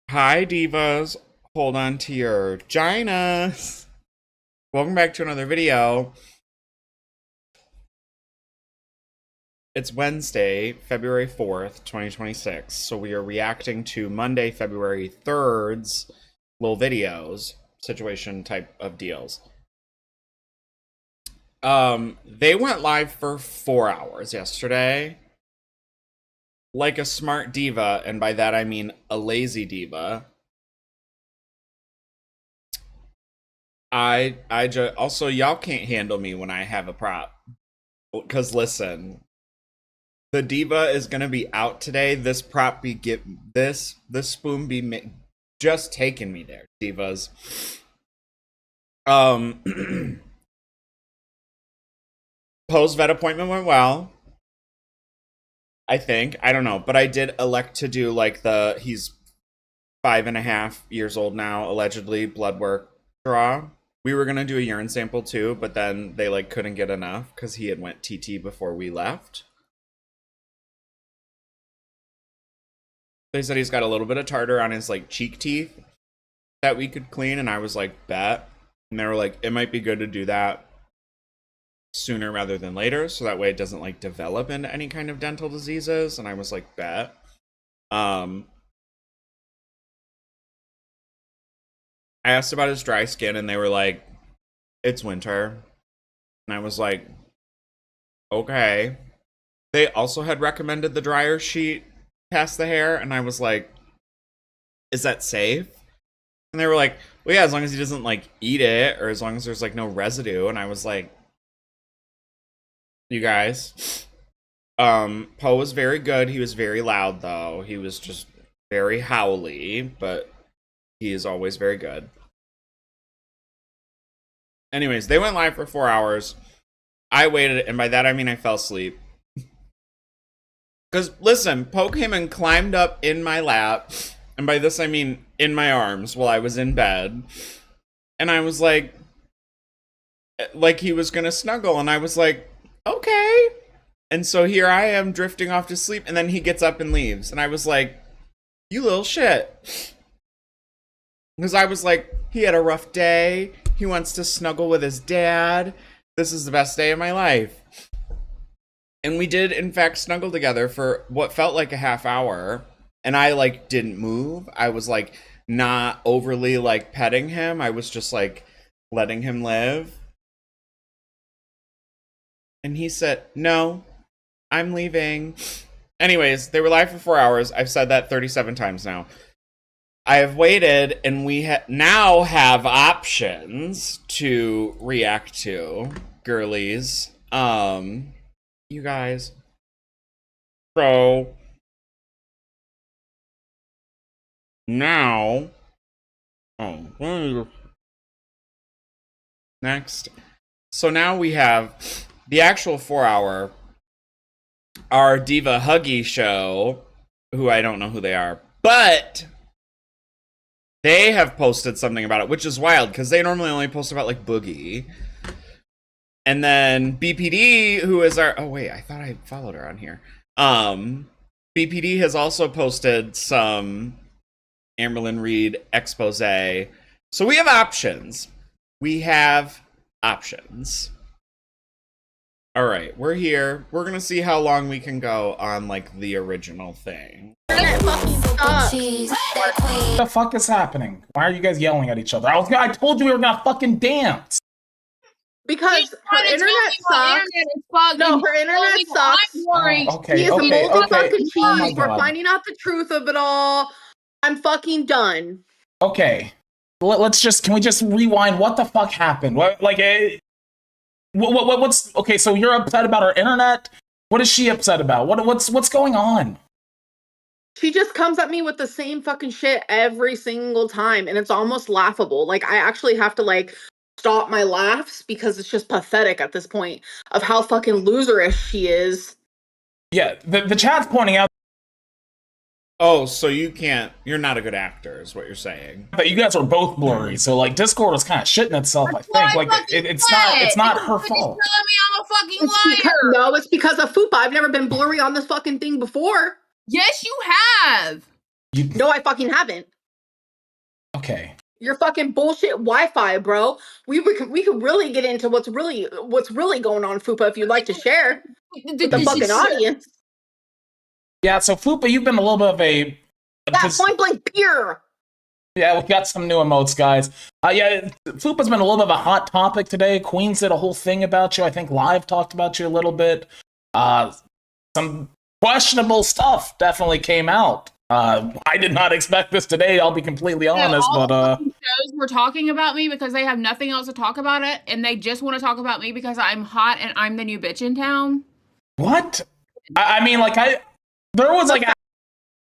Hi, divas. Hold on to your ginas. Welcome back to another video. It's Wednesday, February 4th, 2026. So we are reacting to Monday, February 3rd's little videos, situation type of deals. They went live for 4 hours yesterday. Like a smart diva, and by that I mean a lazy diva. Also, y'all can't handle me when I have a prop. Because listen, the diva is gonna be out today. This prop be this spoon be just taking me there, divas. Post vet appointment went well. I think. I don't know. But I did elect to do like he's 5.5 years old now, allegedly, blood work draw. We were gonna do a urine sample too, but then they like couldn't get enough because he had went TT before we left. They said he's got a little bit of tartar on his like cheek teeth that we could clean, and I was like, bet. And they were like, it might be good to do that sooner rather than later, so that way it doesn't like develop into any kind of dental diseases. And I was like, bet. I asked about his dry skin, and they were like, it's winter. And I was like, okay. They also had recommended the dryer sheet past the hair, and I was like, is that safe? And they were like, well, yeah, as long as he doesn't like eat it, or as long as there's like no residue. And I was like, you guys, Poe was very good. He was very loud though. He was just very howly, but he is always very good. Anyways, they went live for 4 hours. I waited, and by that I mean I fell asleep. Because, listen, Poe came and climbed up in my lap, and by this I mean in my arms while I was in bed. And I was like he was gonna snuggle, and I was like, okay. And so here I am drifting off to sleep, and then he gets up and leaves. And I was like, you little shit. Because I was like, he had a rough day. He wants to snuggle with his dad. This is the best day of my life. And we did, in fact, snuggle together for what felt like a half hour. And I, like, didn't move. I was, like, not overly, like, petting him. I was just, like, letting him live. And he said, no, I'm leaving. Anyways, they were live for 4 hours. I've said that 37 times now. I have waited, and we now have options to react to, girlies. You guys. So now, next. So now we have the actual 4 hour, our Diva Huggy show, who I don't know who they are, but they have posted something about it, which is wild because they normally only post about like Boogie. And then BPD, who is our, oh wait, I thought I followed her on here. BPD has also posted some Amberlynn Reid expose. So we have options. We have options. All right, we're here. We're gonna see how long we can go on like the original thing. What the fuck is happening? Why are you guys yelling at each other? I told you we were gonna fucking dance. Because her internet sucks. No, her internet sucks. Okay, he is a fucking cheese. Oh we're finding out the truth of it all. I'm fucking done. Okay, can we just rewind? What the fuck happened? What's okay? So you're upset about her internet? What is she upset about? What's going on? She just comes at me with the same fucking shit every single time, and it's almost laughable. Like I actually have to like stop my laughs because it's just pathetic at this point of how fucking loserish she is. Yeah, the chat's pointing out. Oh, so you're not a good actor, is what you're saying. But you guys are both blurry, so like Discord was kind of shitting itself, I think. Like it's not her fault. Telling me I'm a fucking liar. No, it's because of Fupa. I've never been blurry on this fucking thing before. Yes, you have. No, I fucking haven't. Okay. Your fucking bullshit Wi-Fi, bro. We could really get into what's really going on, Fupa, if you'd like to share with the fucking audience. Yeah, so Fupa, you've been a little bit of a... That point blank pure. Yeah, we got some new emotes, guys. Yeah, Fupa's been a little bit of a hot topic today. Queens did a whole thing about you. I think Live talked about you a little bit. Some questionable stuff definitely came out. I did not expect this today, I'll be completely honest, all but... the shows were talking about me because they have nothing else to talk about it, and they just want to talk about me because I'm hot and I'm the new bitch in town. What? I mean, like, there was, like...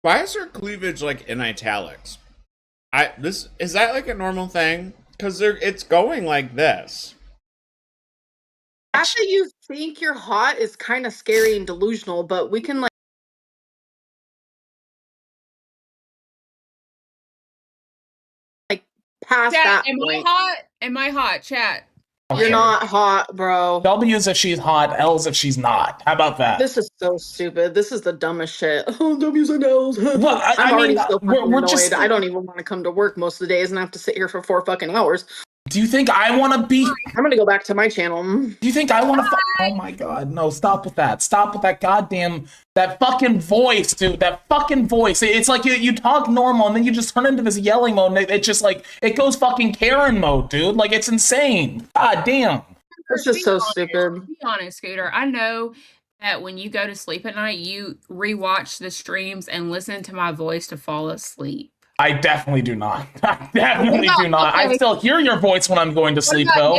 Why is her cleavage, like, in italics? Is that, like, a normal thing? Because it's going like this. After you think you're hot is kind of scary and delusional, but we can, like past Chat, that am point. I hot? Am I hot, chat? Okay. You're not hot, bro. W's if she's hot, L's if she's not. How about that? This is so stupid. This is the dumbest shit. Oh, W's and L's. Well, I'm already mean, so fucking we're annoyed. just... I don't even want to come to work most of the days and have to sit here for 4 fucking hours. Do you think I want to be... I'm gonna go back to my channel. Do you think I want to... Oh my god, no, stop with that. Stop with that goddamn... That fucking voice, dude. That fucking voice. It's like you talk normal and then you just turn into this yelling mode and it just like... It goes fucking Karen mode, dude. Like, it's insane. God damn. It's just so stupid. Be honest, Scooter. I know that when you go to sleep at night, you rewatch the streams and listen to my voice to fall asleep. I definitely do not. I definitely do not. I still hear your voice when I'm going to sleep, though.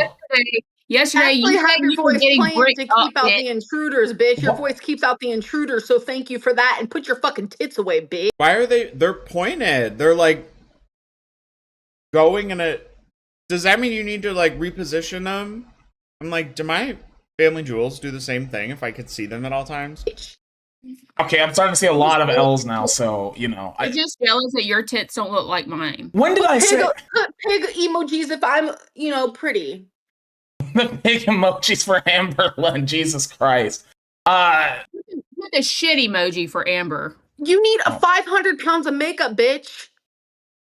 Yesterday you said have your you were voice getting playing to bricked up, keep out bitch. the intruders, bitch. Your What? voice keeps out the intruders, so thank you for that. And put your fucking tits away, bitch. Why are they're pointed? They're, like, going in a... Does that mean you need to, like, reposition them? I'm like, do my family jewels do the same thing if I could see them at all times? Okay, I'm starting to see a lot of L's now, so, you know. I'm just jealous that your tits don't look like mine. When did I say... Put pig emojis if I'm, pretty. The big emojis for Amberlynn, Jesus Christ. Put the shit emoji for Amber. You need 500 pounds of makeup, bitch.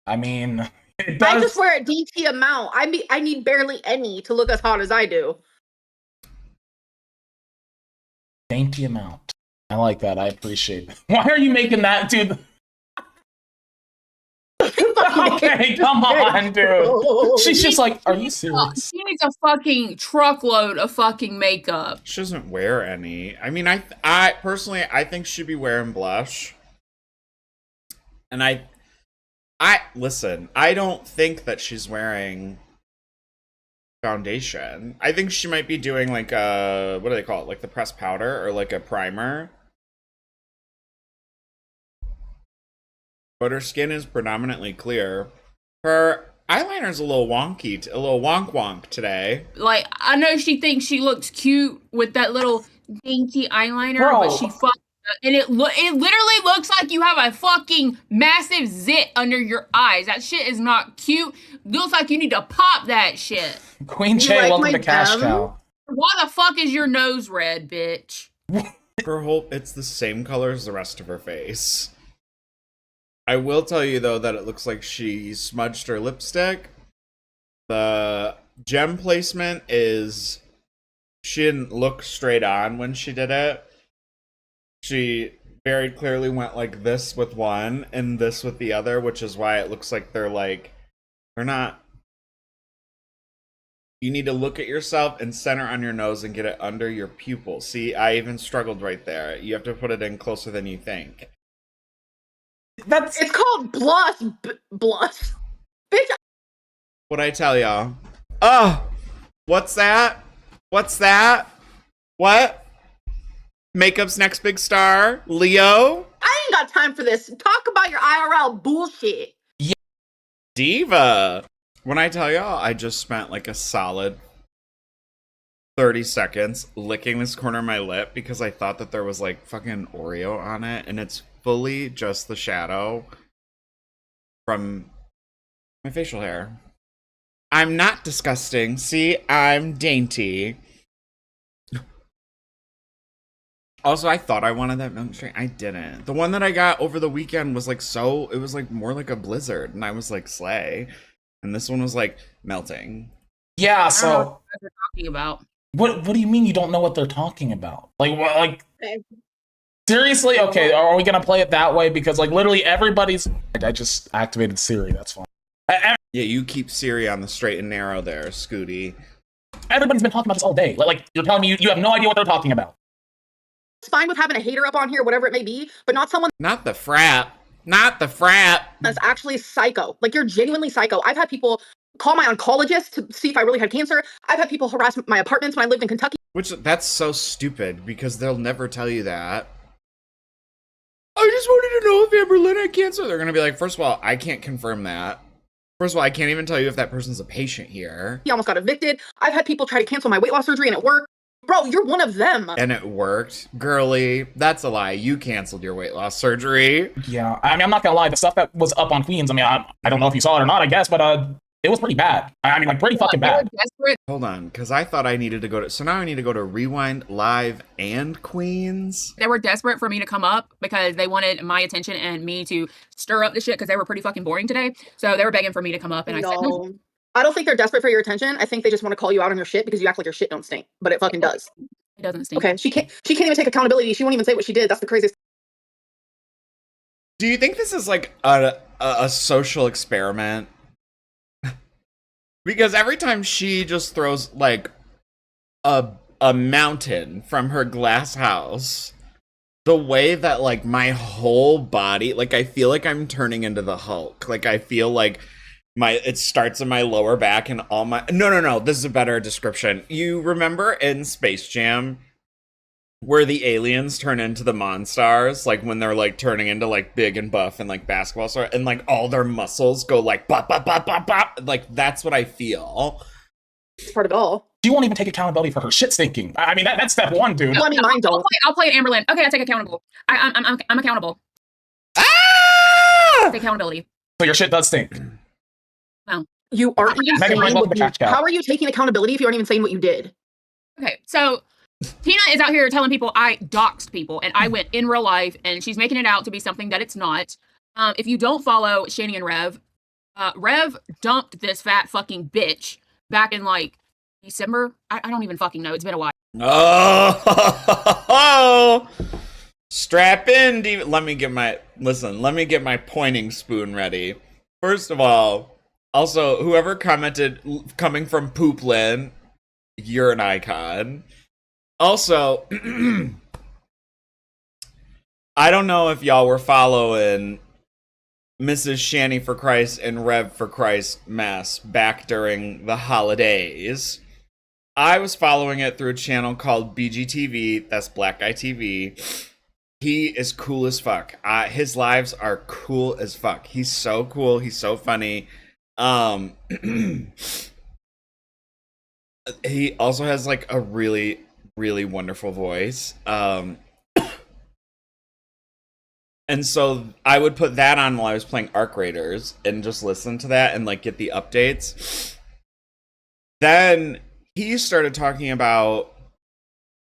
I mean, it does... I just wear a DT amount. I need barely any to look as hot as I do. Dainty amount. I like that. I appreciate it. Why are you making that, dude? Okay, come on, dude. She's just like, are you serious? She needs a fucking truckload of fucking makeup. She doesn't wear any. I mean, I personally, I think she'd be wearing blush. And listen, I don't think that she's wearing foundation. I think she might be doing like what do they call it? Like the pressed powder or like a primer. But her skin is predominantly clear. Her eyeliner's a little wonky, a little wonk today. Like, I know she thinks she looks cute with that little dainty eyeliner, Bro. but she fucking... And it literally looks like you have a fucking massive zit under your eyes. That shit is not cute. Looks like you need to pop that shit. Queen You Che, like welcome my to Cash gum? Cow. Why the fuck is your nose red, bitch? It's the same color as the rest of her face. I will tell you, though, that it looks like she smudged her lipstick. The gem placement is... She didn't look straight on when she did it. She very clearly went like this with one and this with the other, which is why it looks like they're not... You need to look at yourself and center on your nose and get it under your pupil. See, I even struggled right there. You have to put it in closer than you think. It's called blush. Blush. Bitch. What'd I tell y'all? Oh! What's that? What's that? What? Makeup's next big star? Leo? I ain't got time for this. Talk about your IRL bullshit. Diva! When I tell y'all, I just spent like a solid 30 seconds licking this corner of my lip because I thought that there was like fucking Oreo on it, and it's fully just the shadow from my facial hair. I'm not disgusting. See, I'm dainty. Also, I thought I wanted that milkshake. I didn't. The one that I got over the weekend was like it was like more like a blizzard, and I was like, slay. And this one was like melting. Yeah, I don't know so what they're talking about. what do you mean you don't know what they're talking about? Like what, like Okay. seriously? Okay, are we gonna play it that way? Because like literally everybody's I just activated Siri, that's fine. Yeah, you keep Siri on the straight and narrow there, Scooty. Everybody's been talking about this all day. Like you're telling me you have no idea what they're talking about. It's fine with having a hater up on here, whatever it may be, but not someone Not the frat. Not the frat. that's actually psycho. Like, you're genuinely psycho. I've had people call my oncologist to see if I really had cancer. I've had people harass my apartments when I lived in Kentucky. Which, that's so stupid, because they'll never tell you that. I just wanted to know if Amberlynn had cancer. They're gonna be like, first of all, I can't confirm that. First of all, I can't even tell you if that person's a patient here. He almost got evicted. I've had people try to cancel my weight loss surgery and it worked. Bro, you're one of them. And it worked. Girly, that's a lie. You canceled your weight loss surgery. Yeah, I mean I'm not gonna lie, the stuff that was up on Queens, I mean I don't know if you saw it or not, I guess, but it was pretty bad. I mean like pretty fucking They were bad. desperate. Hold on, because I thought I needed to go to... So now I need to go to Rewind, Live, and Queens? They were desperate for me to come up because they wanted my attention and me to stir up the shit because they were pretty fucking boring today. So they were begging for me to come up, and I said no. No. I don't think they're desperate for your attention. I think they just want to call you out on your shit because you act like your shit don't stink. But it fucking does. It doesn't stink. Okay. She can't even take accountability. She won't even say what she did. That's the craziest. Do you think this is like a social experiment? Because every time she just throws like a mountain from her glass house, the way that like my whole body, like I feel like I'm turning into the Hulk. Like I feel like it starts in my lower back and all my... No, this is a better description. You remember in Space Jam where the aliens turn into the Monstars, like when they're like turning into like big and buff and like basketball stars, and like all their muscles go like bop bop bop bop bop. Like that's what I feel. It's part of it all. She won't even take accountability for her shit stinking. I mean that's step one, dude. Well, I mean, mine don't. I'll play it, Amberlynn. Okay, I take accountable. I'm accountable. Ah! Take accountability. So your shit does stink. You aren't even Megan, saying welcome what to you... Catch Cow. How are you taking accountability if you aren't even saying what you did? Okay, so Tina is out here telling people I doxed people, and I went in real life, and she's making it out to be something that it's not. If you don't follow Shanny and Rev, Rev dumped this fat fucking bitch back in like December. I don't even fucking know. It's been a while. Oh, strap in, let me get my pointing spoon ready. First of all, also whoever commented coming from Pooplin, you're an icon. Also, I don't know if y'all were following Mrs. SHANNY4CHRIST and Rev4CHRIST mess back during the holidays. I was following it through a channel called BGTV, that's Black Guy TV. He is cool as fuck. His lives are cool as fuck. He's so cool, he's so funny. He also has like a really, really wonderful voice. And so I would put that on while I was playing Arc Raiders and just listen to that and like get the updates. Then he started talking about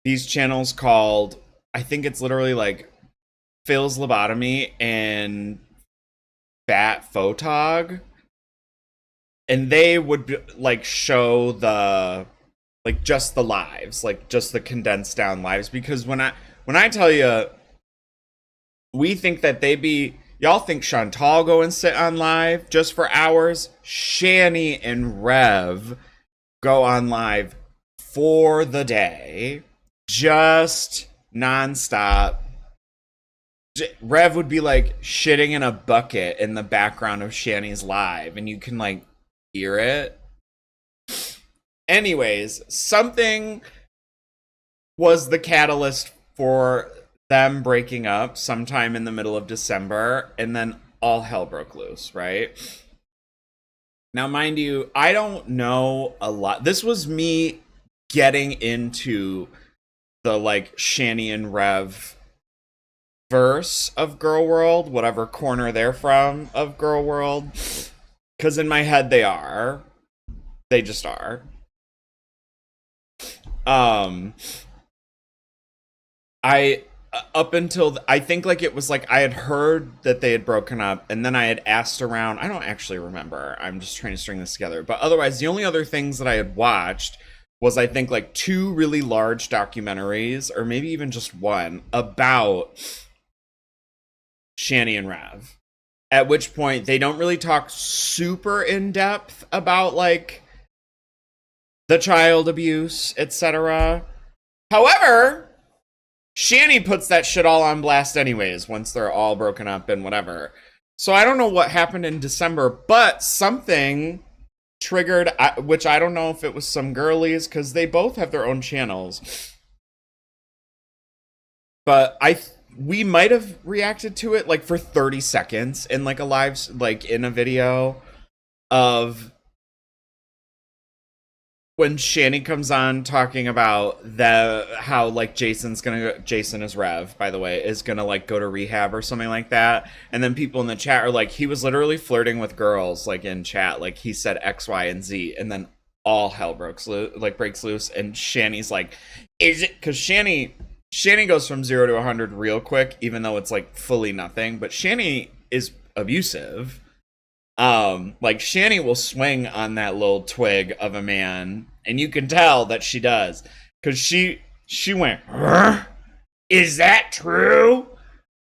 these channels called, I think it's literally like Phil's Lobotomy and Fat Photog. And they would like show the like just the lives, like just the condensed down lives. Because when I tell you, we think that y'all think Chantal go and sit on live just for hours. Shanny and Rev go on live for the day, just nonstop. Rev would be like shitting in a bucket in the background of Shanny's live, and you can like hear it. Anyways, something was the catalyst for them breaking up sometime in the middle of December, and then all hell broke loose, right? Now, mind you, I don't know a lot. This was me getting into the like Shanny and Rev verse of Girl World, whatever corner they're from of Girl World. Because in my head they are. They just are. up until I think like it was like I had heard that they had broken up, and then I had asked around. I don't actually remember. I'm just trying to string this together. But otherwise, the only other things that I had watched was I think like 2 really large documentaries, or maybe even just one, about Shanny and Rev. At which point they don't really talk super in depth about like the child abuse, etc. However, Shanny puts that shit all on blast anyways once they're all broken up and whatever. So I don't know what happened in December, but something triggered, which I don't know if it was some girlies, because they both have their own channels. But we might have reacted to it like for 30 seconds in like a live, like in a video of when Shanny comes on talking about how like Jason is Rev, by the way, is gonna like go to rehab or something like that. And then people in the chat are like, he was literally flirting with girls, like in chat, like he said X, Y, and Z, and then all hell breaks loose. And Shanny's like, is it? Because Shanny goes from 0 to 100 real quick, even though it's like fully nothing. But Shanny is abusive. Like Shanny will swing on that little twig of a man, and you can tell that she does, because she went, is that true?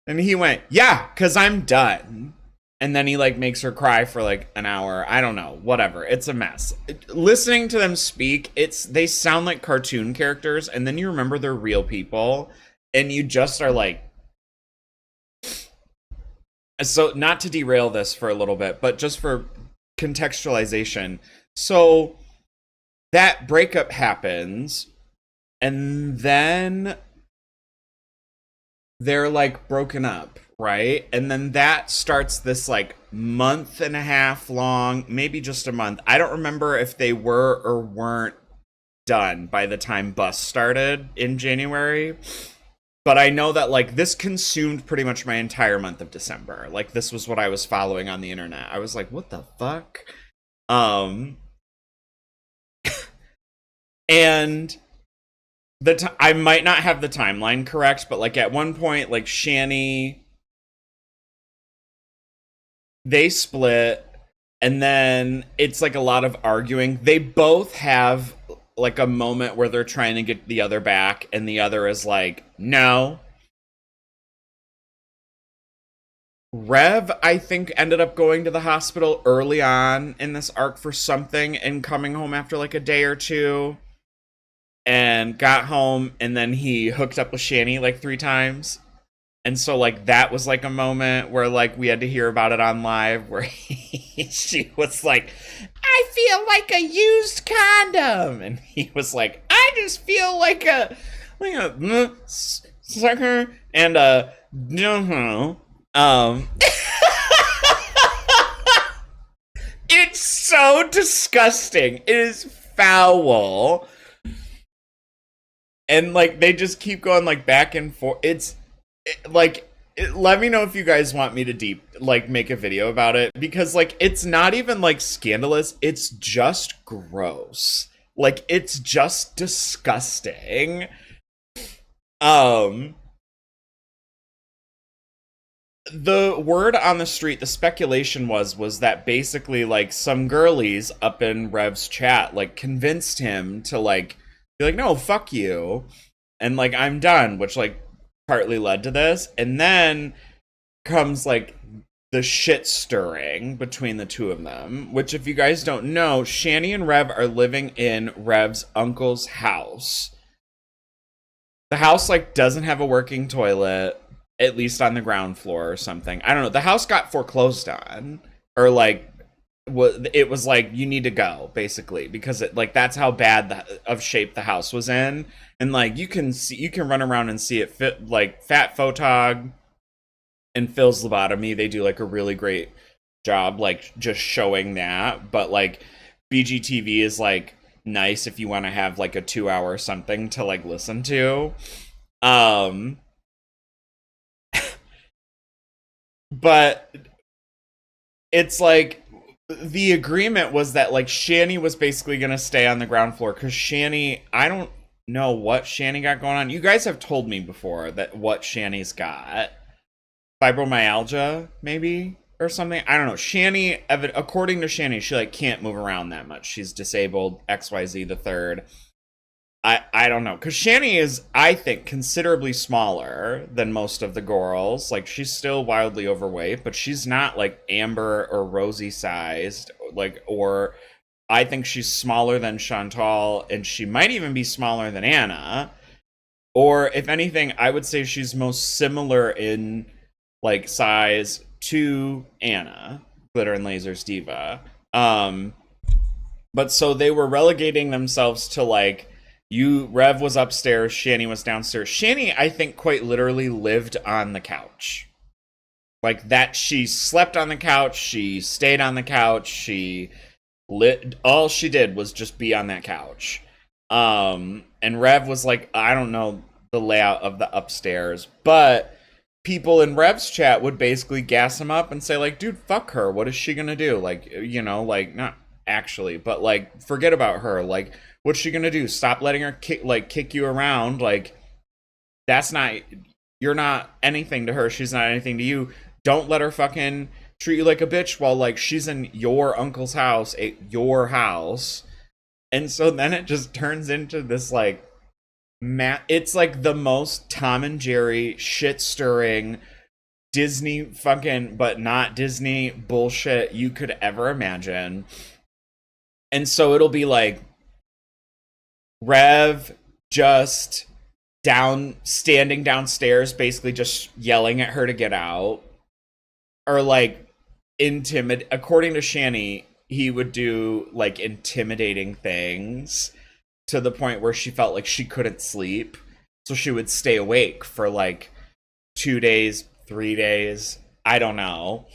And he went, yeah, because I'm done. And then he like makes her cry for like an hour. I don't know, whatever. It's a mess. Listening to them speak, they sound like cartoon characters, and then you remember they're real people, and you just are like. So not to derail this for a little bit, but just for contextualization. So that breakup happens, and then they're like broken up, right? And then that starts this like month and a half long, maybe just a month. I don't remember if they were or weren't done by the time Bus started in January. But I know that, like, this consumed pretty much my entire month of December. Like, this was what I was following on the internet. I was like, what the fuck? And I might not have the timeline correct, but, like, at one point, like, Shanny, they split, and then it's, like, a lot of arguing. They both have like a moment where they're trying to get the other back, and the other is like, no. Rev, I think, ended up going to the hospital early on in this arc for something and coming home after like a day or two, and got home, and then he hooked up with Shanny like 3 times. And so like that was like a moment where like we had to hear about it on live, where she was like, I feel like a used condom, and he was like, I just feel like a sucker and a it's so disgusting. It is foul, and like they just keep going like back and forth. Let me know if you guys want me to make a video about it, because like it's not even like scandalous, it's just gross. Like it's just disgusting. The word on the street, the speculation was that basically like some girlies up in Rev's chat like convinced him to like be like, no, fuck you, and like I'm done, which like partly led to this. And then comes like the shit stirring between the two of them, which if you guys don't know, Shanny and Rev are living in Rev's uncle's house. The house like doesn't have a working toilet, at least on the ground floor or something. I don't know. The house got foreclosed on, or like it was like, you need to go, basically, because it like that's how bad of shape the house was in. And like you can run around and see it fit. Like Fat Photog and Phil's Lobotomy, they do like a really great job like just showing that. But like BGTV is like nice if you want to have like a 2-hour something to like listen to. But it's like the agreement was that like Shanny was basically gonna stay on the ground floor, because Shanny, I don't know what Shanny got going on. You guys have told me before that what Shanny's got. Fibromyalgia, maybe? Or something? I don't know. Shanny, according to Shanny, she like can't move around that much. She's disabled, XYZ the third. I don't know. Because Shanny is, I think, considerably smaller than most of the girls. Like, she's still wildly overweight, but she's not like Amber or Rosie sized. Like, or I think she's smaller than Chantal, and she might even be smaller than Anna. Or if anything, I would say she's most similar in like size to Anna, Glitter and Lasers Diva. But so they were relegating themselves to like, Rev was upstairs, Shanny was downstairs. Shanny, I think, quite literally lived on the couch. Like that, she slept on the couch, she stayed on the couch, all she did was just be on that couch. And Rev was like, I don't know the layout of the upstairs, but people in Rev's chat would basically gas him up and say like, dude, fuck her. What is she gonna do? Like, you know, like not actually, but like forget about her. Like, what's she gonna do? Stop letting her kick you around. Like, you're not anything to her. She's not anything to you. Don't let her fucking treat you like a bitch while like she's in your uncle's house at your house. And so then it just turns into this like it's like the most Tom and Jerry shit stirring Disney fucking but not Disney bullshit you could ever imagine. And so it'll be like Rev just standing downstairs basically just yelling at her to get out, or like according to Shanny, he would do like intimidating things to the point where she felt like she couldn't sleep, so she would stay awake for like 2 days, 3 days, I don't know.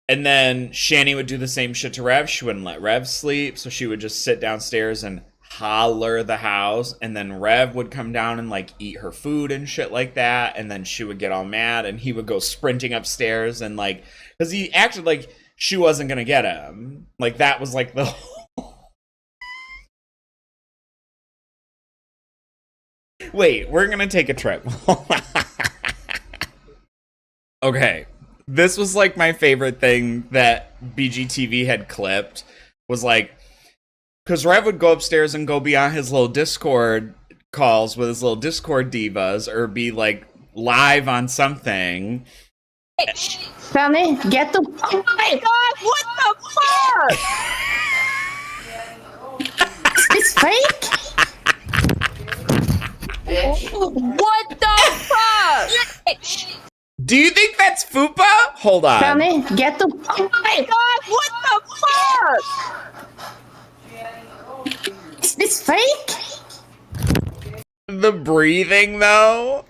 And then Shanny would do the same shit to Rev. She wouldn't let Rev sleep, so she would just sit downstairs and holler the house, and then Rev would come down and like eat her food and shit like that, and then she would get all mad and he would go sprinting upstairs and like, because he acted like she wasn't gonna get him. Like that was like the Wait, we're gonna take a trip. Okay. This was like my favorite thing that BGTV had clipped, was like, because Rev would go upstairs and go be on his little Discord calls with his little Discord divas, or be like live on something. Shanny, get the. Oh my god, what the fuck? Is this fake? What the fuck? Do you think that's Fupa? Hold on. Shanny, get the. Oh my god, what the fuck? Is this fake? The breathing, though?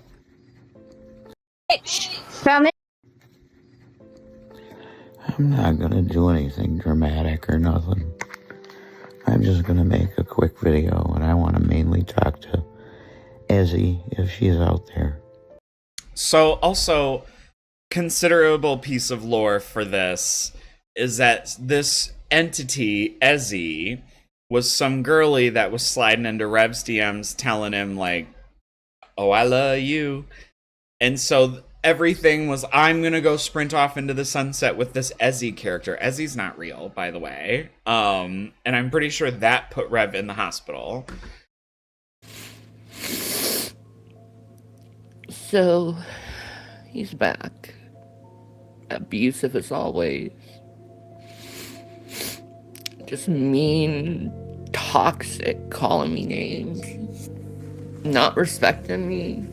Shanny. I'm not gonna do anything dramatic or nothing. I'm just gonna make a quick video, and I want to mainly talk to Ezzy if she's out there. So, also, considerable piece of lore for this is that this entity, Ezzy, was some girly that was sliding into Rev's DMs telling him, like, oh, I love you. And so everything was, I'm gonna go sprint off into the sunset with this Ezzy character. Ezzy's not real, by the way. And I'm pretty sure that put Rev in the hospital. So, he's back. Abusive as always. Just mean, toxic, calling me names. Not respecting me.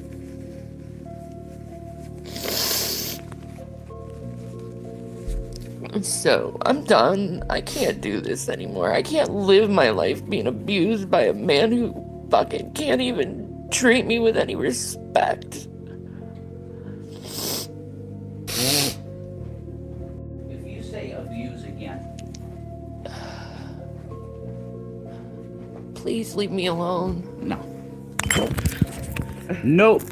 So, I'm done. I can't do this anymore. I can't live my life being abused by a man who fucking can't even treat me with any respect. If you say abuse again, Please leave me alone. no. Nope.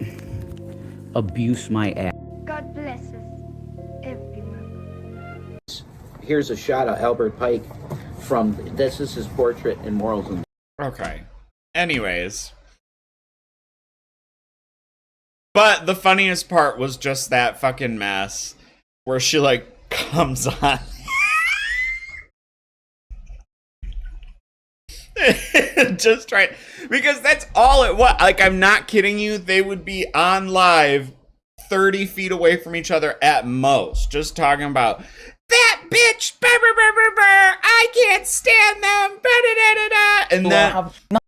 Abuse my ass. God bless us, everyone. Here's a shot of Albert Pike from, this is his portrait in Morals and... Okay. Anyways. But the funniest part was just that fucking mess where she, like, comes on. Just try, because that's all it was. Like, I'm not kidding you. They would be on live 30 feet away from each other at most, just talking about that bitch, I can't stand them,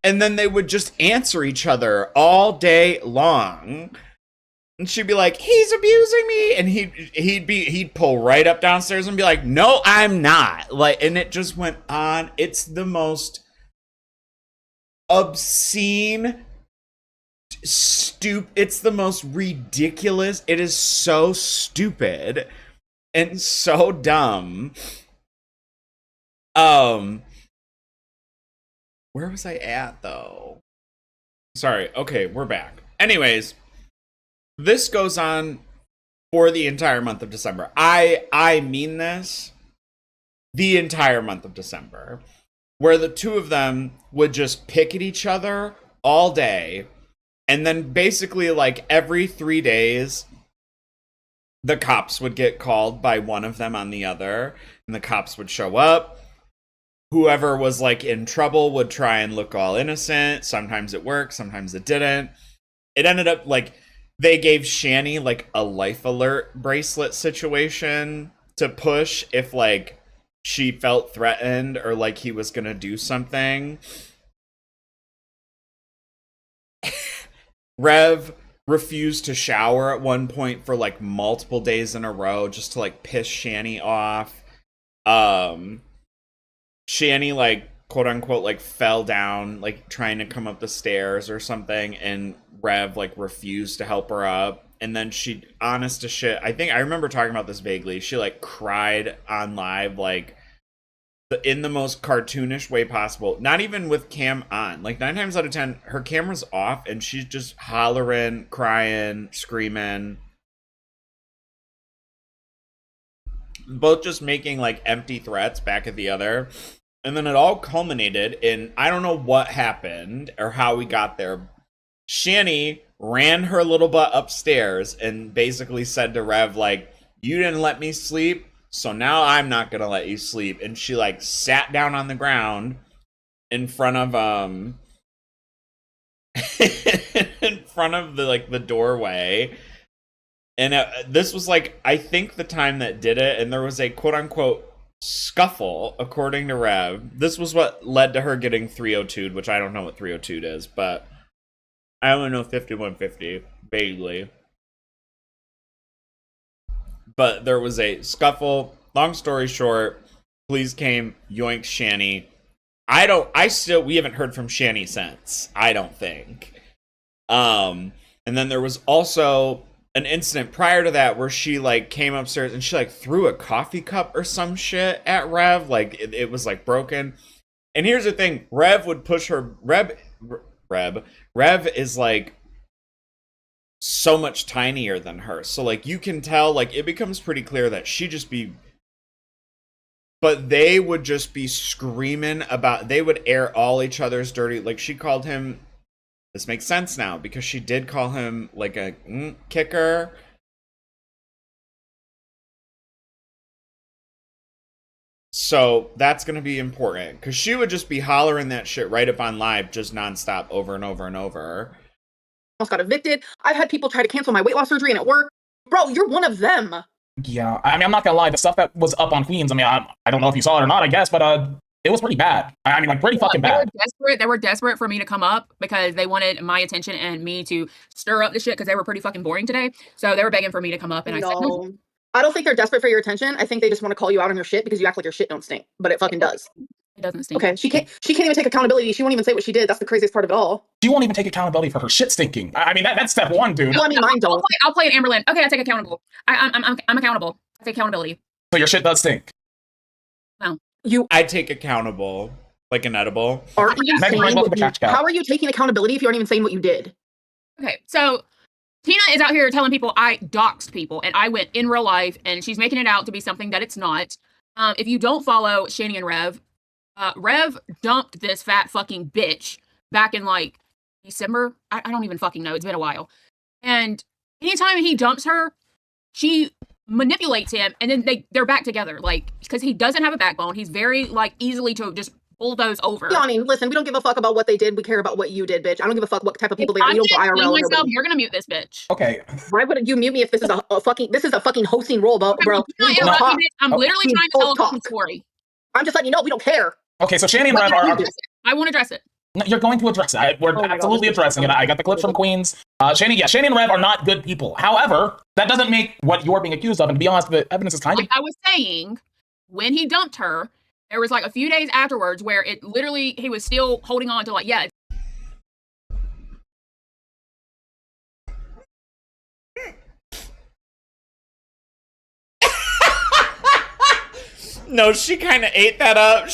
and then they would just answer each other all day long. And she'd be like, he's abusing me, and he'd pull right up downstairs and be like, no, I'm not. Like, and it just went on. It's the most obscene, it's the most ridiculous. It is so stupid and so dumb. Where was I at though? Sorry. Okay, we're back. Anyways, this goes on for the entire month of December. I mean this. The entire month of December. Where the two of them would just pick at each other all day. And then basically, like, every 3 days, the cops would get called by one of them on the other. And the cops would show up. Whoever was, like, in trouble would try and look all innocent. Sometimes it worked, sometimes it didn't. It ended up, like, they gave Shanny, like, a life alert bracelet situation to push if, like, she felt threatened or like he was gonna do something. Rev refused to shower at one point for like multiple days in a row just to like piss Shanny off. Shanny, like, quote unquote, like fell down like trying to come up the stairs or something, and Rev like refused to help her up. And then she, honest to shit, I think I remember talking about this vaguely. She like cried on live, like in the most cartoonish way possible. Not even with cam on. Like 9 times out of 10, her camera's off and she's just hollering, crying, screaming. Both just making like empty threats back at the other. And then it all culminated in, I don't know what happened or how we got there. Shanny ran her little butt upstairs and basically said to Rev, like, you didn't let me sleep, so now I'm not gonna let you sleep. And she like sat down on the ground in front of in front of the like the doorway. And this was like, I think the time that did it, and there was a quote unquote scuffle, according to Rev. This was what led to her getting 302'd, which I don't know what 302'd is, but I only know 5150, vaguely. But there was a scuffle. Long story short, police came, yoinked Shanny. We haven't heard from Shanny since, I don't think. And then there was also an incident prior to that where she like came upstairs and she like threw a coffee cup or some shit at Rev. Like it was like broken. And here's the thing, Rev would push her, Rev is like so much tinier than her. So like you can tell, like it becomes pretty clear that she just be, but they would just be screaming about, they would air all each other's dirty, like she called him, this makes sense now because she did call him like a kicker. So that's going to be important because she would just be hollering that shit right up on live, just nonstop over and over and over. Almost got evicted. I've had people try to cancel my weight loss surgery and it worked. Bro, you're one of them. Yeah, I mean, I'm not gonna lie, the stuff that was up on Queens, I mean, I don't know if you saw it or not, I guess, but it was pretty bad. I mean, like, pretty fucking bad. They were desperate for me to come up because they wanted my attention and me to stir up the shit because they were pretty fucking boring today. So they were begging for me to come up, and I said, no. I don't think they're desperate for your attention. I think they just want to call you out on your shit because you act like your shit don't stink, but it fucking does. It doesn't stink. Okay, she can't even take accountability. She won't even say what she did. That's the craziest part of it all. She won't even take accountability for her shit stinking. I mean, that's step one, dude. Well, I mean, mine don't. I'll play it, Amberlynn. Okay, I take accountable. I'm accountable. I take accountability. So your shit does stink. No. I take accountable, like an edible. How are you taking accountability if you aren't even saying what you did? Okay, so Tina is out here telling people I doxed people, and I went in real life, and she's making it out to be something that it's not. If you don't follow Shanny and Rev, Rev dumped this fat fucking bitch back in like December. I don't even fucking know. It's been a while. And anytime he dumps her, she manipulates him, and then they're back together. Like, because he doesn't have a backbone. He's very like easily to just bulldoze over. Yanni, listen, we don't give a fuck about what they did. We care about what you did, bitch. I don't give a fuck what type of people they are. You don't IRL or myself, you're gonna mute this bitch. Okay. Why would you mute me if this is a fucking hosting role, bro? I'm literally trying to tell a fucking story. I'm just letting you know we don't care. Okay, so Shanny and Rev are. I won't address it. No, you're going to address it. We're absolutely addressing it. I got the clip from Queens. Shanny and Rev are not good people. However, that doesn't make what you're being accused of. And to be honest, the evidence is kind of. Like I was saying, when he dumped her, there was like a few days afterwards where it literally he was still holding on to like No, she kind of ate that up.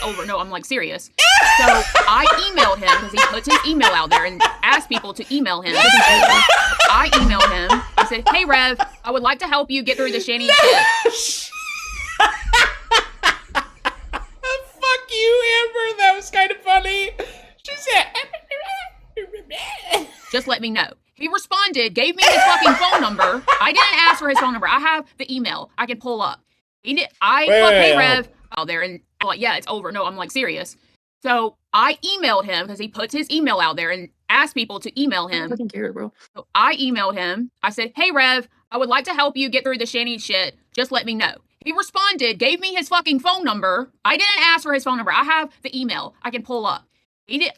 Over. No, I'm like serious. So I emailed him because he puts his email out there and asked people to email him. I emailed him. I said, "Hey Rev, I would like to help you get through the Shanny shit." Fuck you, Amber. That was kind of funny. She said, "Just let me know." He responded, gave me his fucking phone number. I didn't ask for his phone number. I have the email. I can pull up. He did. Hey Rev, out there, and I'm like, yeah, it's over. No, I'm like serious. So I emailed him because he puts his email out there and asked people to email him. I fucking care, bro. So I emailed him. I said, "Hey Rev, I would like to help you get through the Shanny shit. Just let me know." He responded, gave me his fucking phone number. I didn't ask for his phone number. I have the email. I can pull up. He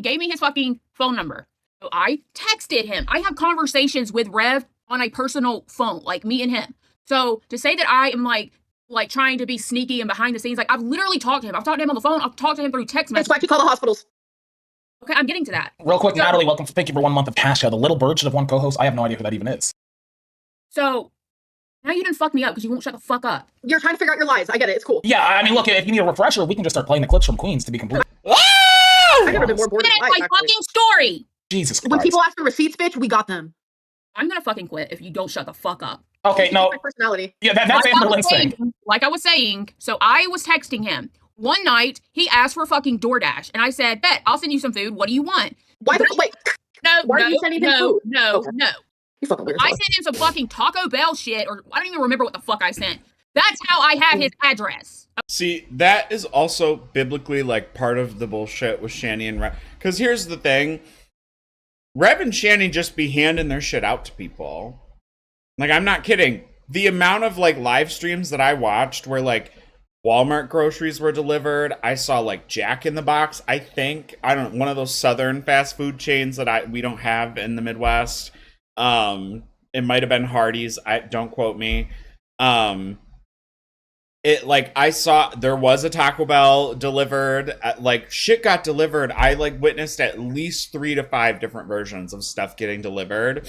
gave me his fucking phone number. So I texted him. I have conversations with Rev on a personal phone, like me and him. So to say that I am like trying to be sneaky and behind the scenes, like I've literally talked to him. I've talked to him on the phone. I've talked to him through text messages. That's why you call the hospitals. Okay, I'm getting to that. Real quick, Natalie, welcome. Thank you for 1 month of cash. The little bird should have one co-host. I have no idea who that even is. So now you didn't fuck me up because you won't shut the fuck up. You're trying to figure out your lies. I get it. It's cool. Yeah, I mean, look, if you need a refresher, we can just start playing the clips from Queens to be complete. I've never been more bored in Finish my life, my actually. fucking story. Jesus Christ. When people ask for receipts, bitch, we got them. I'm gonna fucking quit if you don't shut the fuck up. Okay, no. My personality. Yeah, that's Amberlynn's thing. Like I was saying, so I was texting him. One night, he asked for fucking DoorDash, and I said, "Bet, I'll send you some food. What do you want?" Wait. Why are you sending him food? No. You fucking weird. I sent him some fucking Taco Bell shit, or I don't even remember what the fuck I sent. That's how I had his address. See, that is also biblically like part of the bullshit with Shanny and Rev. Because here's the thing. Rev and Shanny just be handing their shit out to people. Like, I'm not kidding. The amount of like live streams that I watched where like Walmart groceries were delivered. I saw like Jack in the Box, I think. I don't know, one of those southern fast food chains that we don't have in the Midwest. It might have been Hardee's. Don't quote me. It like I saw there was a Taco Bell delivered, like shit got delivered. I like witnessed at least 3 to 5 different versions of stuff getting delivered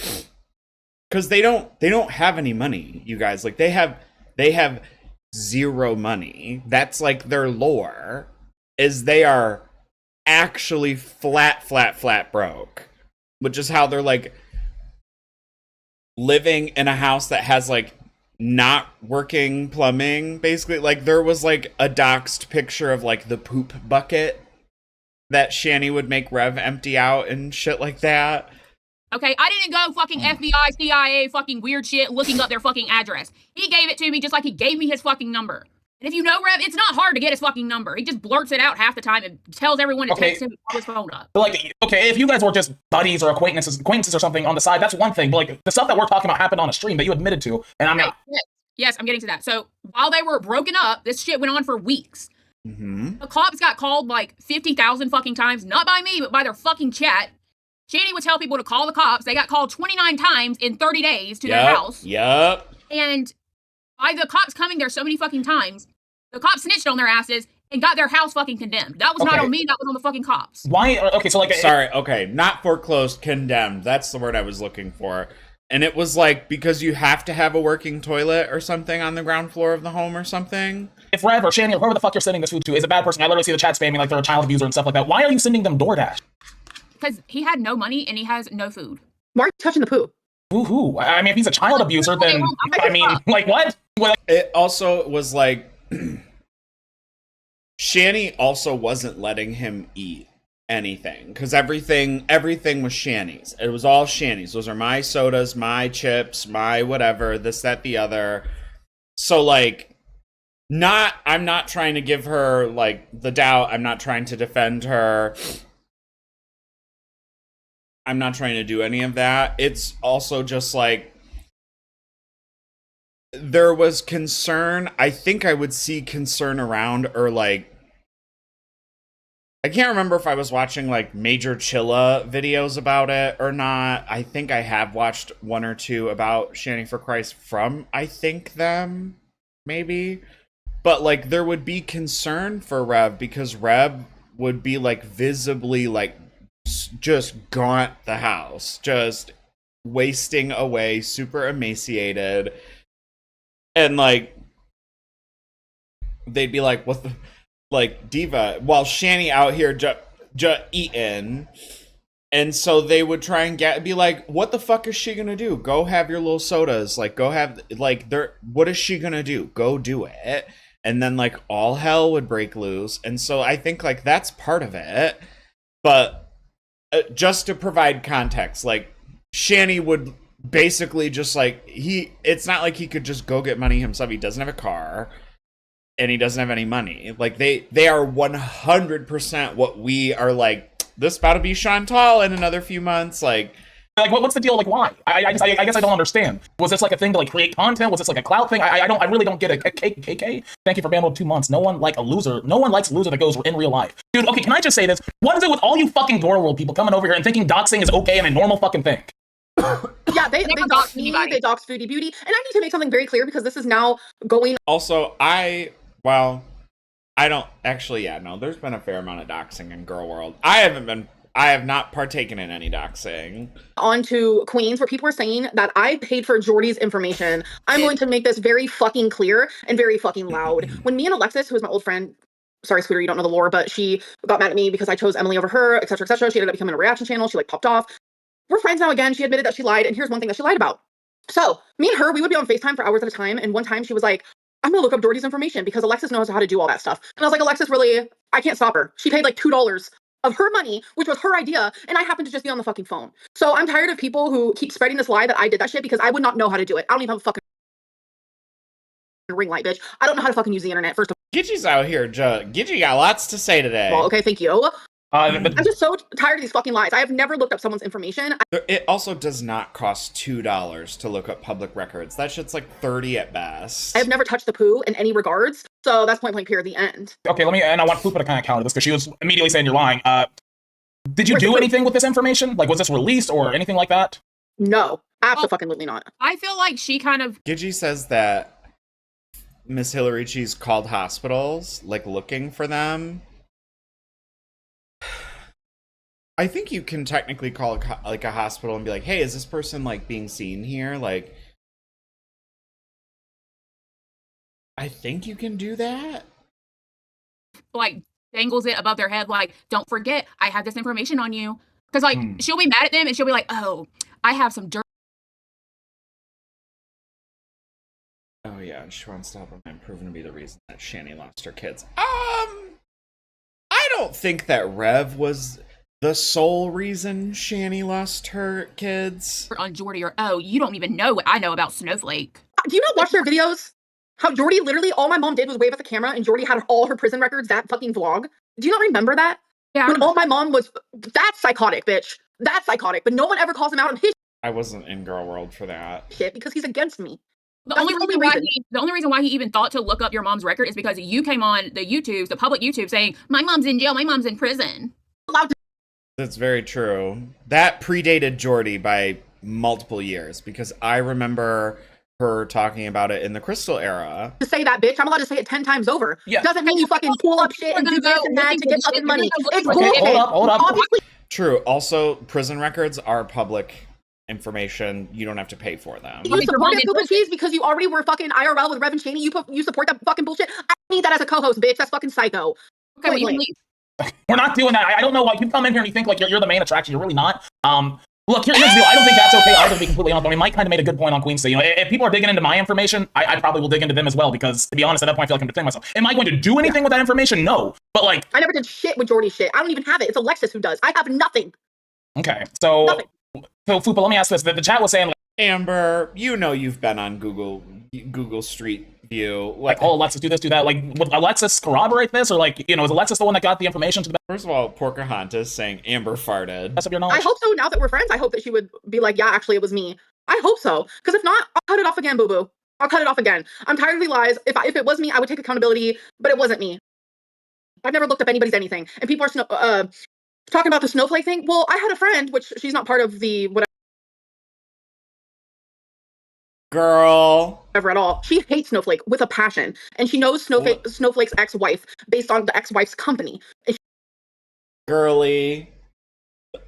because they don't have any money, you guys. Like they have zero money. That's like their lore is they are actually flat broke, which is how they're like living in a house that has like not working plumbing, basically. Like there was like a doxed picture of like the poop bucket that Shanny would make Rev empty out and shit like that. Okay, I didn't go fucking FBI, CIA, fucking weird shit looking up their fucking address. He gave it to me just like he gave me his fucking number. And if you know Rev, it's not hard to get his fucking number. He just blurts it out half the time and tells everyone to text him and call his phone up. But like, okay, if you guys were just buddies or acquaintances or something on the side, that's one thing. But like, the stuff that we're talking about happened on a stream that you admitted to, and I'm not. Yes, I'm getting to that. So while they were broken up, this shit went on for weeks. Mm-hmm. The cops got called like 50,000 fucking times, not by me, but by their fucking chat. Shanny would tell people to call the cops. They got called 29 times in 30 days to their house. Yep. And by the cops coming there so many fucking times, the cops snitched on their asses and got their house fucking condemned. That was not on me, that was on the fucking cops. Why? Okay, so like... Sorry, okay, not foreclosed, condemned. That's the word I was looking for. And it was like, because you have to have a working toilet or something on the ground floor of the home or something? If Rev or Shanny or whoever the fuck you're sending this food to is a bad person, I literally see the chat spamming like they're a child abuser and stuff like that. Why are you sending them DoorDash? Because he had no money and he has no food. Why are you touching the poo? Woohoo. I mean, if he's a child abuser, then, I mean, like, what? It also was like... Shanny also wasn't letting him eat anything because everything was Shanny's. It was all Shanny's. Those are my sodas, my chips, my whatever, this, that, the other. So like, I'm not trying to give her like the doubt. I'm not trying to defend her. I'm not trying to do any of that. It's also just like, there was concern. I think I would see concern around, or like, I can't remember if I was watching like Major Chilla videos about it or not. I think I have watched one or two about SHANNY4CHRIST from, I think, them, maybe. But like, there would be concern for Rev because Rev would be like visibly like just gaunt the house, just wasting away, super emaciated. And like, they'd be like, what the, like, Diva, while Shanny out here eating. And so they would try and be like, what the fuck is she gonna do? Go have your little sodas. Like, go have, like, what is she gonna do? Go do it. And then like all hell would break loose. And so I think like that's part of it. But just to provide context, like, Shanny would basically just like, it's not like he could just go get money himself. He doesn't have a car and he doesn't have any money. Like, they are 100% what we are like, this about to be Chantal in another few months. Like what's the deal? Like, why? I guess I don't understand. Was this like a thing to like create content? Was this like a clout thing? I really don't get it. KK, thank you for banning 2 months. No one likes a loser that goes in real life. Dude, okay, can I just say this? What is it with all you fucking gorlworld people coming over here and thinking doxing is okay and a normal fucking thing? Yeah, they doxed me, they doxed Foodie Beauty, and I need to make something very clear because this is now going. Also, I don't actually, yeah, no, there's been a fair amount of doxing in Girl World. I have not partaken in any doxing. On to Queens, where people are saying that I paid for Jordy's information. I'm going to make this very fucking clear and very fucking loud. When me and Alexis, who is my old friend, sorry, Scooter, you don't know the lore, but she got mad at me because I chose Emily over her, etc., etc. She ended up becoming a reaction channel. She like popped off. We're friends now again. She admitted that she lied, and here's one thing that she lied about. So me and her, we would be on FaceTime for hours at a time, and one time she was like, I'm gonna look up Jordy's information because Alexis knows how to do all that stuff. And I was like, Alexis, really? I can't stop her. She paid like $2 of her money, which was her idea, and I happened to just be on the fucking phone. So I'm tired of people who keep spreading this lie that I did that shit because I would not know how to do it. I don't even have a fucking ring light, bitch. I don't know how to fucking use the internet, first of all. Gidgey's out here. Gidgey got lots to say today. Well, okay, thank you. I'm just so tired of these fucking lies. I have never looked up someone's information. It also does not cost $2 to look up public records. That shit's like $30 at best. I have never touched the poo in any regards. So that's point blank period, the end. Okay, and I want Fupa to kind of counter this because she was immediately saying you're lying. Did you do anything with this information? Like, was this released or anything like that? No, absolutely not. I feel like she kind of... Gidgey says that Miss Hillary Cheese called hospitals, like looking for them. I think you can technically call like a hospital and be like, hey, is this person like being seen here? Like, I think you can do that. Like, dangles it above their head, like, don't forget, I have this information on you. Because, like, she'll be mad at them and she'll be like, oh, I have some dirt. Oh, yeah, she wants to help her man proven to be the reason that Shanny lost her kids. I don't think that Rev was the sole reason Shanny lost her kids. On Jordy, or, oh, you don't even know what I know about Snowflake. Do you not watch their videos? How Jordy literally, all my mom did was wave at the camera and Jordy had all her prison records, that fucking vlog. Do you not remember that? Yeah. When all my mom was, that's psychotic, bitch. That's psychotic. But no one ever calls him out on his I wasn't in Girl World for that. shit because he's against me. The only reason why he even thought to look up your mom's record is because you came on the public YouTube saying, my mom's in jail, my mom's in prison. That's very true. That predated Jordy by multiple years because I remember her talking about it in the Crystal era. To say that, bitch, I'm allowed to say it 10 times over. Yeah. Doesn't mean you fucking pull up shit and do this and that to get fucking money. It's bullshit. Hold up. Obviously, True. Also, prison records are public information. You don't have to pay for them. you supported Fupacheese because you already were fucking IRL with Rev and Shanny. You support that fucking bullshit. I need that as a co-host, bitch. That's fucking psycho. Okay, well, you can leave. We're not doing that. I don't know why you come in here and you think like you're the main attraction. You're really not. Look, here's the deal. I don't think that's okay either, to be completely honest. I mean, Mike kind of made a good point on Queen State. You know, if people are digging into my information, I probably will dig into them as well, because, to be honest, at that point, I feel like I'm defending myself. Am I going to do anything with that information? No. But, like... I never did shit with Jordy's shit. I don't even have it. It's Alexis who does. I have nothing. Okay, so... Nothing. So, Fupa, let me ask this. The chat was saying... Amber, you know you've been on Google Street View. Like, oh, Alexis, do this, do that. Like, would Alexis corroborate this? Or, like, you know, is Alexis the one that got the information to the... First of all, Pocahontas saying Amber farted. best of your knowledge? I hope so. Now that we're friends, I hope that she would be like, yeah, actually, it was me. I hope so. Because if not, I'll cut it off again, boo-boo. I'll cut it off again. I'm tired of these lies. If it was me, I would take accountability, but it wasn't me. I've never looked up anybody's anything. And people are talking about the snowflake thing. Well, I had a friend, which she's not part of the whatever Girl. at all. She hates Snowflake with a passion. And she knows Snowflake's ex-wife based on the ex-wife's company. Girly.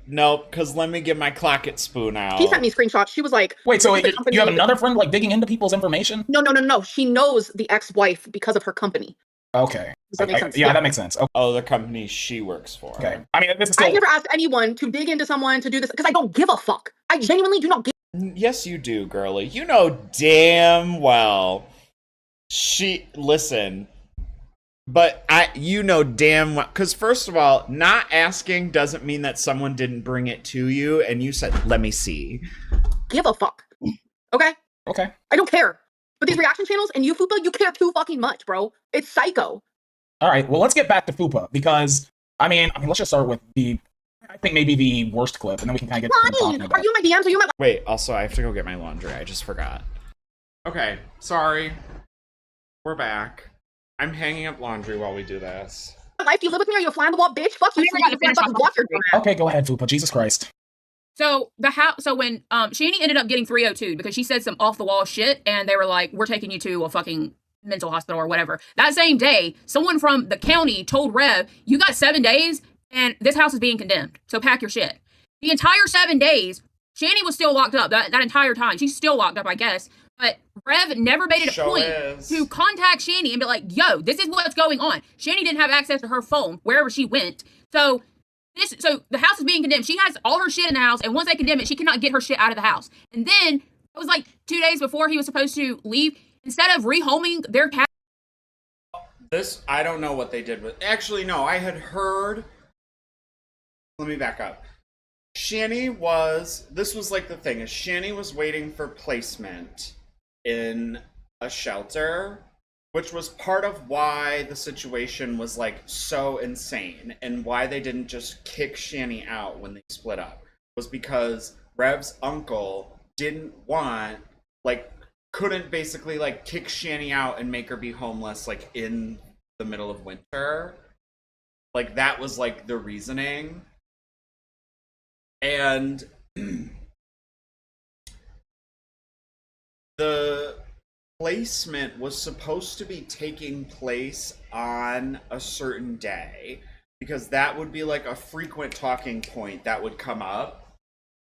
Nope, because let me get my clocket spoon out. She sent me screenshots. She was like... Wait, so you have another friend, like, digging into people's information? No. She knows the ex-wife because of her company. Okay. Does that make sense? Yeah, that makes sense. Okay. Oh, the company she works for. Okay. I mean, this is still... I've never asked anyone to dig into someone to do this because I don't give a fuck. I genuinely do not give. Yes, you do, girly. You know damn well. Listen. But you know damn well, because first of all, not asking doesn't mean that someone didn't bring it to you and you said, let me see. Give a fuck. Okay? Okay. I don't care. But these reaction channels and you, Fupa, you care too fucking much, bro. It's psycho. All right, well, let's get back to Fupa, because, I mean, let's just start with I think maybe the worst clip, and then we can kind of get to talking about Are you in my DMs? Are you in my... Wait, also, I have to go get my laundry. I just forgot. Okay, sorry. We're back. I'm hanging up laundry while we do this. life? Do you live with me? Are you a fly on the wall bitch? Fuck you. Okay, go ahead, Fupa. Jesus Christ. So when Shanny ended up getting 302 because she said some off the wall shit, and they were like, "We're taking you to a fucking mental hospital or whatever." That same day, someone from the county told Rev, "You got 7 days, and this house is being condemned. So pack your shit." The entire 7 days, Shanny was still locked up. That entire time, she's still locked up, I guess. But Rev never made it a point to contact Shanny and be like, "Yo, this is what's going on." Shanny didn't have access to her phone wherever she went, so the house is being condemned. She has all her shit in the house, and once they condemn it, she cannot get her shit out of the house. And then it was like 2 days before he was supposed to leave. Instead of rehoming their cat. This, I don't know what they did with. Actually, no, I had heard. Let me back up. Shanny was. This was like the thing is Shanny was waiting for placement in a shelter, which was part of why the situation was like so insane and why they didn't just kick Shanny out when they split up, was because Rev's uncle didn't want, like, couldn't basically like kick Shanny out and make her be homeless like in the middle of winter. Like that was like the reasoning. And the placement was supposed to be taking place on a certain day because that would be like a frequent talking point that would come up.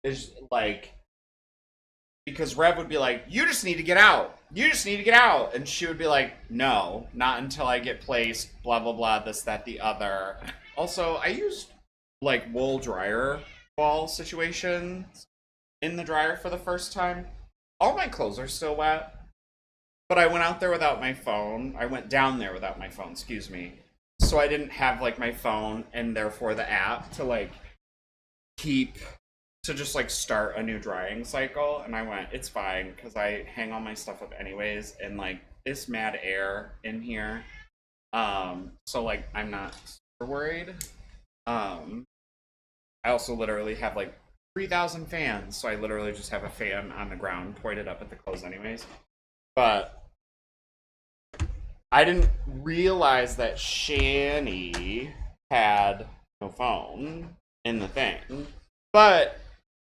Is like, because Rev would be like, "You just need to get out. You just need to get out." And she would be like, "No, not until I get placed, blah, blah, blah, this, that, the other." Also, I used like wool dryer ball situations in the dryer for the first time. All my clothes are still wet. But I went out there without my phone. I went down there without my phone, excuse me. So I didn't have like my phone and therefore the app to like to just like start a new drying cycle. And I went, it's fine, because I hang all my stuff up anyways, and like it's mad air in here. So like I'm not super worried. I also literally have like 3,000 fans, so I literally just have a fan on the ground pointed up at the clothes anyways. But I didn't realize that Shanny had no phone in the thing. But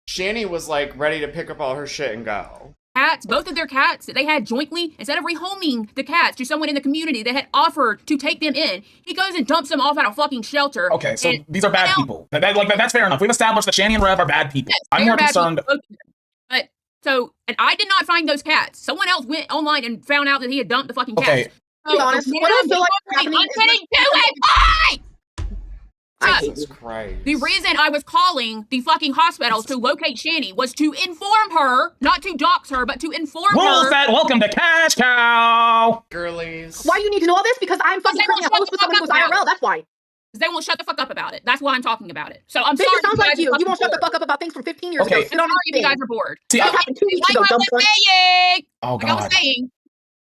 Shanny was like ready to pick up all her shit and go. Cats, both of their cats that they had jointly, instead of rehoming the cats to someone in the community that had offered to take them in, he goes and dumps them off at a fucking shelter. Okay, so these are bad people. That's fair enough. We've established that Shanny and Rev are bad people. Yes, I'm more concerned. And I did not find those cats. Someone else went online and found out that he had dumped the fucking cats. Okay. To be honest, what I feel like I'm getting to it. Bye! I hate Jesus you. Christ. The reason I was calling the fucking hospitals to locate Shanny was to inform her, not to dox her, but to inform Rule her. set, welcome to Cash Cow! Girlies. Why do you need to know all this? Because I'm fucking they won't currently a host shut with the someone who's fuck up about IRL. That's why. They won't shut the fuck up about it. That's why I'm talking about it. So I'm Bitch, sorry. it sounds like you. guys are You won't shut the bored. fuck up about things from 15 years Okay. ago. Sit on I'm sorry if you thing. guys are bored. See, That happened 2 weeks ago, like I dumb was cunt. saying, Oh, like I was God. saying,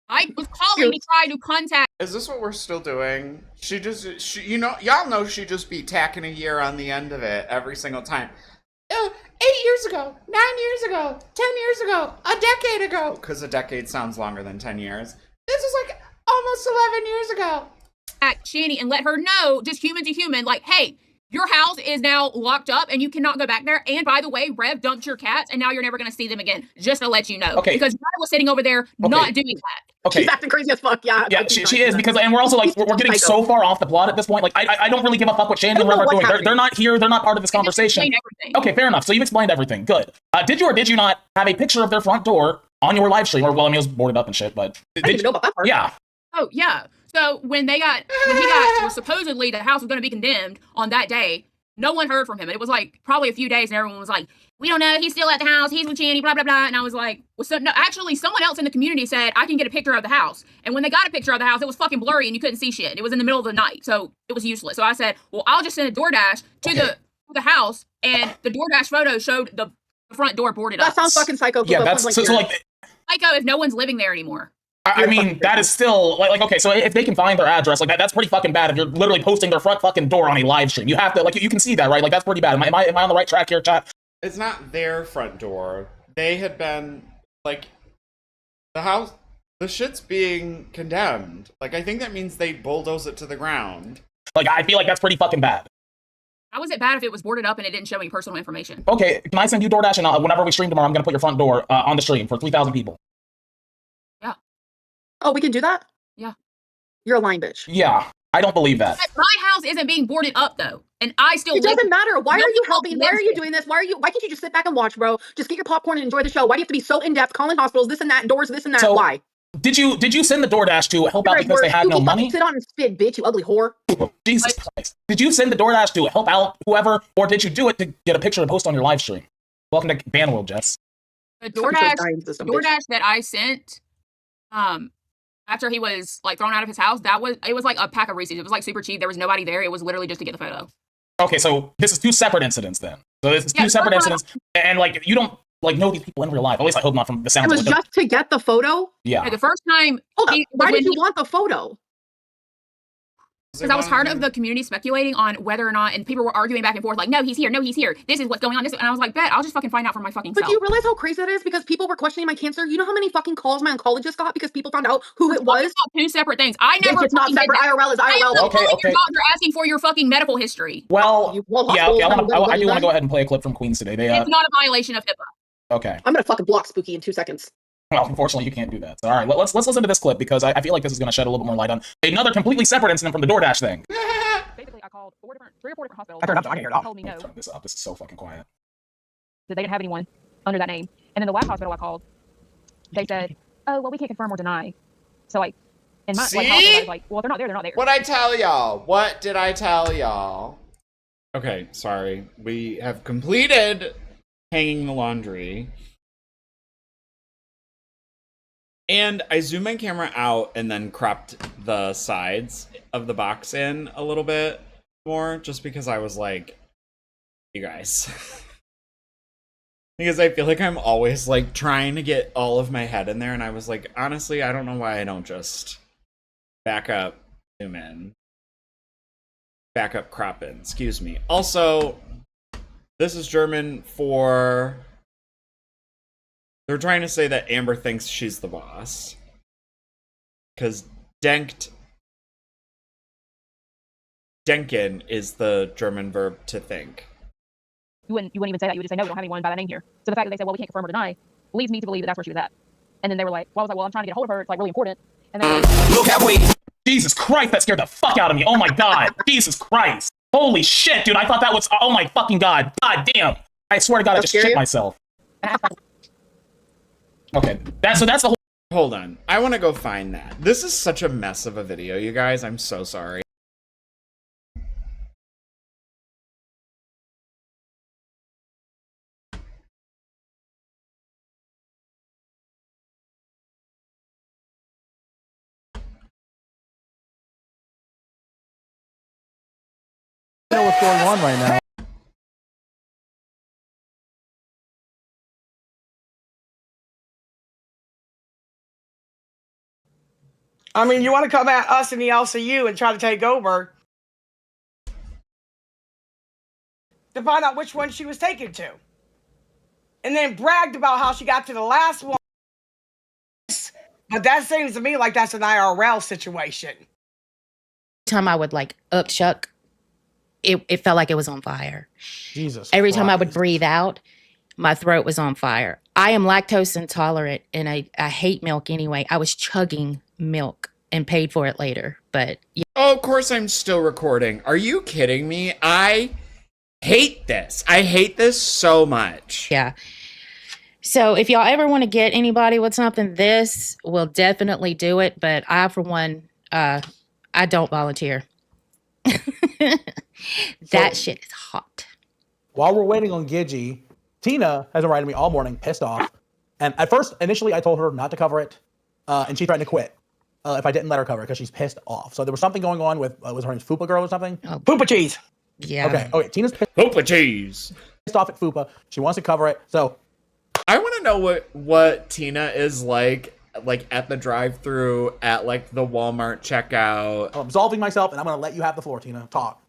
I was calling to try to contact. Is this what we're still doing? You know, y'all know she just be tacking a year on the end of it every single time. 8 years ago, 9 years ago, 10 years ago, a decade ago. Because a decade sounds longer than 10 years. This is like almost 11 years ago. Shanny and let her know, just human to human, like, hey, your house is now locked up and you cannot go back there. And by the way, Rev dumped your cats and now you're never going to see them again. Just to let you know. Okay. Because Rev was sitting over there not doing that. Okay. She's acting crazy as fuck. Yeah. Yeah, she is, because, and we're also like, we're getting so far off the plot at this point. Like, I don't really give a fuck what Shannon and Rev are doing. They're not here. They're not part of this conversation. Okay, fair enough. So you've explained everything. Good. Did you or did you not have a picture of their front door on your live stream? Or, well, I mean, it was boarded up and shit, but. I didn't even know about that part. Yeah. Oh, yeah. So when supposedly the house was going to be condemned on that day, no one heard from him. And it was like probably a few days and everyone was like, we don't know. He's still at the house. He's with Shanny, blah, blah, blah. And I was like, well, so no, actually someone else in the community said I can get a picture of the house. And when they got a picture of the house, it was fucking blurry and you couldn't see shit. It was in the middle of the night. So it was useless. So I said, well, I'll just send a DoorDash to the house. And the DoorDash photo showed the front door boarded up. That sounds fucking psycho. Yeah, that's so like. Psycho if no one's living there anymore. I mean, that is still like okay. So if they can find their address, like that's pretty fucking bad. If you're literally posting their front fucking door on a live stream, you have to like you can see that, right? Like that's pretty bad. Am I on the right track here, chat? It's not their front door. They had been like the house. The shit's being condemned. Like I think that means they bulldoze it to the ground. Like I feel like that's pretty fucking bad. How was it bad if it was boarded up and it didn't show any personal information? Okay, can I send you DoorDash and whenever we stream tomorrow, I'm gonna put your front door on the stream for 3,000 people. Oh, we can do that? Yeah. You're a lying bitch. Yeah, I don't believe that. My house isn't being boarded up though, and I still. It doesn't matter. Why are you helping? Why are you Wednesday. doing this? Why can't you just sit back and watch, bro? Just get your popcorn and enjoy the show. Why do you have to be so in depth, calling hospitals, this and that, doors, this and that? So, Why? Did you send the DoorDash to help out because they had no money? Sit on and spit, bitch, you ugly whore. Jesus Christ! Did you send the DoorDash to help out whoever, or did you do it to get a picture to post on your live stream? Welcome to Banworld, Jess. The DoorDash that I sent, after he was like thrown out of his house, it was like a pack of Reese's. It was like super cheap. There was nobody there. It was literally just to get the photo. Okay, so this is two separate incidents then. So this is two separate incidents, and like you don't like know these people in real life. At least I hope not from the sounds. It was just to get the photo. Yeah. The first time. Why did you want the photo? Because I was tired of the community speculating on whether or not, and people were arguing back and forth, like, no, he's here, no, he's here. This is what's going on. And I was like, bet, I'll just fucking find out for my fucking But self. do you realize how crazy that is? Because people were questioning my cancer. You know how many fucking calls my oncologist got because people found out who it was? Two separate things. I never. It's not separate. IRL is IRL. Okay. Your doctor asking for your fucking medical history. Well, I do want to go ahead and play a clip from Queens today. It's not a violation of HIPAA. Okay. I'm gonna fucking block Spooky in 2 seconds. Well, unfortunately, you can't do that. So, all right, let's listen to this clip because I feel like this is going to shed a little bit more light on another completely separate incident from the DoorDash thing. Basically, I called 3 or 4 different hospitals. I can hear it off. Told me no. Turn this up. This is so fucking quiet. That they didn't have anyone under that name. And then the last hospital I called, they said, "Oh, well, we can't confirm or deny." So like, in my hospital, I was like, "Well, if they're not there, they're not there." What'd I tell y'all? What did I tell y'all? Okay, sorry. We have completed hanging the laundry. And I zoomed my camera out and then cropped the sides of the box in a little bit more, just because I was like, you guys. Because I feel like I'm always like trying to get all of my head in there, and I was like, honestly, I don't know why I don't just back up, zoom in. Back up, crop in, excuse me. Also, this is German for... They're trying to say that Amber thinks she's the boss. Because denken is the German verb to think. You wouldn't even say that. You would just say, "No, we don't have anyone by that name here." So the fact that they said, "Well, we can't confirm or deny," leads me to believe that that's where she was at. And then they were like, "Well," I was like, "Well, I'm trying to get a hold of her. It's like really important." And then look at me. Jesus Christ, that scared the fuck out of me. Oh my god. Jesus Christ. Holy shit, dude. I thought that was... Oh my fucking god. God damn. I swear to God, I just shit myself. Okay, that's the whole... Hold on. I want to go find that. This is such a mess of a video, you guys. I'm so sorry. story one right now. I mean, you want to come at us in the LCU and try to take over to find out which one she was taken to. And then bragged about how she got to the last one. But that seems to me like that's an IRL situation. Time I would like upchuck, it felt like it was on fire. Jesus. Every time I would Christ. breathe out, my throat was on fire. I am lactose intolerant and I hate milk anyway. I was chugging milk and paid for it later. But yeah. Oh, of course I'm still recording. Are you kidding me? I hate this. I hate this so much. Yeah. So if y'all ever want to get anybody with something, this will definitely do it. But I, for one, I don't volunteer. That shit is hot. While we're waiting on Gidgey, Tina has been writing me all morning, pissed off. And at first, initially, I told her not to cover it, and she threatened to quit if I didn't let her cover it because she's pissed off. So there was something going on with, was her name Fupa Girl or something? Oh. Fupacheese. Yeah. Okay, Tina's Fupacheese. pissed off at Fupa. She wants to cover it, so. I want to know what Tina is like at the drive-thru, at like the Walmart checkout. I'm absolving myself, and I'm going to let you have the floor, Tina. Talk.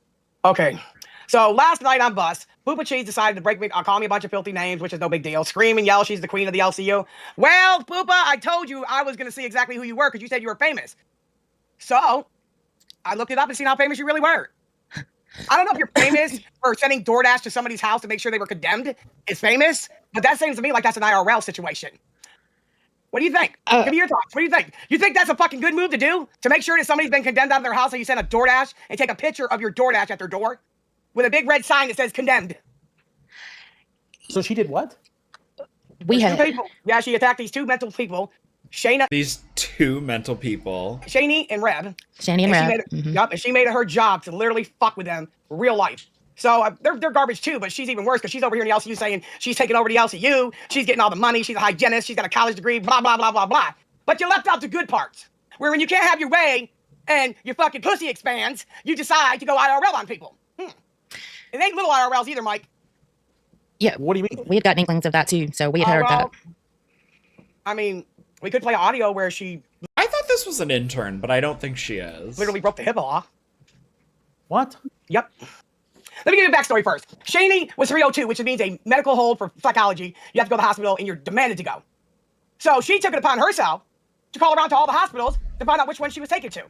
Okay. So last night on Bus, Fupacheese decided to call me a bunch of filthy names, which is no big deal. Scream and yell she's the queen of the LCU. Well, Fupa, I told you I was going to see exactly who you were because you said you were famous. So I looked it up and seen how famous you really were. I don't know if you're famous for sending DoorDash to somebody's house to make sure they were condemned. It's famous, but that seems to me like that's an IRL situation. What do you think? Give me your thoughts. What do you think? You think that's a fucking good move to do? To make sure that somebody's been condemned out of their house and you send a DoorDash and take a picture of your DoorDash at their door with a big red sign that says condemned. So she did what? We had two people. Yeah, she attacked these two mental people. These two mental people. Shani and Reb. Shani and Reb. Yup, and she made it her job to literally fuck with them real life. So they're garbage too, but she's even worse because she's over here in the LCU saying she's taking over the LCU, she's getting all the money, she's a hygienist, she's got a college degree, blah, blah, blah, blah, blah. But you left out the good parts, where when you can't have your way and your fucking pussy expands, you decide to go IRL on people. It ain't little IRLs either, Mike. Yeah. What do you mean? We had gotten inklings of that too, so we had heard that. I mean, we could play audio where she... I thought this was an intern, but I don't think she is. Literally broke the HIPAA law. What? Yep. Let me give you a backstory first. Shani was 302, which means a medical hold for psychology. You have to go to the hospital and you're demanded to go. So she took it upon herself to call around to all the hospitals to find out which one she was taken to.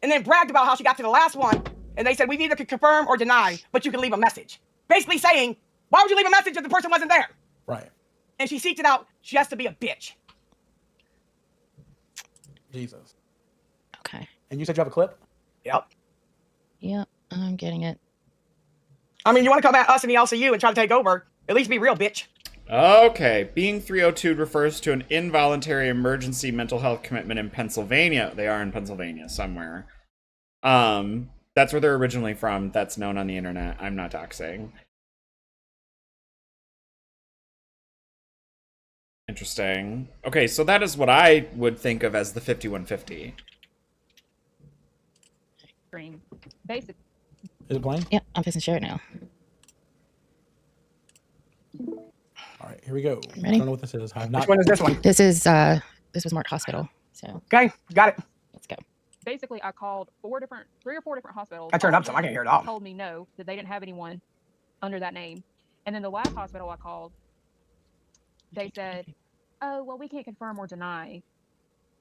And then bragged about how she got to the last one. And they said, we either can confirm or deny, but you can leave a message. Basically saying, why would you leave a message if the person wasn't there? Right. And she seeked it out. She has to be a bitch. Jesus. Okay. And you said you have a clip? Yep. Yeah, I'm getting it. I mean, you want to come at us in the LCU and try to take over, at least be real, bitch. Okay, being 302 refers to an involuntary emergency mental health commitment in Pennsylvania. They are in Pennsylvania somewhere. That's where they're originally from. That's known on the internet. I'm not doxing. Interesting. Okay, so that is what I would think of as the 5150. Screen. Basic. Is it playing? Yeah, I'm fixing to share it now. All right, here we go. Ready? I don't know what this is. I have not. Which one is this one? This was Mark Hospital. So Okay, got it. let's go. Basically, I called 3 or 4 different hospitals. I turned up some. I can't hear it all. Told me no, that they didn't have anyone under that name. And then the last hospital I called, they said, oh, well, we can't confirm or deny.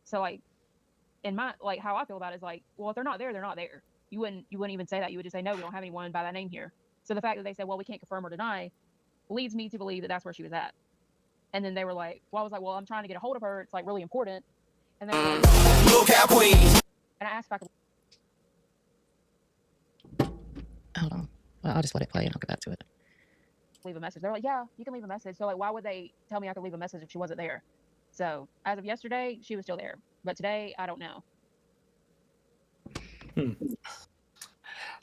So like, in my, like, how I feel about it is like, well, if they're not there, they're not there. You wouldn't even say that. You would just say, no, we don't have anyone by that name here. So the fact that they said, well, we can't confirm or deny leads me to believe that that's where she was at. And then they were like, well, I was like, well, I'm trying to get a hold of her. It's like really important. And then and I asked if I could. Hold on. Well, I'll just let it play and I'll get back to it. Leave a message. They're like, yeah, you can leave a message. So like, why would they tell me I could leave a message if she wasn't there? So as of yesterday, she was still there, but today I don't know.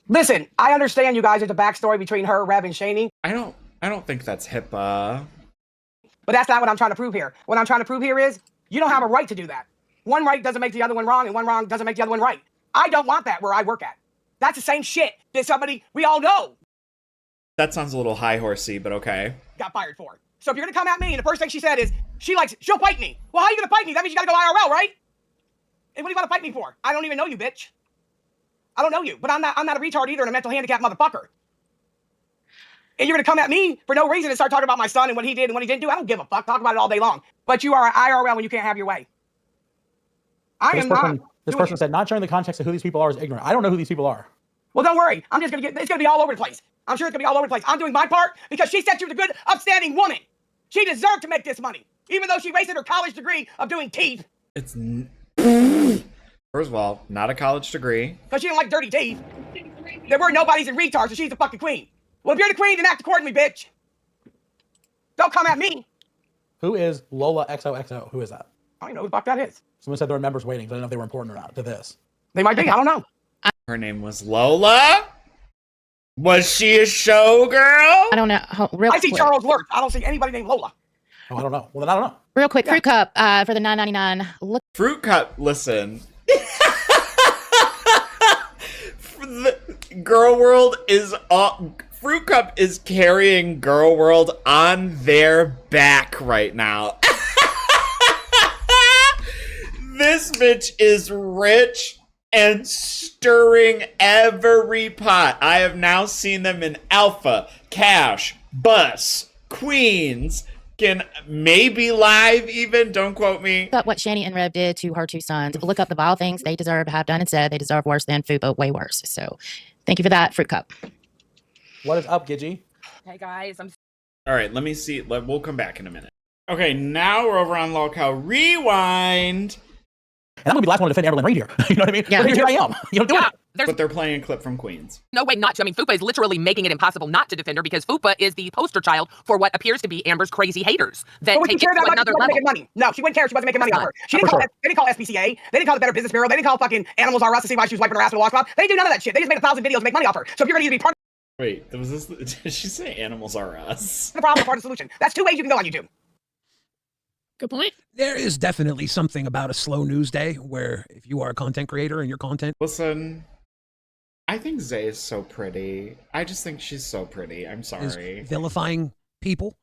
Listen, I understand you guys. There's a backstory between her, Reb, and Shani. I don't think that's HIPAA. But that's not what I'm trying to prove here. What I'm trying to prove here is you don't have a right to do that. One right doesn't make the other one wrong, and one wrong doesn't make the other one right. I don't want that where I work at. That's the same shit that somebody we all know That sounds a little high horsey, but okay. got fired for. So if you're gonna come at me, and the first thing she said is she'll fight me. Well, how are you gonna fight me? That means you gotta go IRL, right? And what do you want to fight me for? I don't even know you, bitch. I don't know you, but I'm not a retard either, and a mental handicap motherfucker. And you're gonna come at me for no reason and start talking about my son and what he did and what he didn't do. I don't give a fuck. Talk about it all day long. But you are an IRL when you can't have your way. This person said not sharing the context of who these people are is ignorant. I don't know who these people are. Well, don't worry. It's gonna be all over the place. I'm sure it's gonna be all over the place. I'm doing my part because she said she was a good, upstanding woman. She deserved to make this money, even though she wasted her college degree of doing teeth. It's first of all, not a college degree. Because she didn't like dirty teeth. There were nobodies and retards, so she's the fucking queen. Well, if you're the queen, then act accordingly, bitch. Don't come at me. Who is Lola XOXO? Who is that? I don't know who the fuck that is. Someone said there were members waiting, but I don't know if they were important or not to this. They might be. I don't know. Her name was Lola? Was she a showgirl? I don't know. I see Charles Lurch. I don't see anybody named Lola. Oh, I don't know. Well, then I don't know. Real quick, Fruit Cup for the $9.99. Look, Fruit Cup, listen. Girl World is Fruit Cup is carrying Girl World on their back right now. This bitch is rich and stirring every pot. I have now seen them in Alpha, Cash, Bus, Queens, can maybe live even, don't quote me. up what Shanny and Rev did to her two sons. Look up the vile things they deserve to have done and said. They deserve worse than Fupa, way worse. So thank you for that, Fruit Cup. What is up, Gidgy? Hey guys, All right, let me see. We'll come back in a minute. Okay, now we're over on Lolcow. Rewind. And I'm gonna be the last one to defend Amberlynn Reid here. You know what I mean? Yeah. Here I am. You know, doing it. But they're playing a clip from Queens. No way not to. I mean, Fupa is literally making it impossible not to defend her because Fupa is the poster child for what appears to be Amber's crazy haters that But would take you it care to that much? another She wasn't level. making money. No, she wouldn't care. She wasn't making money off her. They didn't call SPCA. They didn't call the Better Business Bureau. They didn't call fucking Animals R Us to see why she was wiping her ass with a washcloth. They didn't do none of that shit. They just made 1,000 videos to make money off her. So if you're gonna either be part Wait, was this? Did she say Animals Are Us? of the problem or part of the solution, that's two ways you can go on YouTube. Good point. There is definitely something about a slow news day where if you are a content creator and your content. Listen, I think Zay is so pretty. I just think she's so pretty. I'm sorry. Is vilifying people.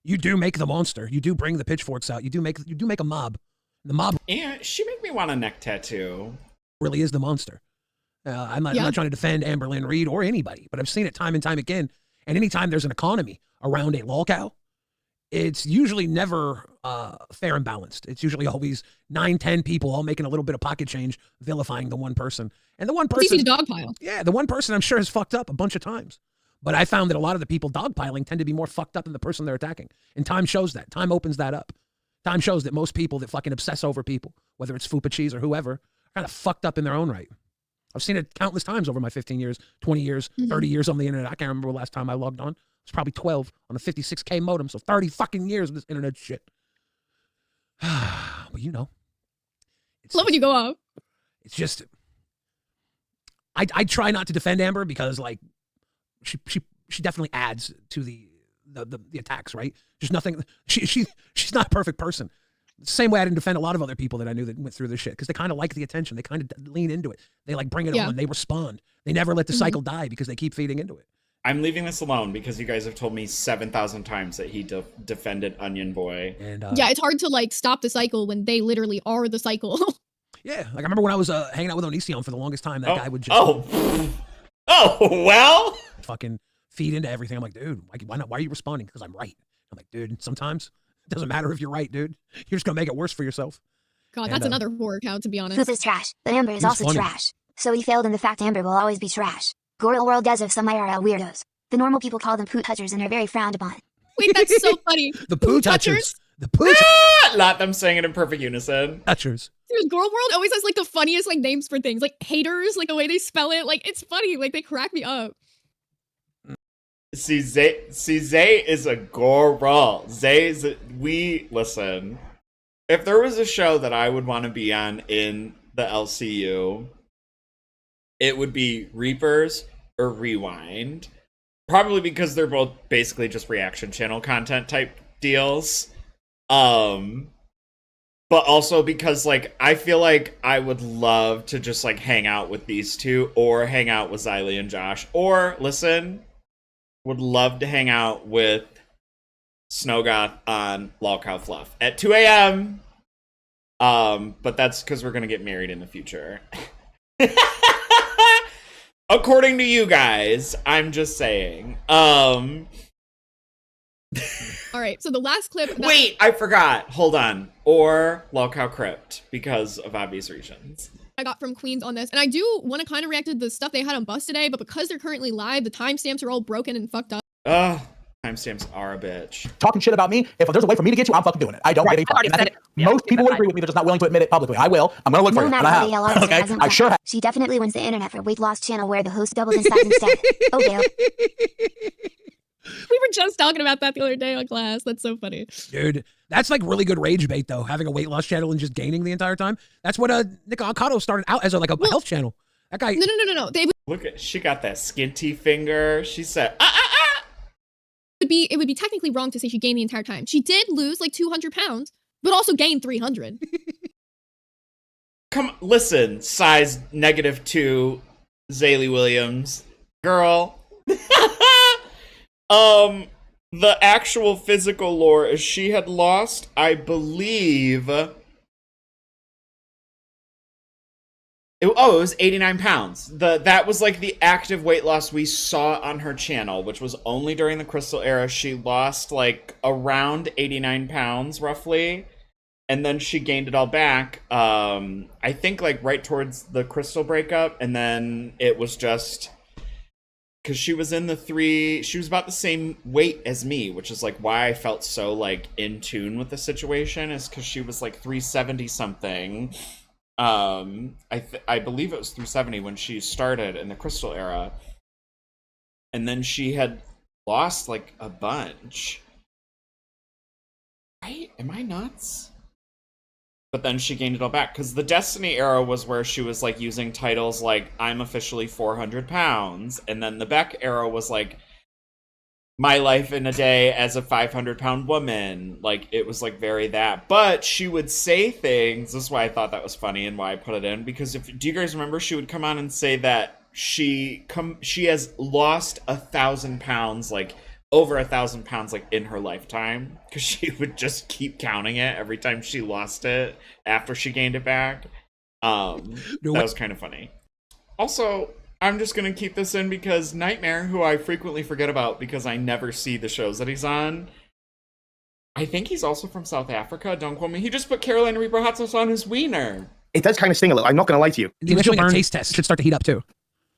You do make the monster. You do bring the pitchforks out. You do make a mob. The mob. And she make me want a neck tattoo. Really is the monster. I'm not trying to defend Amberlynn Reid or anybody, but I've seen it time and time again. And anytime there's an economy around a lolcow, it's usually never fair and balanced. It's usually always 9, 10 people all making a little bit of pocket change, vilifying the one person. And the one person, It's easy to dogpile. yeah, the one person I'm sure has fucked up a bunch of times. But I found that a lot of the people dogpiling tend to be more fucked up than the person they're attacking. And time shows that. Time opens that up. Time shows that most people that fucking obsess over people, whether it's Fupacheese or whoever, are kind of fucked up in their own right. I've seen it countless times over my 15 years, 20 years, 30 years on the internet. I can't remember the last time I logged on. It's probably 12 on a 56K modem, so 30 fucking years of this internet shit. But you know. Love when you go up. It's just, I try not to defend Amber because, like, she definitely adds to the attacks, right? Just nothing, she's not a perfect person. Same way I didn't defend a lot of other people that I knew that went through this shit because they kind of like the attention. They kind of lean into it. They like bring it on. They respond. They never let the cycle die because they keep feeding into it. I'm leaving this alone because you guys have told me 7,000 times that he defended Onion Boy. And Yeah, it's hard to like stop the cycle when they literally are the cycle. yeah, like I remember when I was hanging out with Onision for the longest time, that guy would just well, fucking feed into everything. I'm like, dude, why not? Why are you responding? Because I'm right. I'm like, dude, sometimes it doesn't matter if you're right, dude. You're just gonna make it worse for yourself. God, that's another horror account, to be honest. Fupa's trash, but Amber is He's also funny. trash. So he failed in the fact Amber will always be trash. gorlworld does have some IRL weirdos. The normal people call them poo touchers and are very frowned upon. Wait, that's so funny. The poo touchers. The poo Not them saying it in perfect unison. touchers. Dude, Girl World always has like the funniest like names for things, like haters, like the way they spell it. Like it's funny, like they crack me up. See, Zay is a girl. Listen. If there was a show that I would want to be on in the LCU, it would be Reapers or Rewind. Probably because they're both basically just reaction channel content type deals. but also because like I feel like I would love to just like hang out with these two, or hang out with Xylee and Josh, or listen, would love to hang out with Snowgoth on Lolcow Fluff at 2 a.m. But that's because we're gonna get married in the future. According to you guys, I'm just saying. All right, so the last clip. Wait, I forgot. Hold on. Or Lolcow Crypt, because of obvious reasons. I got from Queens on this, and I do want to kind of react to the stuff they had on Bus today, but because they're currently live, the timestamps are all broken and fucked up. Ugh, timestamps are a bitch. Talking shit about me. If there's a way for me to get you, I'm fucking doing it. I don't get any fuck. And I think most people would agree with me. They're just not willing to admit it publicly. I will. I'm gonna look for No you. And I have. matter Okay. I sure have. She definitely wins the internet for weight loss channel where the host doubles in size instead. Oh, yeah. We were just talking about that the other day on class. That's so funny. Dude, that's like really good rage bait though. Having a weight loss channel and just gaining the entire time. That's what Nick Ocado started out as a health channel. That guy. No. They Look at, she got that skinty finger. She said, it would be technically wrong to say she gained the entire time. She did lose like 200 pounds, but also gained 300. Come, listen, size -2, Xylee Williams, girl. The actual physical lore is she had lost, I believe. It was 89 pounds. That was like the active weight loss we saw on her channel, which was only during the Crystal era. She lost like around 89 pounds roughly, and then she gained it all back. I think like right towards the Crystal breakup, and then it was just because she was she was about the same weight as me, which is like why I felt so like in tune with the situation, is because she was like 370 something. I believe it was 370 when she started in the Crystal era, and then she had lost like a bunch. Right? Am I nuts? But then she gained it all back, because the Destiny era was where she was like using titles like I'm officially 400 pounds, and then the Beck era was like my life in a day as a 500-pound woman. Like it was like very that, but she would say things. This is why I thought that was funny and why I put it in, because do you guys remember she would come on and say that she has lost 1,000 pounds, like over 1,000 pounds, like in her lifetime, because she would just keep counting it every time she lost it after she gained it back. That was kind of funny. Also, I'm just gonna keep this in because Nightmare, who I frequently forget about because I never see the shows that he's on, I think he's also from South Africa. Don't quote me. He just put Carolina Reaper hot sauce on his wiener. It does kind of sting a little. I'm not going to lie to you. The initial taste test should start to heat up too.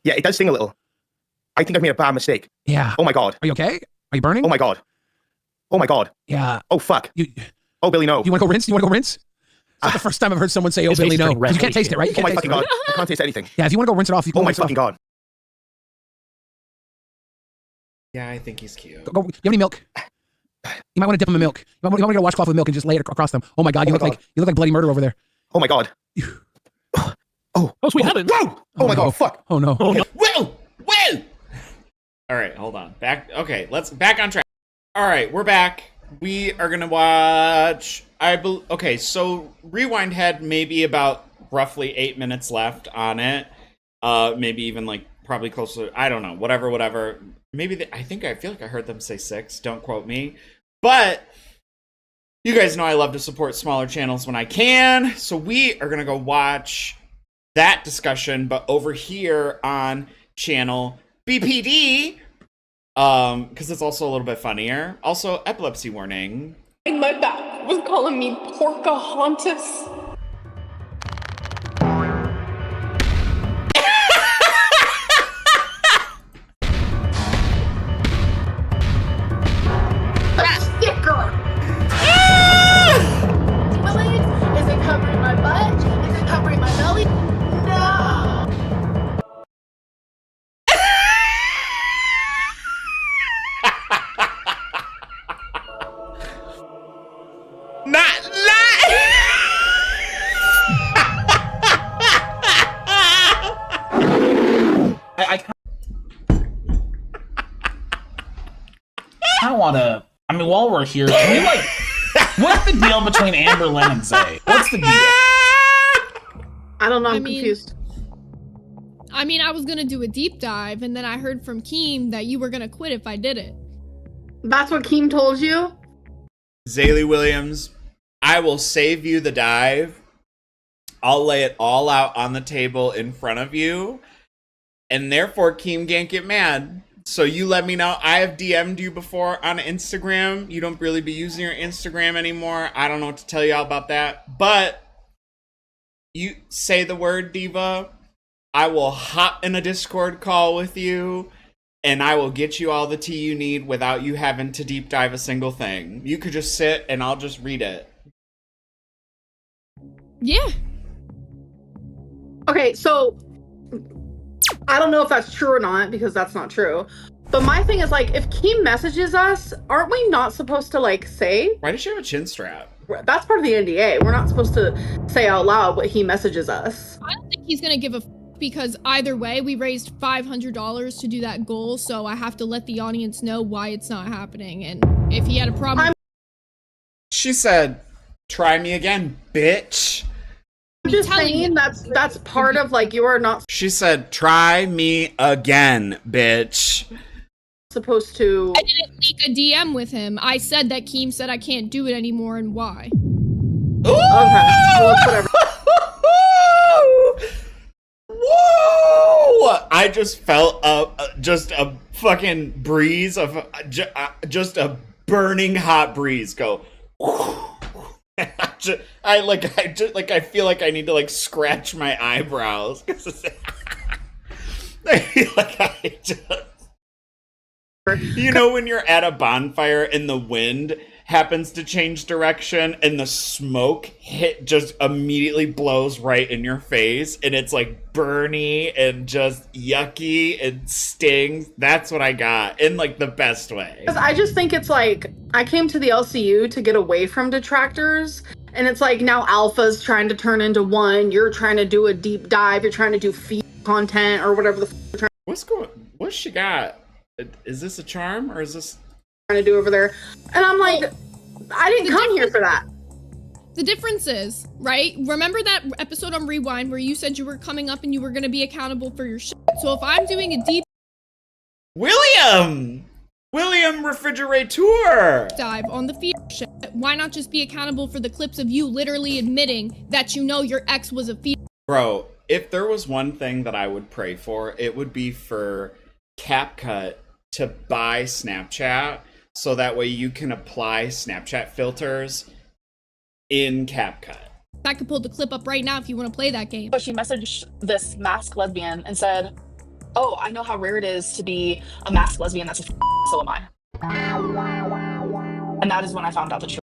Yeah, it does sting a little. I think I've made a bad mistake. Yeah. Oh my god. Are you okay? Are you burning? Oh my god. Oh my god. Yeah. Oh fuck. Oh Billy, no. You want to go rinse? It's not the first time I've heard someone say, "Oh Billy, no." You can't taste it, right? You Oh can't my taste fucking it, right? god. I can't taste anything. Yeah, if you want to go rinse it off, you can. Oh my fucking god. Yeah, I think he's cute. Go, you have any milk? You might want to dip him in milk. You might want to get a washcloth with milk and just lay it across them. Oh my god, you look like bloody murder over there. Oh my god. Oh, sweet heavens. Whoa! Oh my god, fuck. Oh no. Oh, no. Whoa! All right, hold on. Back. Okay, let's back on track. All right, we're back. We are gonna watch. Okay, so Rewind had maybe about roughly 8 minutes left on it. Maybe even like probably close to, I don't know, whatever. Maybe I feel like I heard them say 6. Don't quote me, but you guys know I love to support smaller channels when I can. So we are gonna go watch that discussion, but over here on channel BPD, because it's also a little bit funnier. Also, epilepsy warning. My back was calling me Porcahontas. That's thicker. My legs? Is it covering my butt? Is it covering my belly? No. I don't want to. I mean, while we're here, can we like What's the deal between Amberlynn and Zay? What's the deal? I don't know. I'm confused. I mean, I was gonna do a deep dive, and then I heard from Keem that you were gonna quit if I did it. That's what Keem told you? Zaylee Williams, I will save you the dive. I'll lay it all out on the table in front of you. And therefore, Keem can't get mad. So you let me know. I have DM'd you before on Instagram. You don't really be using your Instagram anymore. I don't know what to tell you all about that. But you say the word, Diva. I will hop in a Discord call with you. And I will get you all the tea you need without you having to deep dive a single thing. You could just sit and I'll just read it. Yeah. Okay, so I don't know if that's true or not, because that's not true. But my thing is, like, if Keem messages us, aren't we not supposed to, like, say? Why does she have a chin strap? That's part of the NDA. We're not supposed to say out loud what he messages us. I don't think he's gonna give a because either way, we raised $500 to do that goal, so I have to let the audience know why it's not happening. And if he had a problem... She said, try me again, bitch. I'm just saying that's part of, like, you are not She said, try me again, bitch. supposed to... I didn't leak a DM with him. I said that Keem said I can't do it anymore and why. Okay, well, it's whatever. Whoa! I just felt just a fucking breeze of just a burning hot breeze go. I feel like I need to like scratch my eyebrows. I feel like I just. You know when you're at a bonfire and the wind happens to change direction and the smoke just immediately blows right in your face and it's like burny and just yucky and stings. That's what I got in like the best way. I just think it's like, I came to the LCU to get away from detractors, and it's like now Alpha's trying to turn into one, you're trying to do a deep dive, you're trying to do feed content or whatever the f you're trying. What's she got? Is this a charm or is this trying to do over there? And I'm like, I didn't come here for that. The difference is, right? Remember that episode on Rewind where you said you were coming up and you were going to be accountable for your shit? So if I'm doing a deep William Refrigerator dive on the fear shit, why not just be accountable for the clips of you literally admitting that you know your ex was a fear? Bro, if there was one thing that I would pray for, it would be for CapCut to buy Snapchat so that way you can apply Snapchat filters in CapCut. I could pull the clip up right now if you want to play that game. But she messaged this masked lesbian and said, "Oh, I know how rare it is to be a masked lesbian that's a so am I." And that is when I found out the truth.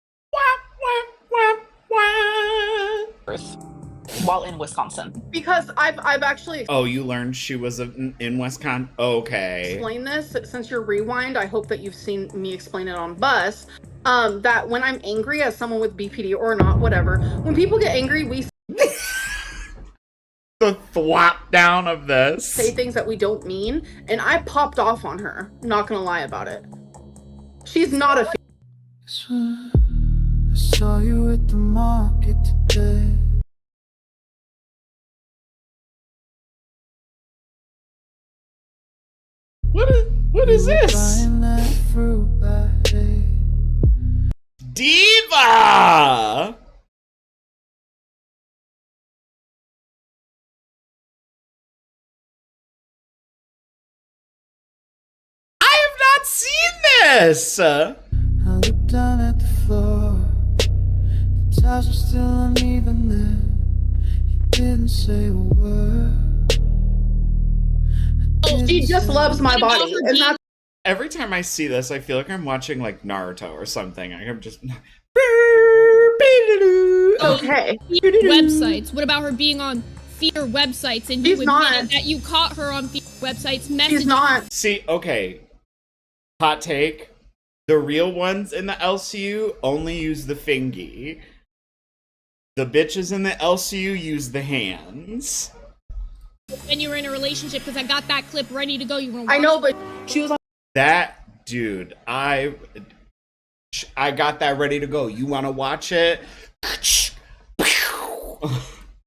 While in Wisconsin. Because I've actually Oh, you learned she was in Wisconsin? Okay. explain this since you're Rewind. I hope that you've seen me explain it on Bus. That when I'm angry as someone with BPD or not, whatever, when people get angry, we The thwap down of this. say things that we don't mean, and I popped off on her. Not gonna lie about it. She's not a I saw you at the market today. What is this? Diva! I have not seen this! I looked down at the floor. The tiles were still uneven there. You didn't say a word. Oh, she just loves my body. And that's Every time I see this, I feel like I'm watching like Naruto or something. I'm just okay. Websites. What about her being on fear websites and you She's not. admitted that you caught her on fear websites messaging? She's not. See, okay. Hot take. The real ones in the LCU only use the fingy. The bitches in the LCU use the hands. When you were in a relationship, because I got that clip ready to go. You were. I know, but she was on. That dude, I got that ready to go. You want to watch it?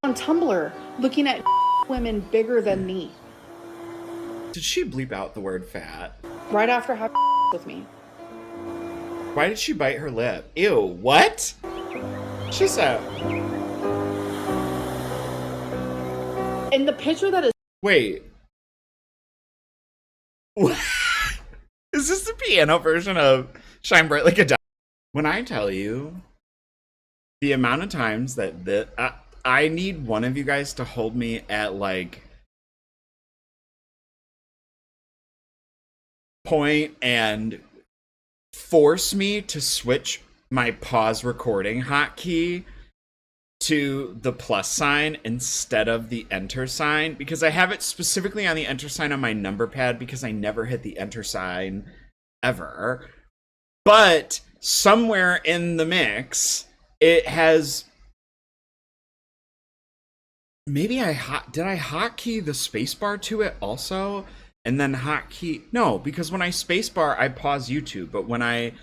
On Tumblr, looking at women bigger than me. Did she bleep out the word fat? Right after having with me. Why did she bite her lip? Ew, what? She said. In the picture that is. Wait. Is this the piano version of Shine Bright Like a Diamond? When I tell you the amount of times that I need one of you guys to hold me at like point and force me to switch my pause recording hotkey to the plus sign instead of the enter sign, because I have it specifically on the enter sign on my number pad because I never hit the enter sign ever. But somewhere in the mix, it has. Maybe did I hotkey the spacebar to it also? And then hotkey. No, because when I spacebar, I pause YouTube. But when I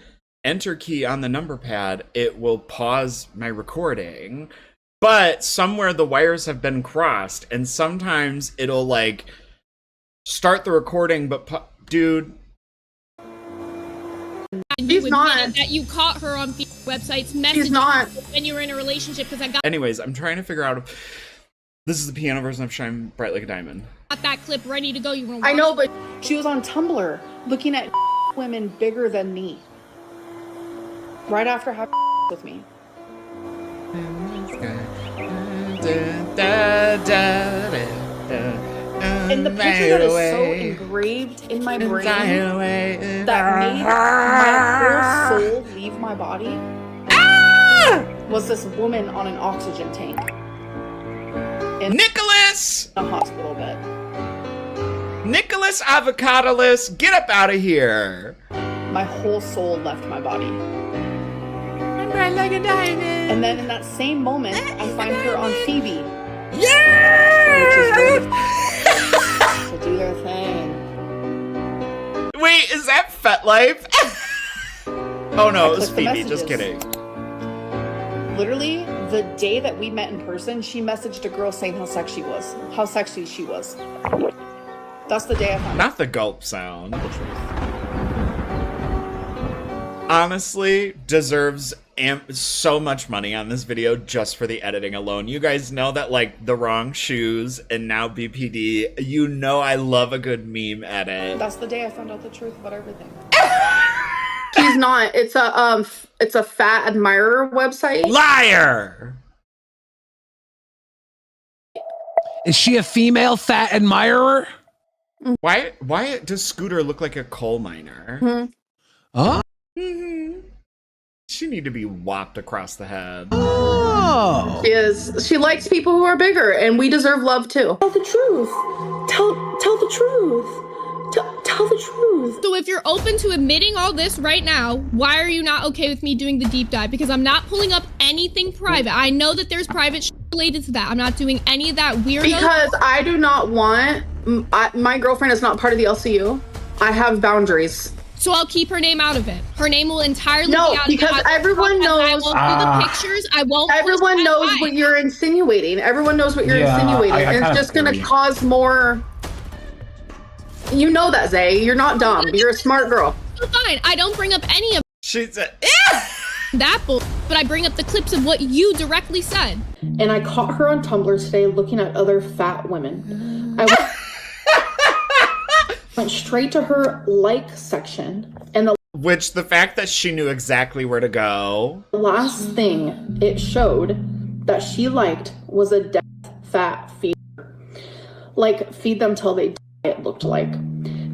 enter key on the number pad, it will pause my recording. But somewhere the wires have been crossed. And sometimes it'll like start the recording, but dude. She's not. That you caught her on websites messaging when you were in a relationship because I got. Anyways, I'm trying to figure out if this is the piano version of Shine Bright Like a Diamond. Got that clip ready to go. You want to? I know, but she was on Tumblr looking at women bigger than me. Right after having with me. In the picture that is so engraved in my brain that made my whole soul leave my body was this woman on an oxygen tank. In Nicholas! A hospital bed. Nicholas Avocadolus, get up out of here! My whole soul left my body. I'm bright like a diamond. And then in that same moment, I find her on Phoebe. Yeah! To do their thing. Wait, is that FetLife? Oh no, it was Phoebe, messages. just kidding. Literally, the day that we met in person, she messaged a girl saying how sexy she was. That's the day I found Not the gulp sound. Honestly, deserves so much money on this video just for the editing alone. You guys know that, like, the wrong shoes and now BPD, you know I love a good meme edit. That's the day I found out the truth about everything. She's not. It's a fat admirer website. Liar! Is she a female fat admirer? Why does Scooter look like a coal miner? Mm-hmm. Oh. Mm-hmm. She need to be whopped across the head. Oh. She is. She likes people who are bigger, and we deserve love too. Tell the truth. Tell the truth. Tell the truth. So if you're open to admitting all this right now, why are you not okay with me doing the deep dive? Because I'm not pulling up anything private. I know that there's private shit related to that. I'm not doing any of that weirdo. Because I do not want. My girlfriend is not part of the LCU. I have boundaries. So I'll keep her name out of it. Her name will entirely be out because of it. everyone knows. I won't do the pictures. I won't. Everyone knows what you're insinuating. Everyone knows what you're insinuating. And it's just going to cause more. You know that, Zay. You're not dumb. You're a smart girl. Fine. I don't bring up any of She's a that bull, but I bring up the clips of what you directly said. And I caught her on Tumblr today looking at other fat women. I went straight to her like section, and the fact that she knew exactly where to go. The last thing it showed that she liked was a death fat feeder. Like, feed them till they die, it looked like.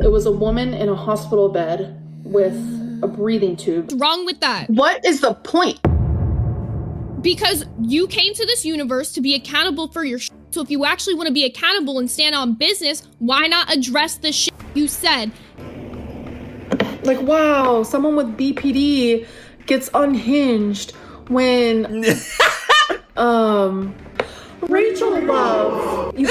It was a woman in a hospital bed with a breathing tube. What's wrong with that? What is the point? Because you came to this universe to be accountable for your shit. So if you actually want to be accountable and stand on business, why not address the shit you said? Like, wow, someone with BPD gets unhinged when Rachel Love. You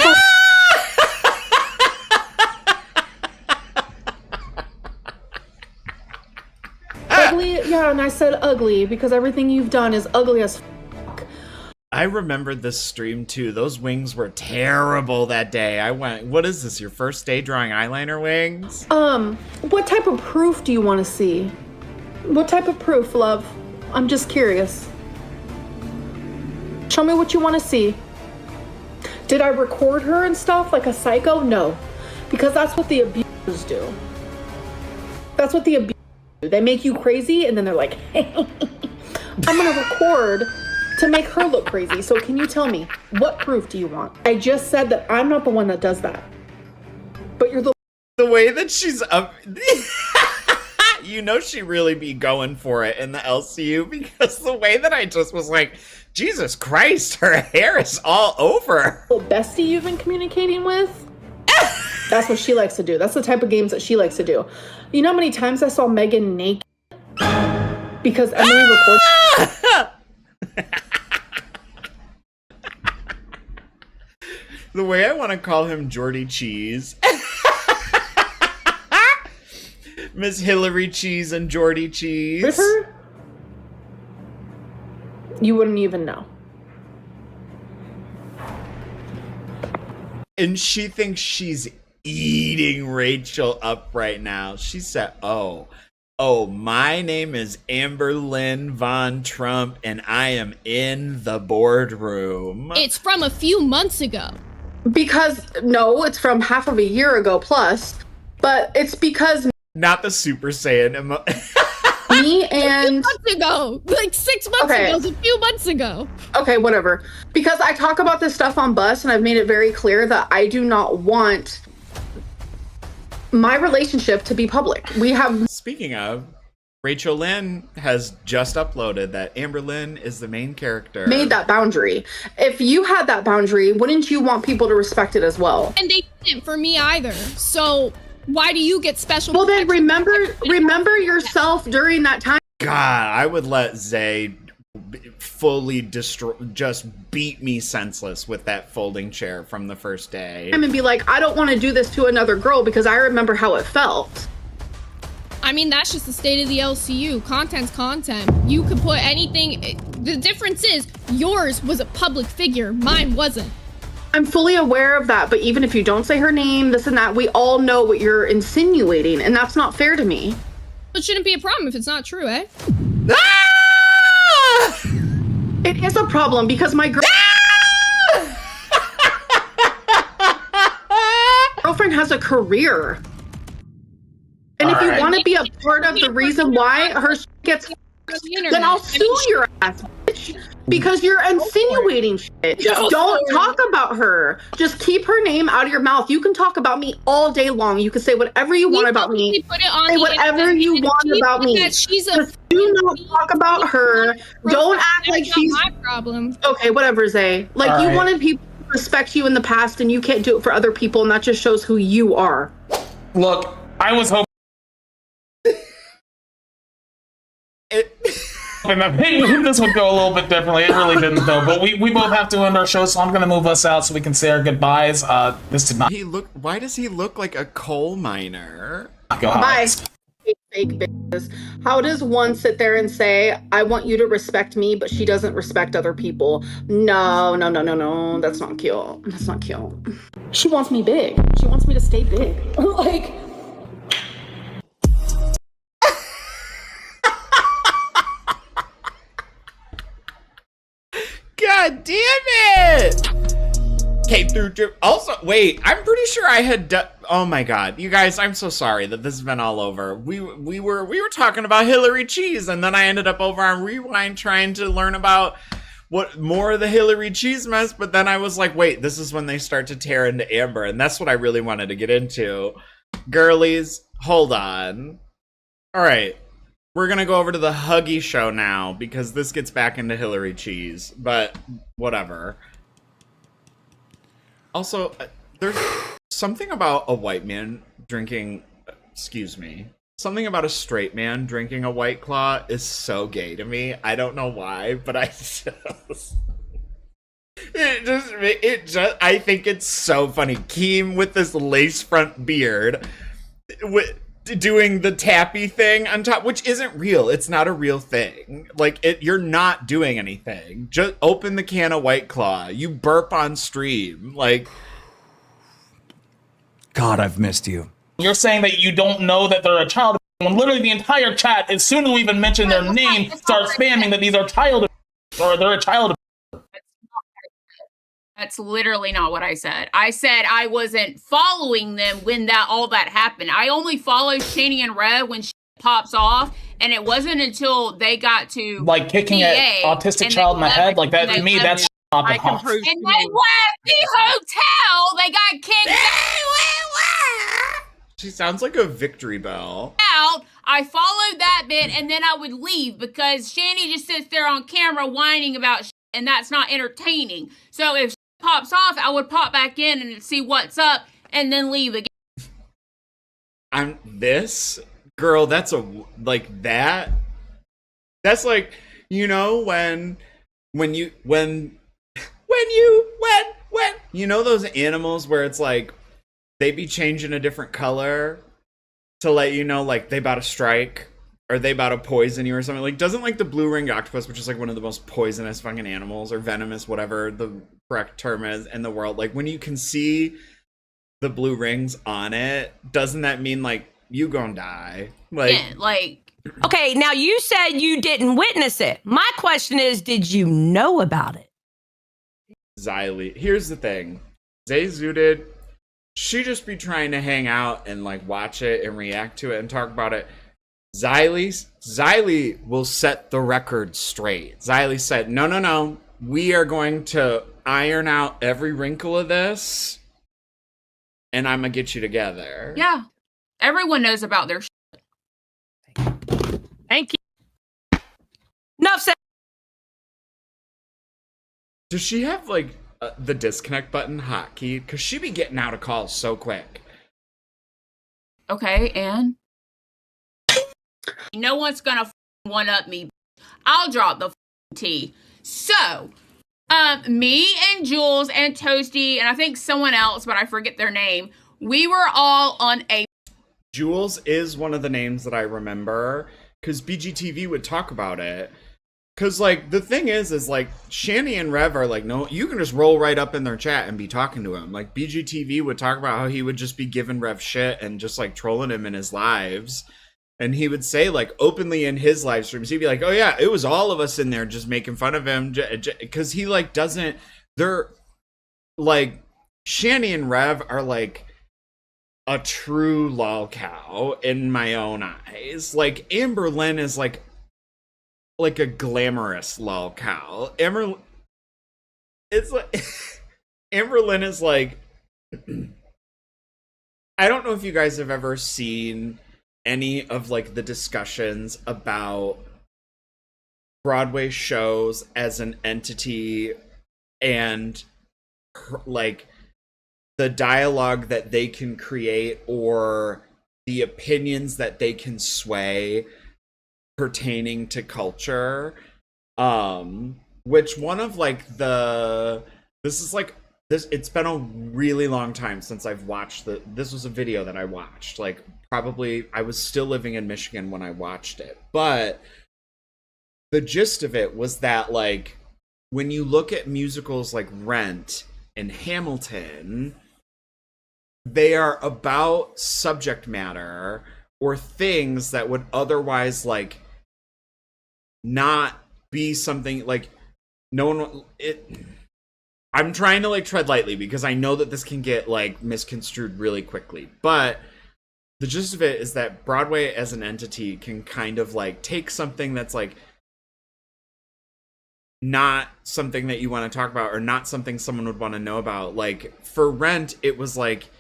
Probably, yeah, and I said ugly because everything you've done is ugly as I remembered this stream too. Those wings were terrible that day. I went, what is this, your first day drawing eyeliner wings? What type of proof do you want to see? What type of proof, love? I'm just curious. Show me what you want to see. Did I record her and stuff like a psycho? No, because that's what the abusers do. That's what the abusers do. They make you crazy and then they're like, I'm gonna record to make her look crazy. So can you tell me, what proof do you want? I just said that I'm not the one that does that. But you're the way that she's up. You know she really be going for it in the LCU, because the way that I just was like, Jesus Christ, her hair is all over. bestie you've been communicating with? That's what she likes to do. That's the type of games that she likes to do. You know how many times I saw Megan naked? Because Emily recorded. The way I want to call him Jordy Cheese. Miss Hillary Cheese and Jordy Cheese. With her? You wouldn't even know. And she thinks she's eating Rachel up right now. She said, oh, my name is Amberlynn Von Trump, and I am in the boardroom. It's from a few months ago. Because, no, it's from half of a year ago plus, but it's because... Not the Super Saiyan me and... A few months ago. Like 6 months ago. It was a few months ago. Okay, whatever. Because I talk about this stuff on Bus, and I've made it very clear that I do not want my relationship to be public. We have... Speaking of, Rachel Lynn has just uploaded that Amberlynn is the main character. Made that boundary. If you had that boundary, wouldn't you want people to respect it as well? And they didn't for me either. So why do you get special? Well, then remember yourself during that time. God, I would let Zay fully destroy, just beat me senseless with that folding chair from the first day. And be like, I don't want to do this to another girl because I remember how it felt. I mean, that's just the state of the LCU. Content's content. You could put anything. The difference is yours was a public figure. Mine wasn't. I'm fully aware of that, but even if you don't say her name, this and that, we all know what you're insinuating, and that's not fair to me. It shouldn't be a problem if it's not true, eh? Ah! It is a problem because my girlfriend has a career. And if you want to be a part of the reason why her gets, then I'll sue your ass, bitch, because you're insinuating shit. Don't talk about her. Just keep her name out of your mouth. You can talk about me all day long. You can say whatever you want about me. Say whatever you want about me. Just do not talk about her. Don't act like she's my problem. Okay, whatever, Zay. Like, you wanted people to respect you in the past, and you can't do it for other people, and that just shows who you are. Look, I was hoping. This would go a little bit differently. It really didn't, though. But we both have to end our show, so I'm going to move us out so we can say our goodbyes. This did not. Why does he look like a coal miner? Bye. Fake bitches. How does one sit there and say, I want you to respect me, but she doesn't respect other people? No. That's not cute. That's not cute. She wants me big. She wants me to stay big. Like... God damn it! Came through. Also, wait, I'm pretty sure I had done. Oh my god, you guys, I'm so sorry that this has been all over. We were talking about Hillary Cheese, and then I ended up over on Rewind trying to learn about what more of the Hillary Cheese mess. But then I was like, wait, this is when they start to tear into Amber, and that's what I really wanted to get into. Girlies, hold on. All right. We're going to go over to the Huggy show now because this gets back into Hillary Cheese, but whatever. Also, there's something about a white man drinking, something about a straight man drinking a White Claw is so gay to me. I don't know why, but I just I think it's so funny. Keem with this lace front beard doing the tappy thing on top, which isn't real. It's not a real thing. Like, you're not doing anything. Just open the can of White Claw. You burp on stream. Like, God, I've missed you. You're saying that you don't know that they're a child when literally the entire chat, as soon as we even mention their name, starts spamming that these are child or they're a child. That's literally not what I said. I said I wasn't following them when all that happened. I only followed Shanny and Rev when shit pops off, and it wasn't until they got to like kicking an autistic child in the head, like that to me, that's popping off. And they left the hotel. They got kicked she sounds like a victory bell. out. I followed that bit, and then I would leave because Shanny just sits there on camera whining about shit, and that's not entertaining. So if shit pops off, I would pop back in and see what's up, and then leave again. This girl, that's that. That's like, you know, when you know those animals where it's like they be changing a different color to let you know, like, they about to strike or they about to poison you or something. Like, doesn't like the blue-ringed octopus, which is like one of the most poisonous fucking animals, or venomous, whatever the correct term is in the world, like when you can see the blue rings on it, doesn't that mean like you gonna die? Like, yeah, like, okay, now you said you didn't witness it. My question is, did you know about it? Xylee, here's the thing, Zayzoo did. She just be trying to hang out and like watch it and react to it and talk about it. Xylee will set the record straight. Xylee said, no, we are going to iron out every wrinkle of this, and I'm gonna get you together. Yeah, everyone knows about their shit. Thank you. Enough said. Does she have like the disconnect button hotkey? Because she be getting out of calls so quick. Okay, and no one's gonna one-up me. I'll drop the tea. So, me and Jules and Toasty, and I think someone else, but I forget their name, we were all on a... Jules is one of the names that I remember, because BGTV would talk about it. Because, like, the thing is like, Shanny and Rev are like, no, you can just roll right up in their chat and be talking to him. Like, BGTV would talk about how he would just be giving Rev shit and just, like, trolling him in his lives. And he would say, like, openly in his live streams, he'd be like, oh, yeah, it was all of us in there just making fun of him. Because he, like, doesn't... They're, like... Shanny and Rev are, like, a true Lolcow in my own eyes. Like, Amberlynn is, like a glamorous Lolcow. It's like... Amberlynn is, like... I don't know if you guys have ever seen any of like the discussions about Broadway shows as an entity and like the dialogue that they can create or the opinions that they can sway pertaining to culture. Which one of like it's been a really long time since I've watched this was a video that I watched, like probably I was still living in Michigan when I watched it, but the gist of it was that like when you look at musicals like Rent and Hamilton, they are about subject matter or things that would otherwise like not be something like no one I'm trying to like tread lightly because I know that this can get like misconstrued really quickly, but the gist of it is that Broadway as an entity can kind of like take something that's like not something that you want to talk about or not something someone would want to know about. Like for Rent, it was like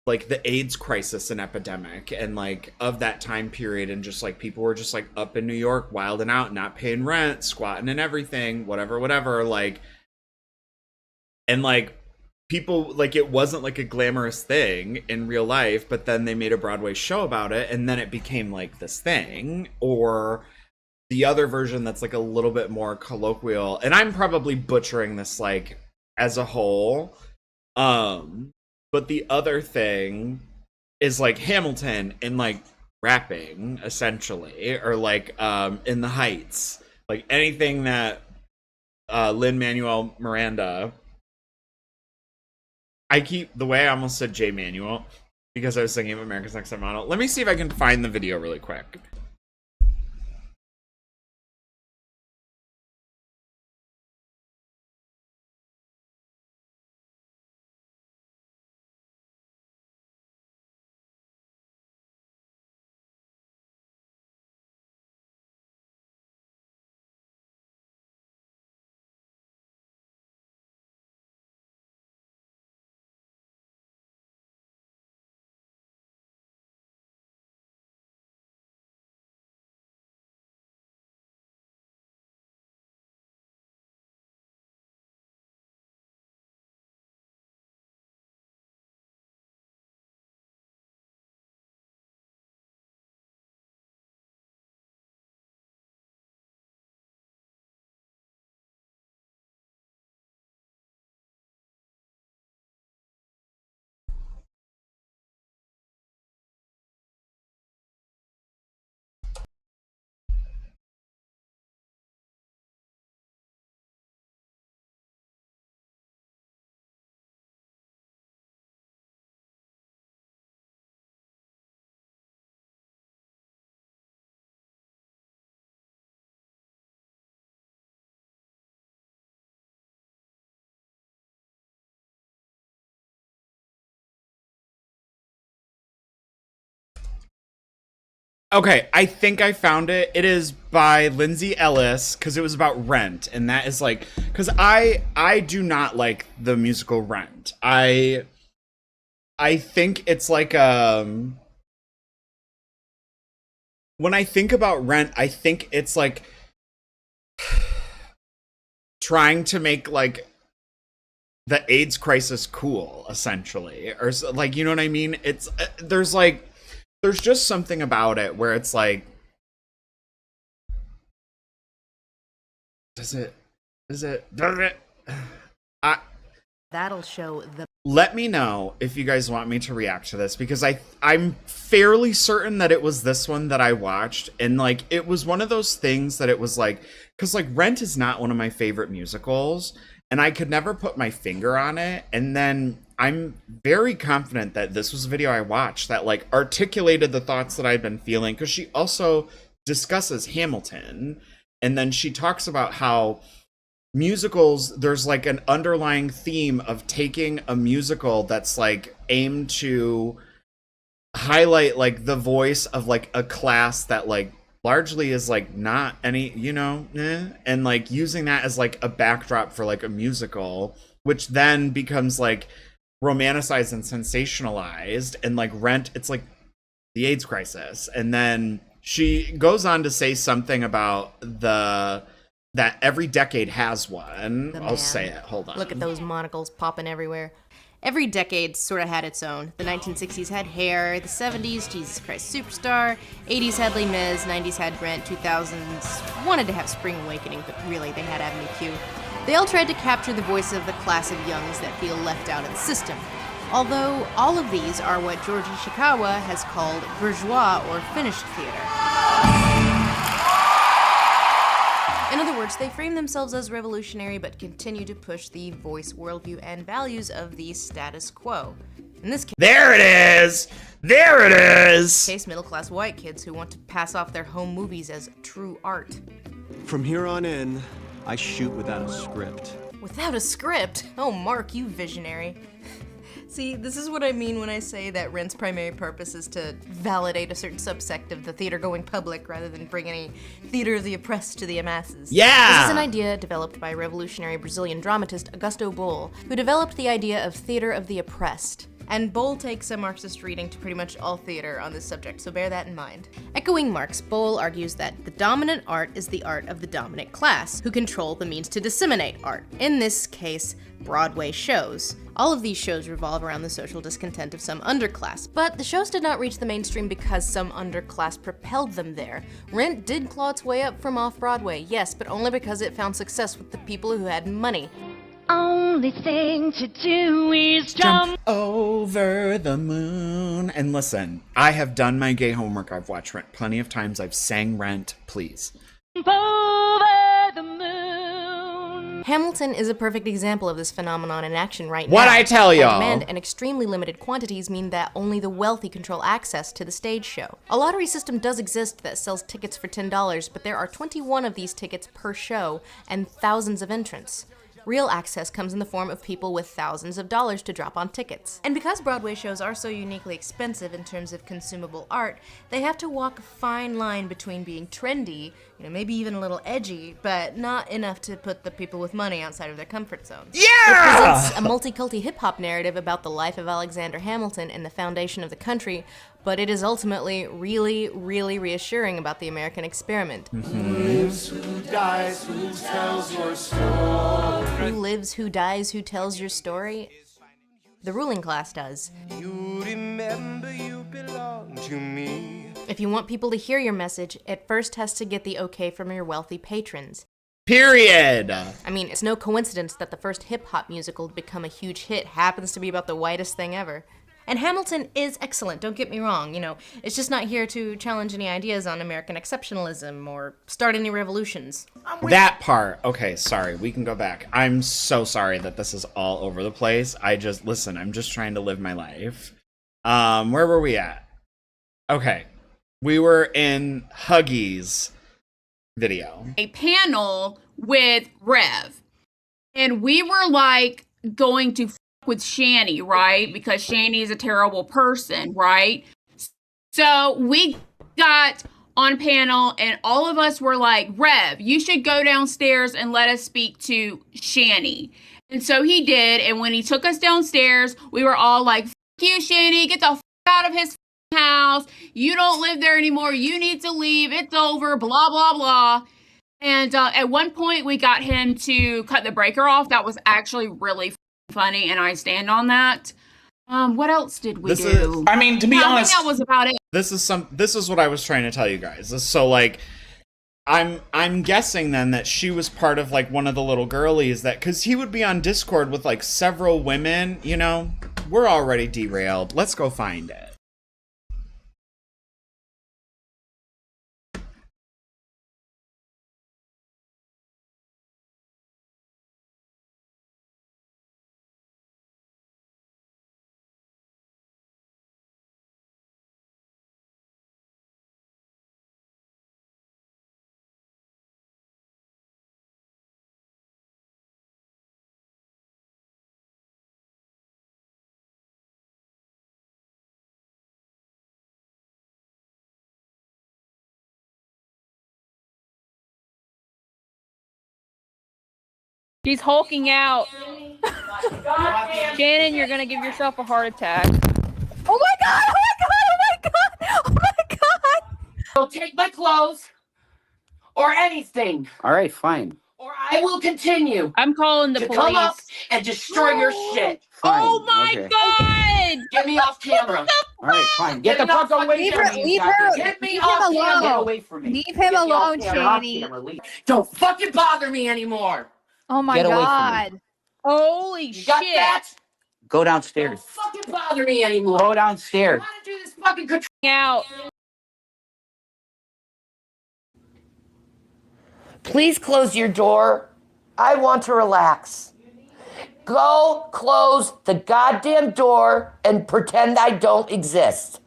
the AIDS crisis and epidemic and like of that time period, and just like people were just like up in New York wilding out, not paying rent, squatting and everything, whatever, like, and like people, like, it wasn't like a glamorous thing in real life, but then they made a Broadway show about it, and then it became like this thing. Or the other version that's like a little bit more colloquial, and I'm probably butchering this like as a whole, but the other thing is like Hamilton in like rapping essentially, or like In the Heights, like anything that Lin-Manuel Miranda. I almost said J Manuel because I was thinking of America's Next Top Model. Let me see if I can find the video really quick. Okay, I think I found it. It is by Lindsay Ellis, because it was about Rent, and that is like, because I do not like the musical Rent. I think it's like when I think about Rent, I think it's like trying to make like the AIDS crisis cool, essentially, or like, you know what I mean? It's there's just something about it where it's like, does it? That'll show the. Let me know if you guys want me to react to this, because I'm fairly certain that it was this one that I watched, and like it was one of those things that it was like, because like Rent is not one of my favorite musicals, and I could never put my finger on it, and then I'm very confident that this was a video I watched that like articulated the thoughts that I've been feeling, because she also discusses Hamilton, and then she talks about how musicals, there's like an underlying theme of taking a musical that's like aimed to highlight like the voice of like a class that like largely is like not any, you know, and like using that as like a backdrop for like a musical, which then becomes like romanticized and sensationalized. And like Rent, it's like the AIDS crisis. And then she goes on to say something about that every decade has one. I'll say it. Hold on. Look at those monocles popping everywhere. Every decade sort of had its own. The 1960s had Hair, the 70s, Jesus Christ Superstar, 80s had Les Mis, 90s had Rent, 2000s wanted to have Spring Awakening, but really they had Avenue Q. They all tried to capture the voice of the class of youngs that feel left out of the system. Although all of these are what Georgie Ishikawa has called bourgeois or finished theater. In other words, they frame themselves as revolutionary but continue to push the voice, worldview, and values of the status quo. In this case, there it is! There it is! Case middle-class white kids who want to pass off their home movies as true art. From here on in, I shoot without a script. Without a script? Oh, Mark, you visionary. See, this is what I mean when I say that Rent's primary purpose is to validate a certain subsect of the theater-going public rather than bring any theater of the oppressed to the masses. Yeah! This is an idea developed by revolutionary Brazilian dramatist Augusto Boal, who developed the idea of theater of the oppressed. And Boal takes a Marxist reading to pretty much all theater on this subject, so bear that in mind. Echoing Marx, Boal argues that the dominant art is the art of the dominant class, who control the means to disseminate art, in this case, Broadway shows. All of these shows revolve around the social discontent of some underclass, but the shows did not reach the mainstream because some underclass propelled them there. Rent did claw its way up from off-Broadway, yes, but only because it found success with the people who had money. only thing to do is Jump over the moon. And listen, I have done my gay homework. I've watched Rent plenty of times. I've sang Rent. Please. over the moon. Hamilton is a perfect example of this phenomenon in action right now. What'd I tell y'all? Demand and extremely limited quantities mean that only the wealthy control access to the stage show. A lottery system does exist that sells tickets for $10, but there are 21 of these tickets per show and thousands of entrants. Real access comes in the form of people with thousands of dollars to drop on tickets. And because Broadway shows are so uniquely expensive in terms of consumable art, they have to walk a fine line between being trendy, maybe even a little edgy, but not enough to put the people with money outside of their comfort zone. Yeah! It presents a multi-culti hip-hop narrative about the life of Alexander Hamilton and the foundation of the country, but it is ultimately really, really reassuring about the American experiment. Who lives, who dies, who tells your story? Who lives, who dies, who tells your story? The ruling class does. You remember you belong to me. If you want people to hear your message, it first has to get the okay from your wealthy patrons. Period. I mean, it's no coincidence that the first hip-hop musical to become a huge hit happens to be about the whitest thing ever. And Hamilton is excellent, don't get me wrong, it's just not here to challenge any ideas on American exceptionalism or start any revolutions. That part. Okay, sorry. We can go back. I'm so sorry that this is all over the place. Listen, I'm just trying to live my life. Where were we at? Okay. We were in Huggy's video. A panel with Rev. And we were like going to with Shanny, right? Because Shanny is a terrible person, right? So we got on panel and all of us were like, Rev, you should go downstairs and let us speak to Shanny. And so he did. And when he took us downstairs, we were all like, F you, Shanny, get the f out of his house. You don't live there anymore. You need to leave. It's over, blah, blah, blah. And at one point we got him to cut the breaker off. That was actually really funny, and I stand on that. What else did we do? I mean, to be honest, I think that was about it. This is what I was trying to tell you guys. So like, I'm guessing then that she was part of like one of the little girlies because he would be on Discord with like several women. We're already derailed. Let's go find it. She's hulking out. Shannon, you're gonna give yourself a heart attack. Oh my god! Oh my god! Oh my god! Oh my god! I'll take my clothes or anything. All right, fine. Or I will continue. I'm calling the to police. Come up and destroy your shit. Fine. Oh my Okay. god! Get me off camera. All right, fine. Get the fuck away from me. Leave her. Get me Leave off him camera. alone. Away from me. Leave him Get me off alone, camera, off Shady. camera, leave. Don't fucking bother me anymore. Oh my Get away from me. god! Holy You shit! got that? Go downstairs. Don't fucking bother me anymore. Go downstairs. I want to do this fucking control. Out. Please close your door. I want to relax. Go close the goddamn door and pretend I don't exist.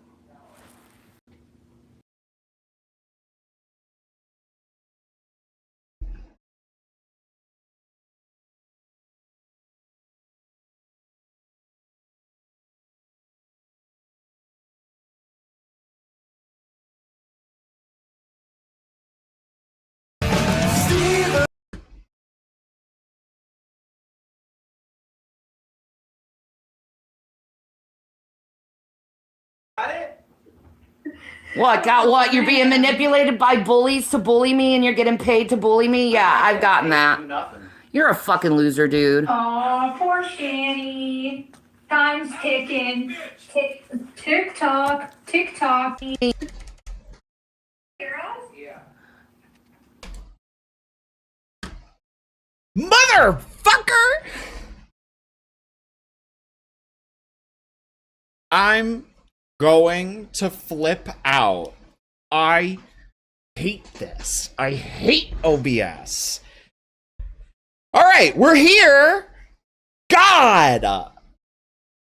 What, got what? You're being manipulated by bullies to bully me and you're getting paid to bully me? Yeah, I've gotten that. You're a fucking loser, dude. Aw, poor Shanny. Time's ticking. Tick tock. Tick tock. Motherfucker! I'm going to flip out. I hate this. I hate OBS. All right, we're here. God.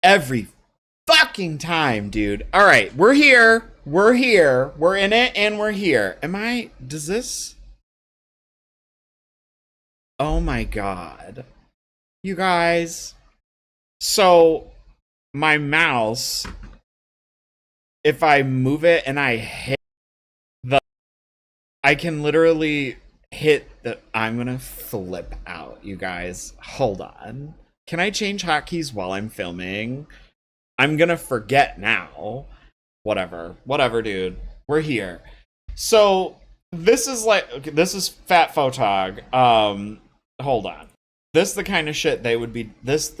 Every fucking time, dude. All right, we're here. We're here. We're in it and we're here. Does this? Oh my God. You guys. So, my mouse, if I move it and I hit I can literally hit the, I'm gonna flip out, you guys. Hold on. Can I change hotkeys while I'm filming? I'm gonna forget now. Whatever, dude. We're here. So, this is like, okay, this is Fat Photog. Hold on. This the kind of shit they would be, this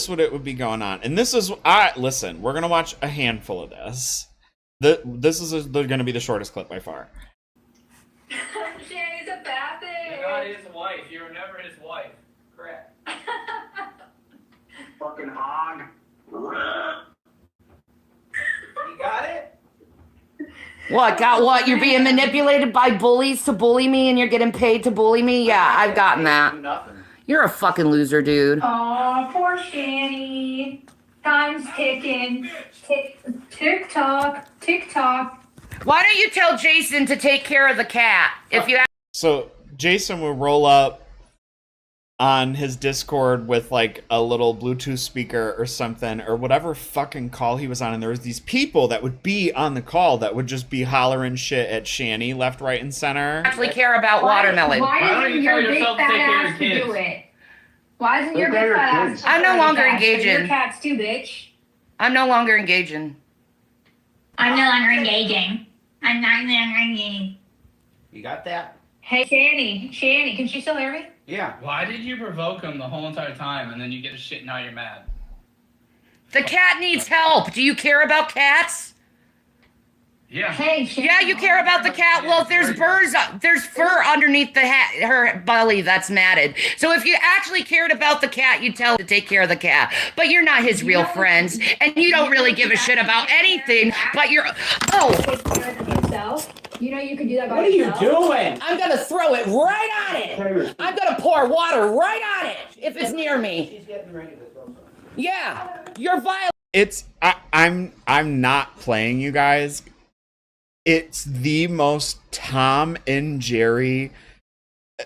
what it would be going on. And this is, listen, we're gonna watch a handful of this. This is gonna be the shortest clip by far. Shanny's a bad thing. You're not his wife. You were never his wife. Correct. Fucking hog. You got it? What? Got what? You're being manipulated by bullies to bully me and you're getting paid to bully me? Yeah, I've gotten that. You're a fucking loser, dude. Aw, poor Shanny. Time's ticking. Tick-tock. Tick-tock. Why don't you tell Jason to take care of the cat? If you So Jason will roll up on his Discord with like a little Bluetooth speaker or something, or whatever fucking call he was on, and there was these people that would be on the call that would just be hollering shit at Shanny left, right, and center. Actually care about watermelon. Why doesn't your big fat ass do it? Why isn't your big fat ass? I'm no longer engaging. Your cat's too, bitch. I'm no longer engaging. I'm no longer engaging. I'm not longer engaging. You got that? Hey, Shanny, can she still hear me? Yeah. Why did you provoke him the whole entire time and then you get a shit and now you're mad? The cat needs help. Do you care about cats? Yeah. Hey, Shanny. Yeah, you care about the cat. Well, if there's there's fur underneath her belly that's matted. So if you actually cared about the cat, you'd tell her to take care of the cat. But you're not his real friends, and you don't really give a shit about anything. But you're Take care of yourself. You know you can do that by yourself. What are you doing? I'm gonna throw it right on it. I'm gonna pour water right on it if it's near me. She's getting ready to throw something. Yeah, you're violent. It's I'm not playing, you guys. It's the most Tom and Jerry,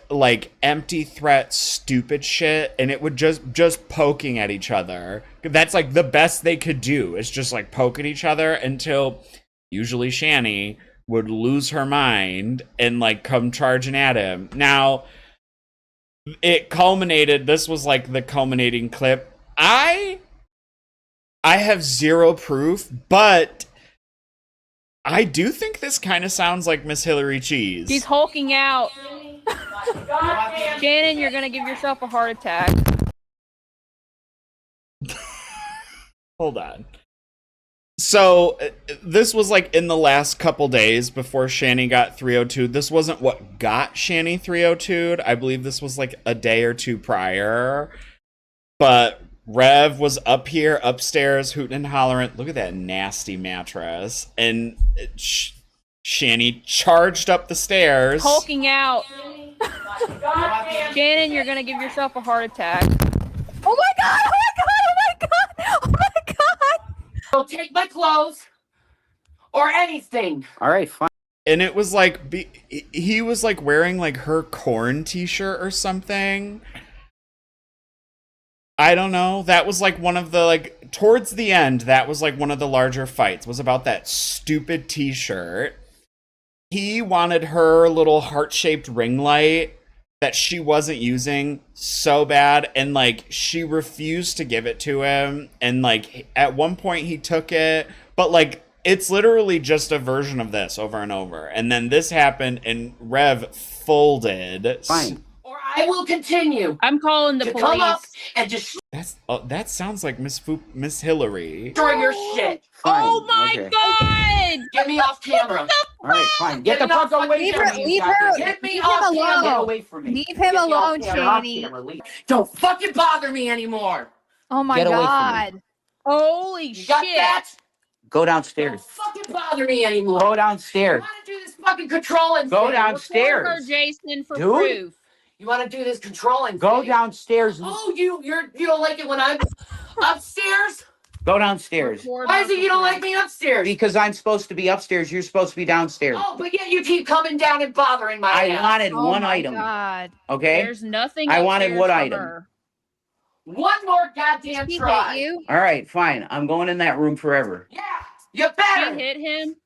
like, empty threat stupid shit, and it would just poking at each other. That's like the best they could do, is just like poke at each other until usually Shanny would lose her mind and like come charging at him. Now it culminated, this was like the culminating clip. I have zero proof, but I do think this kind of sounds like Miss Hillary Cheese. She's hulking out. Shannon, you're gonna give yourself a heart attack. Hold on. So, this was like in the last couple days before Shanny got 302'd. This wasn't what got Shanny 302'd. I believe this was like a day or two prior. But Rev was up here, upstairs, hooting and hollering. Look at that nasty mattress. And Shanny charged up the stairs. Hulking out. Shannon, you're gonna give yourself a heart attack. Oh my god! Oh my god! Oh my god! Oh my god! Don't take my clothes or anything. All right, fine. And it was like, he was like wearing like her corn t-shirt or something. I don't know. That was like one of the, like, towards the end, that was like one of the larger fights, was about that stupid t-shirt. He wanted her little heart-shaped ring light that she wasn't using so bad, and like she refused to give it to him, and like at one point he took it, but like it's literally just a version of this over and over. And then this happened and Rev folded. Fine. Or I will continue. I'm calling the to police. Come up and just That sounds like Miss Hillary. destroy your shit. Fine. Oh my Okay. god! Get me off camera. All right, fine. Get the fuck away from me. Get me Leave him off camera. alone. away from me. Leave him Get me off alone, camera, off Shanny. camera, leave. Don't fucking bother me anymore. Oh my Get away from me. god. Holy You got that? Go downstairs. Don't fucking bother me anymore. Go downstairs. You want to do this fucking controlling Go thing? downstairs. Record her, Jason, for Dude. proof. You want to do this controlling Go thing? downstairs. Oh, you don't like it when I'm upstairs? Go downstairs. Why is it you don't like me upstairs? Because I'm supposed to be upstairs. You're supposed to be downstairs. Oh, but yet you keep coming down and bothering my I ass. wanted Oh one my item. God. Okay? There's nothing I wanted upstairs what for item? her. One more goddamn He try. hit you? All right, fine. I'm going in that room forever. Yeah, you better. She hit him?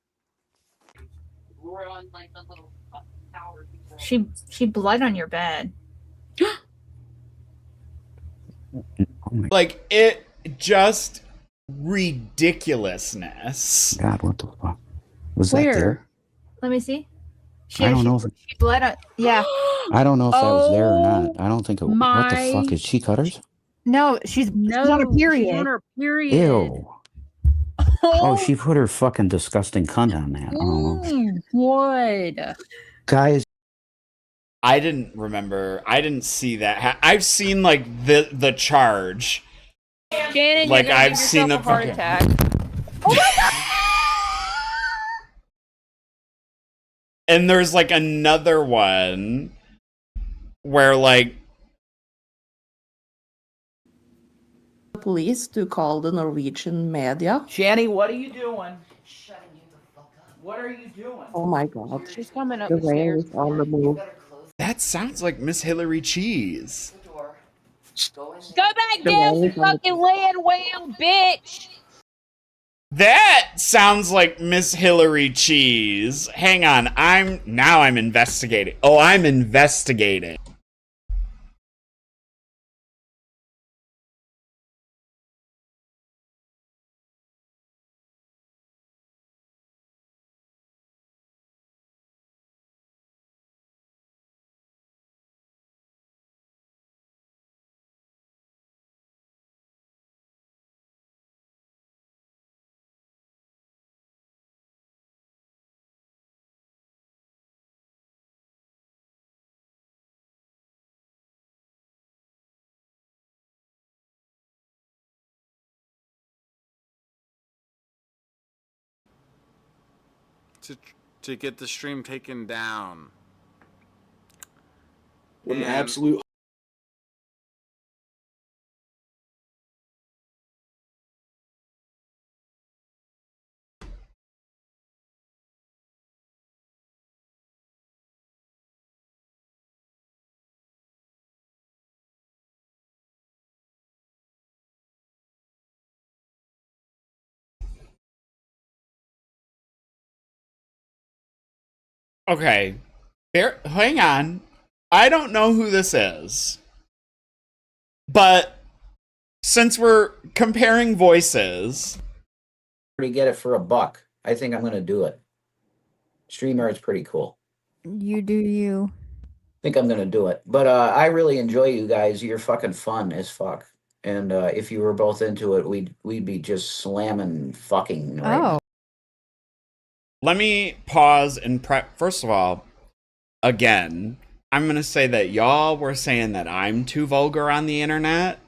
She bled on your bed. Like, it just ridiculousness. God, what the fuck? Was Where? that there? Let me see. I don't know if She bled on. Yeah. I don't know if that was there or Oh not. I don't think it. What the fuck is she cutters? No, she's on a period. She's on her period. Ew. Oh, she put her fucking disgusting cunt on that. Oh, What? guys. I didn't remember. I didn't see that. I've seen, like, the charge. Shannon, Like, you're gonna I've give seen yourself the a heart fucking- attack. Oh my God. And there's, like, another one where, like, police to call the Norwegian media. Shanny, what are you doing? What are you doing? Oh my God. She's coming up The the rain stairs. is on the move. that sounds like Miss Hillary Cheese. Go back down, you fucking land whale, bitch! That sounds like Miss Hillary Cheese. Hang on, I'm investigating. Oh, I'm investigating. To get the stream taken down. What an absolute. Okay. Hang on. I don't know who this is. But since we're comparing voices, To get it for $1. I think I'm gonna do it. StreamYard's pretty cool. You do you. I think I'm gonna do it. But I really enjoy you guys. You're fucking fun as fuck. And if you were both into it, we'd be just slamming fucking right now. let me pause and first of all, again, I'm going to say that y'all were saying that I'm too vulgar on the internet.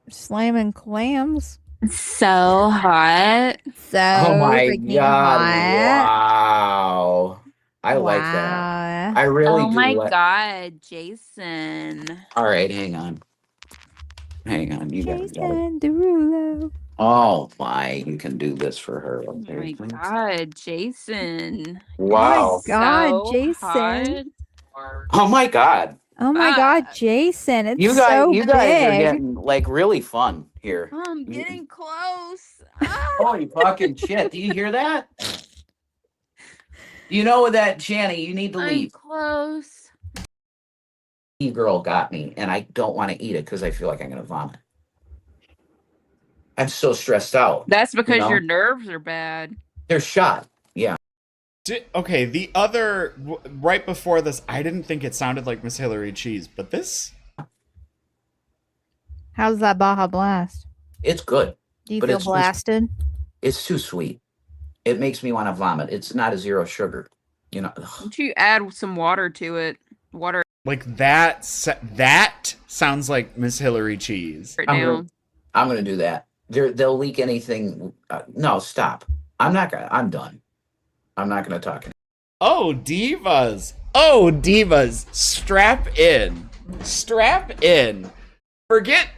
Slamming clams. So hot. So Oh my freaking god! hot. Wow, I like that. I really Oh do. my like- god, Jason. All right, hang on. You gotta get it. Jason Derulo. Oh my! You can do this for her. Oh Okay. my god, Jason. Wow. God, So Jason. Oh my god! Oh my God, Jason. It's You guys, so you guys are big. getting like really fun here. I'm getting close. Holy fucking shit! Do you hear that? You know that, Shanny? You need to I'm leave. close. Girl got me, and I don't want to eat it because I feel like I'm gonna vomit. I'm so stressed out. That's because you know? your nerves are bad. They're shot. Yeah. Okay, the other right before this, I didn't think it sounded like Miss Hillary Cheese, but this, How's that Baja Blast? It's good. Do you but feel it's too- blasted? It's too sweet. It makes me want to vomit. It's not a zero sugar. You know. Don't you add some water to it? Water like that sounds like Miss Hillary Cheese. it down. I'm gonna do that. They'll leak anything. No, stop. I'm not gonna. I'm done. I'm not gonna talk. Oh, divas. Oh, divas. Strap in. Strap in. Forget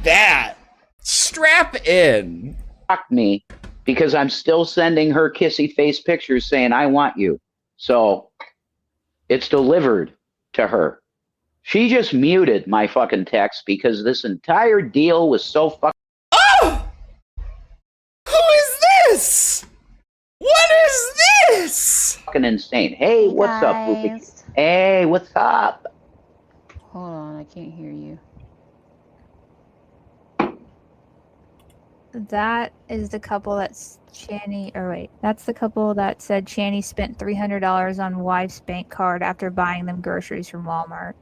that. Strap in. Fuck me, because I'm still sending her kissy face pictures saying I want you. So it's delivered to her. She just muted my fucking text because this entire deal was so fucking. Oh! Who is this? What is this? Fucking insane. Hey, what's up, Fupacheese? Hey, what's up? Hold on, I can't hear you. That is the couple that's Shanny, or wait, that's the couple that said Shanny spent $300 on wife's bank card after buying them groceries from Walmart.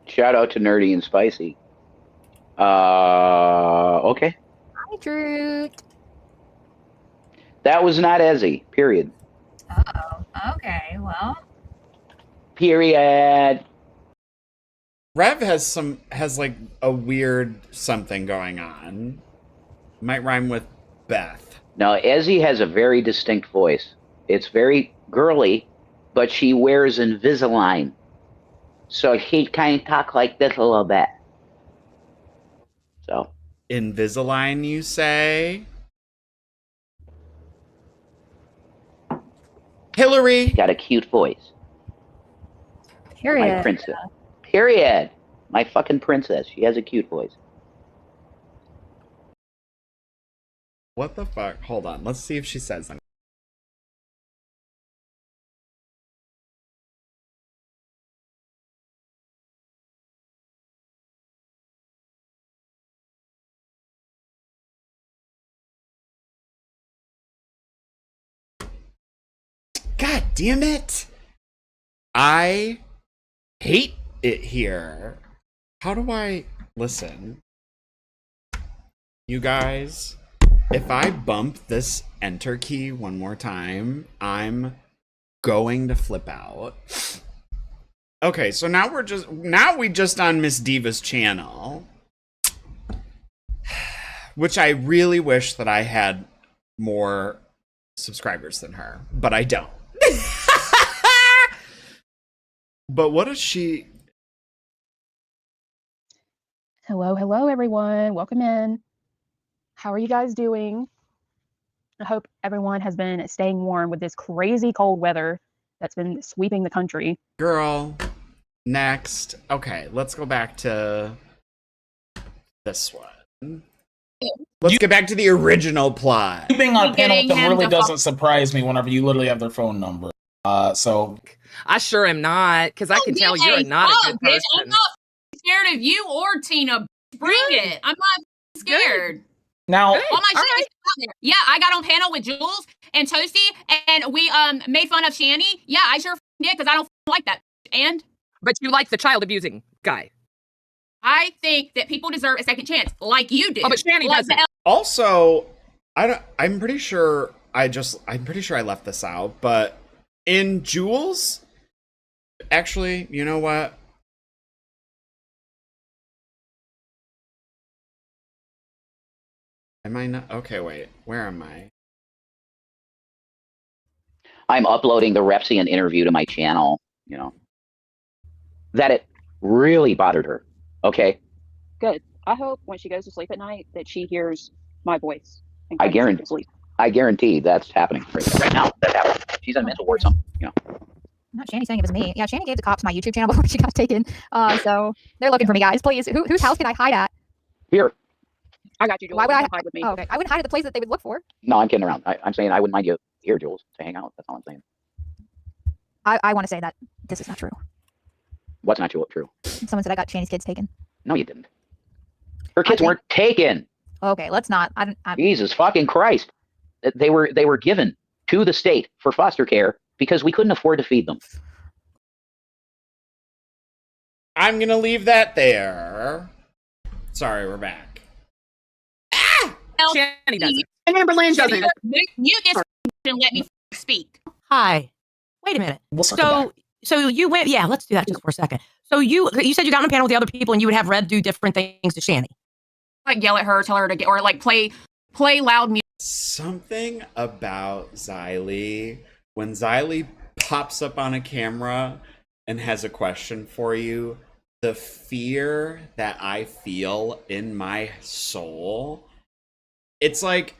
Shout out to Nerdy and Spicy. Okay. Hi, Drew. That was not Ezzy, period. Oh, okay, well. Period. Rev has like a weird something going on. Might rhyme with Beth. No, Ezzy has a very distinct voice. It's very girly, but she wears Invisalign. So she kind of talk like this a little bit. So. Invisalign, you say? Hillary. Got a cute voice. Period. My princess. Period. My fucking princess. She has a cute voice. What the fuck? Hold on. Let's see if she says something. God damn it! I hate it here. How do I listen? You guys, if I bump this enter key one more time, I'm going to flip out. Okay, so now we just on Miss Diva's channel. Which I really wish that I had more subscribers than her, but I don't. But what is she? Hello, everyone. Welcome in. How are you guys doing? I hope everyone has been staying warm with this crazy cold weather that's been sweeping the country. Girl, next. Okay, let's go back to this one. Let's get back to the original plot. You being on a panel with them Getting him really to doesn't surprise me whenever you literally have their phone number. So I sure am not, because I can tell you're not a good person. I'm not scared of you or Tina. Bring it. I'm not scared. Now, all my shit is out there. Yeah, I got on panel with Jules and Toasty, and we made fun of Shanny. Yeah, I sure did, because I don't like that. And but you like the child abusing guy. I think that people deserve a second chance, like you do. Oh, but Shanny doesn't. Also, I'm pretty sure I left this out, but in Jules, actually, you know what? Am I not? Okay, wait. Where am I? I'm uploading the Repsian interview to my channel, you know. That it really bothered her. Okay? Good. I hope when she goes to sleep at night that she hears my voice. I guarantee that's happening right now. That's happening. She's in a mental ward, something, you know. Not Shanny saying it was me. Yeah, Shanny gave the cops my YouTube channel before she got taken. So they're looking for me, guys. Please, whose house can I hide at? Here. I got you, Jules. Why would I hide with me? Oh, okay. I wouldn't hide at the place that they would look for. No, I'm kidding around. I'm saying I wouldn't mind you here, Jules, to hang out. That's all I'm saying. I want to say that this is not true. What's not true? Someone said I got Shanny's kids taken. No, you didn't. Her kids weren't taken. Okay, let's not. I'm Jesus fucking Christ. They were given to the state for foster care because we couldn't afford to feed them. I'm gonna leave that there. Sorry, we're back. Shanny doesn't. And Amberlynn doesn't. You just and let me speak. Hi. Wait a minute. We'll circle So So you went, yeah, let's do that just for a second. So you said you got on a panel with the other people and you would have Rev do different things to Shanny. Like yell at her, tell her to get, or like play loud music. Something about Xylee, when Xylee pops up on a camera and has a question for you, the fear that I feel in my soul, it's like,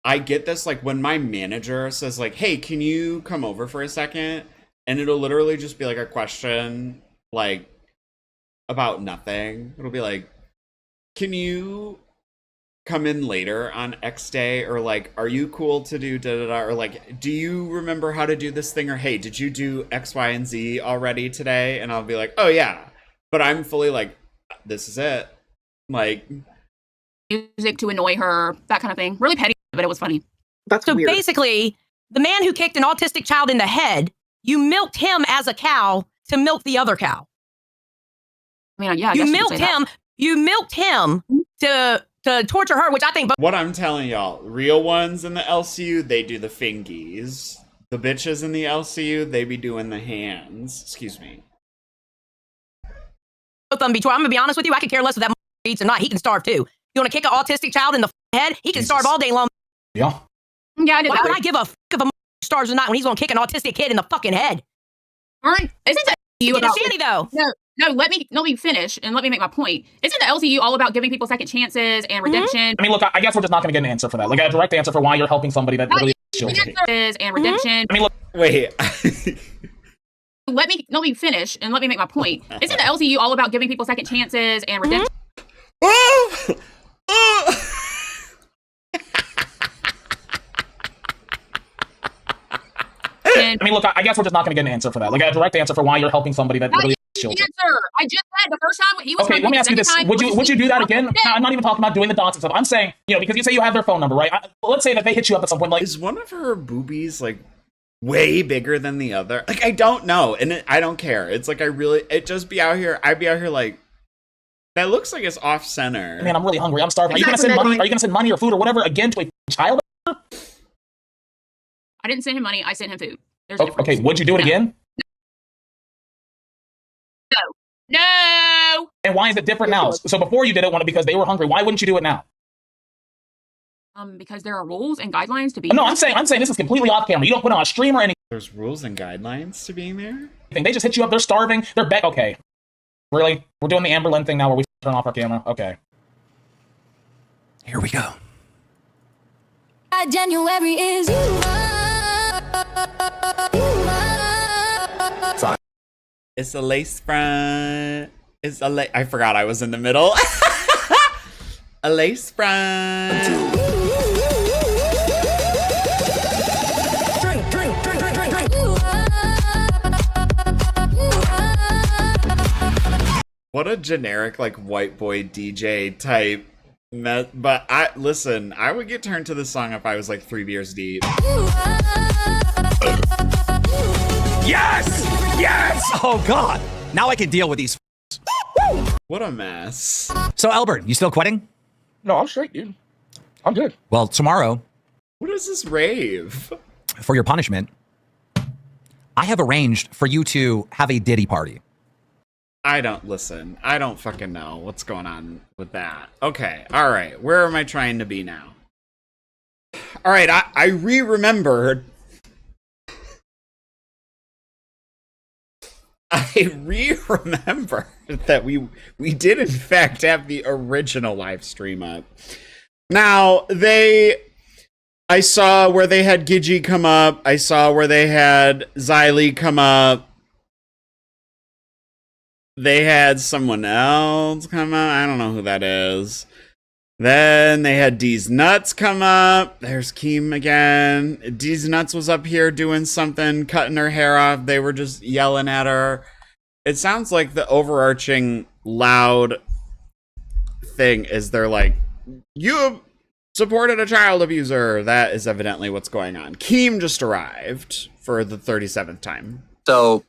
I get this, like, when my manager says, like, hey, can you come over for a second? And it'll literally just be, like, a question, like, about nothing. It'll be like, can you come in later on X day? Or, like, are you cool to do da-da-da? Or, like, do you remember how to do this thing? Or, hey, did you do X, Y, and Z already today? And I'll be like, oh, yeah. But I'm fully like, this is it. Like, music to annoy her, that kind of thing. Really petty, but it was funny. That's so weird. Basically, the man who kicked an autistic child in the head, you milked him as a cow to milk the other cow. I mean, yeah, I you guess milked could say him. that. You milked him to torture her, which I think. What I'm telling y'all, real ones in the LCU, they do the fingies. The bitches in the LCU, they be doing the hands. Excuse me. Both of them be tortured. I'm gonna be honest with you. I could care less if that eats or not. He can starve too. You want to kick an autistic child in the head? He can starve all day long. Yeah. Yeah, I did Why that. would I give a if a starves or not when he's gonna kick an autistic kid in the fucking head? Isn't that you about Shanny though? No, let me finish and let me make my point. Isn't the LCU all about giving people second chances and redemption? I mean, look, I guess we're just not going to get an answer for that. Like a direct answer for why you're helping somebody that really children. And redemption. I mean, look. Wait. let me finish and let me make my point. Isn't the LCU all about giving people second chances and redemption? I mean, look, I guess we're just not going to get an answer for that. Like a direct answer for why you're helping somebody that really children. Answer. I just said the first time he was. Okay, let me ask you this: Would you do that again? I'm not even talking about doing the dots and stuff. I'm saying, because you say you have their phone number, right? Let's say that they hit you up at some point. Like, is one of her boobies like way bigger than the other? Like, I don't know, and I don't care. It's like I'd be out here like, that looks like it's off center. Man, I'm really hungry. I'm starving. Are you gonna send money? Are you gonna send money or food or whatever again to a child? I didn't send him money. I sent him food. Okay, would you do it again? No. And why is it different now? So before you did it because they were hungry. Why wouldn't you do it now? Because there are rules and guidelines to be. No, I'm saying this is completely off camera. You don't put on a stream or anything. There's rules and guidelines to being there. They just hit you up. They're starving. They're back. Okay, really? We're doing the Amberlynn thing now, where we turn off our camera. Okay. Here we go. January is you. It's a lace front. I forgot I was in the middle. A lace front. What a generic, like, white boy DJ type. But I would get turned to this song if I was like 3 beers deep. Yes! Yes! Oh, God. Now I can deal with these. What a mess. So, Albert, you still quitting? No, I'm straight, dude. I'm good. Well, tomorrow, What is this rave? for your punishment, I have arranged for you to have a Diddy party. I don't fucking know what's going on with that. Okay, all right. Where am I trying to be now? All right, I remembered. I remembered that we did in fact have the original live stream up. Now I saw where they had Gigi come up. I saw where they had Xylee come up. They had someone else come up. I don't know who that is. Then they had D's Nuts come up. There's Keem again. D's Nuts was up here doing something, cutting her hair off. They were just yelling at her. It sounds like the overarching loud thing is they're like, you supported a child abuser. That is evidently what's going on. Keem just arrived for the 37th time. So,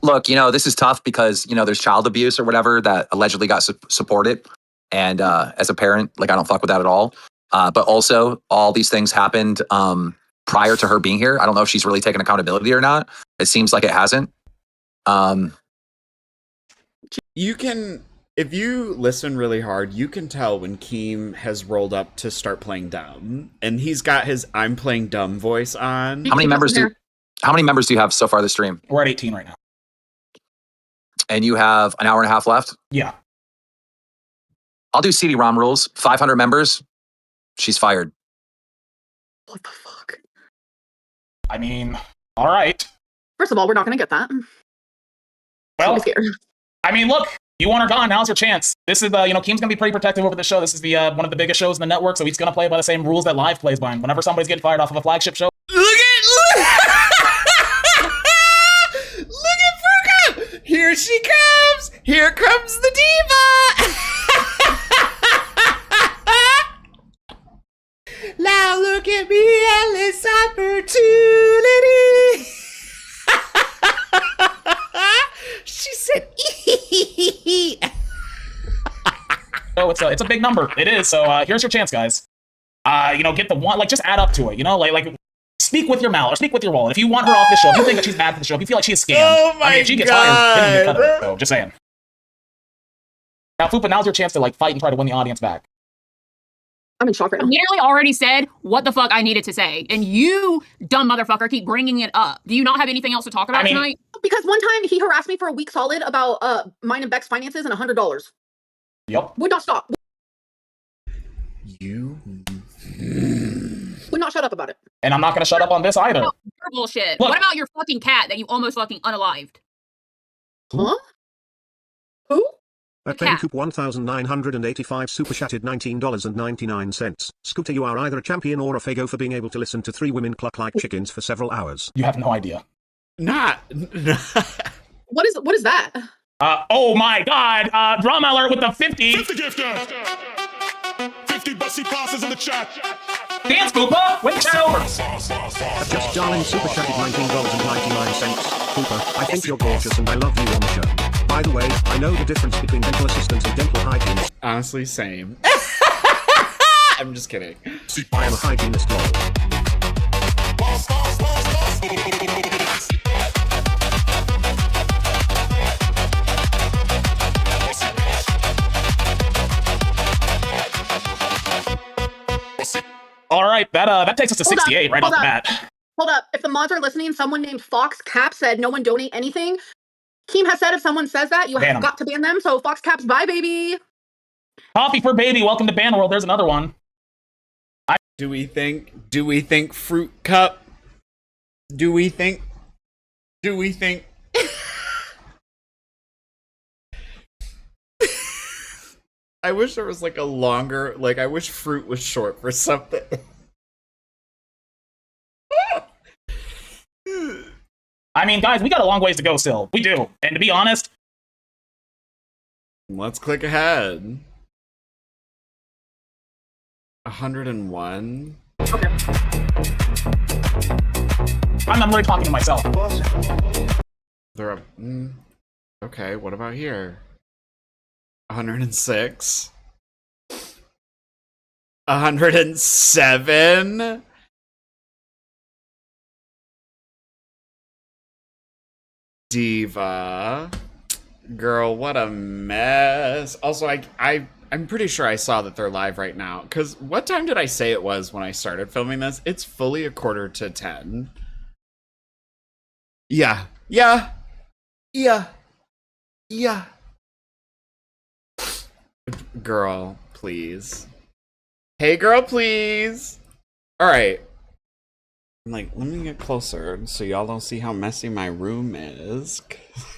look, this is tough because, there's child abuse or whatever that allegedly got supported. And as a parent, I don't fuck with that at all. But also, all these things happened prior to her being here. I don't know if she's really taken accountability or not. It seems like it hasn't. You can, if you listen really hard, you can tell when Keem has rolled up to start playing dumb, and he's got his "I'm playing dumb" voice on. How many members do you have so far this stream? We're at 18 right now. And you have an hour and a half left? Yeah. I'll do CD-ROM rules. 500 members, she's fired. What the fuck? I mean, all right. First of all, we're not gonna get that. Well, I'm scared. I mean, look, you want her gone. Now's your chance. This is Keem's gonna be pretty protective over the show. This is the one of the biggest shows in the network, so he's gonna play by the same rules that Live plays by. And whenever somebody's getting fired off of a flagship show, Look at Fuka! Here she comes! Here comes the diva! Now look at me, endless opportunity! She said, oh, it's a big number. It is. So here's your chance, guys. Get the one, just add up to it. Speak with your mouth or speak with your wallet. If you want her off the show, if you think that she's bad for the show, if you feel like she's scammed, oh my if she gets fired, then you cut her. So just saying. Now, Fupa, now's your chance to fight and try to win the audience back. I'm in shock right now. I literally already said what the fuck I needed to say, and you, dumb motherfucker, keep bringing it up. Do you not have anything else to talk about tonight? Because one time he harassed me for a week solid about mine and Beck's finances and $100. Yep. Would not stop. You would not shut up about it. And I'm not going to shut up on this either. No, your bullshit. Look. What about your fucking cat that you almost fucking unalived? Huh? Who? At Bencoop 1985 super chatted $19.99. Scooter, you are either a champion or a fago for being able to listen to three women cluck like chickens for several hours. You have no idea. Not. What is that? Oh my god. Drama alert with the 50. 50 gifter. 50 bussy passes in the chat. Dance, Fupa. Win the chat over. Just darling super chatted $19.99. Cooper, I think you're gorgeous and I love you on the show. By the way, I know the difference between dental assistants and dental hygienists. Honestly, same. I'm just kidding. I am a hygienist lol. All right, that takes us to 68 right off the bat. Hold up. If the mods are listening, someone named Fox Cap said no one donate anything. Keem has said if someone says that, you have got to ban them. So Fox Caps, bye, baby. Coffee for baby. Welcome to Ban World. There's another one. Do we think Fruit Cup? Do we think? I wish there was a longer, I wish fruit was short for something. I mean, guys, we got a long ways to go still. We do. And to be honest, let's click ahead. 101. Okay. I'm really talking to myself. They're up. Okay, what about here? 106. 107. Diva. Girl, what a mess. Also, I'm pretty sure I saw that they're live right now. Because what time did I say it was when I started filming this? It's fully 9:45. Yeah. Girl, please. Hey, girl, please. All right. I'm let me get closer so y'all don't see how messy my room is.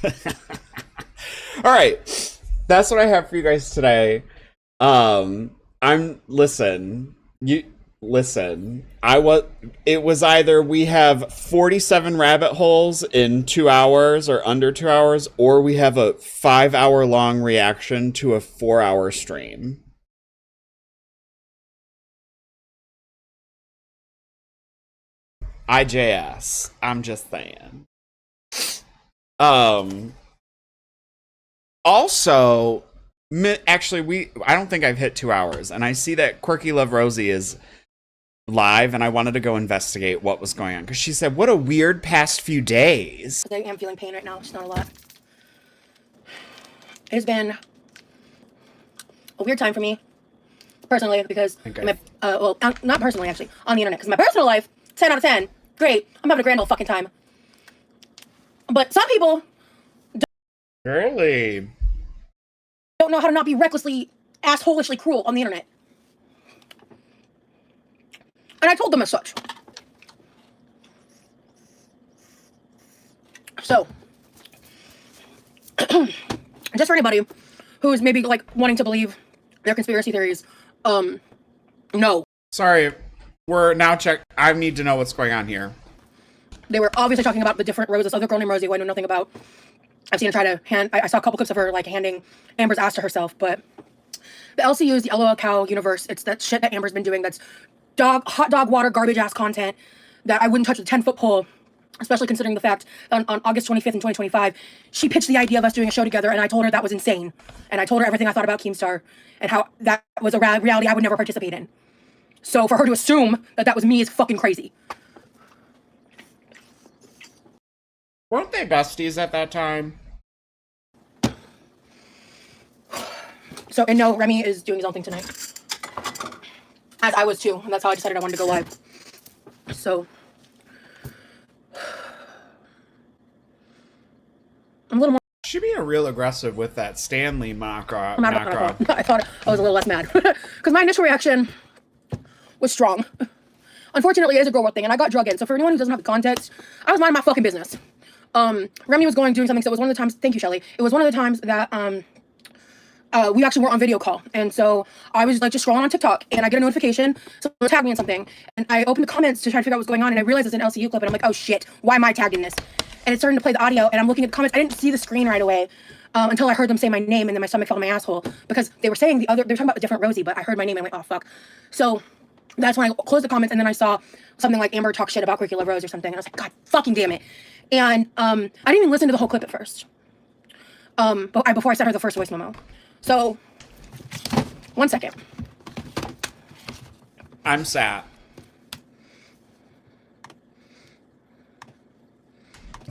All right. That's what I have for you guys today. It was either we have 47 rabbit holes in 2 hours or under 2 hours, or we have a 5-hour long reaction to a 4-hour stream. IJS. I'm just saying. Also, actually, I don't think I've hit 2 hours, and I see that Quirkyloverosie is live, and I wanted to go investigate what was going on because she said, "What a weird past few days." I am feeling pain right now. It's not a lot. It has been a weird time for me, personally, because well, not personally actually, on the internet. Because my personal life, 10 out of 10, great. I'm having a grand old fucking time. But some people Really? don't know how to not be recklessly, assholishly cruel on the internet. And I told them as such. So, just for anybody who's maybe like wanting to believe their conspiracy theories, no. Sorry, we're now I need to know what's going on here. They were obviously talking about the different Rose, this other girl named Rosie who I know nothing about. I've seen her try to I saw a couple clips of her like handing Amber's ass to herself, but the LCU is the Lolcow universe. It's that shit that Amber's been doing that's hot dog water garbage ass content that I wouldn't touch with a 10-foot pole, especially considering the fact that on August 25th in 2025, she pitched the idea of us doing a show together, and I told her that was insane. And I told her everything I thought about Keemstar and how that was a reality I would never participate in. So for her to assume that that was me is fucking crazy. Weren't they besties at that time? So, and no, Remy is doing his own thing tonight. As I was too, and that's how I decided I wanted to go live. So, I'm a little more. She'd be real aggressive with that Stanley mock-off. I thought I was a little less mad. Because my initial reaction was strong. Unfortunately, it is a girl world thing, and I got drug in. So for anyone who doesn't have the context, I was minding my fucking business. Remy was doing something, so it was one of the times, thank you, Shelly. It was one of the times that, we actually were on video call. And so I was like just scrolling on TikTok and I get a notification. Someone tagged me in something. And I opened the comments to try to figure out what's going on. And I realized it's an LCU clip. And I'm like, oh shit, why am I tagged in this? And it's starting to play the audio. And I'm looking at the comments. I didn't see the screen right away until I heard them say my name. And then my stomach fell in my asshole because they were saying they were talking about a different Rosie, but I heard my name and I went, oh fuck. So that's when I closed the comments. And then I saw something like Amber talk shit about Quirkyloverosie or something. And I was like, God fucking damn it. And I didn't even listen to the whole clip at first. But before I sent her the first voice memo. So, 1 second. I'm sat.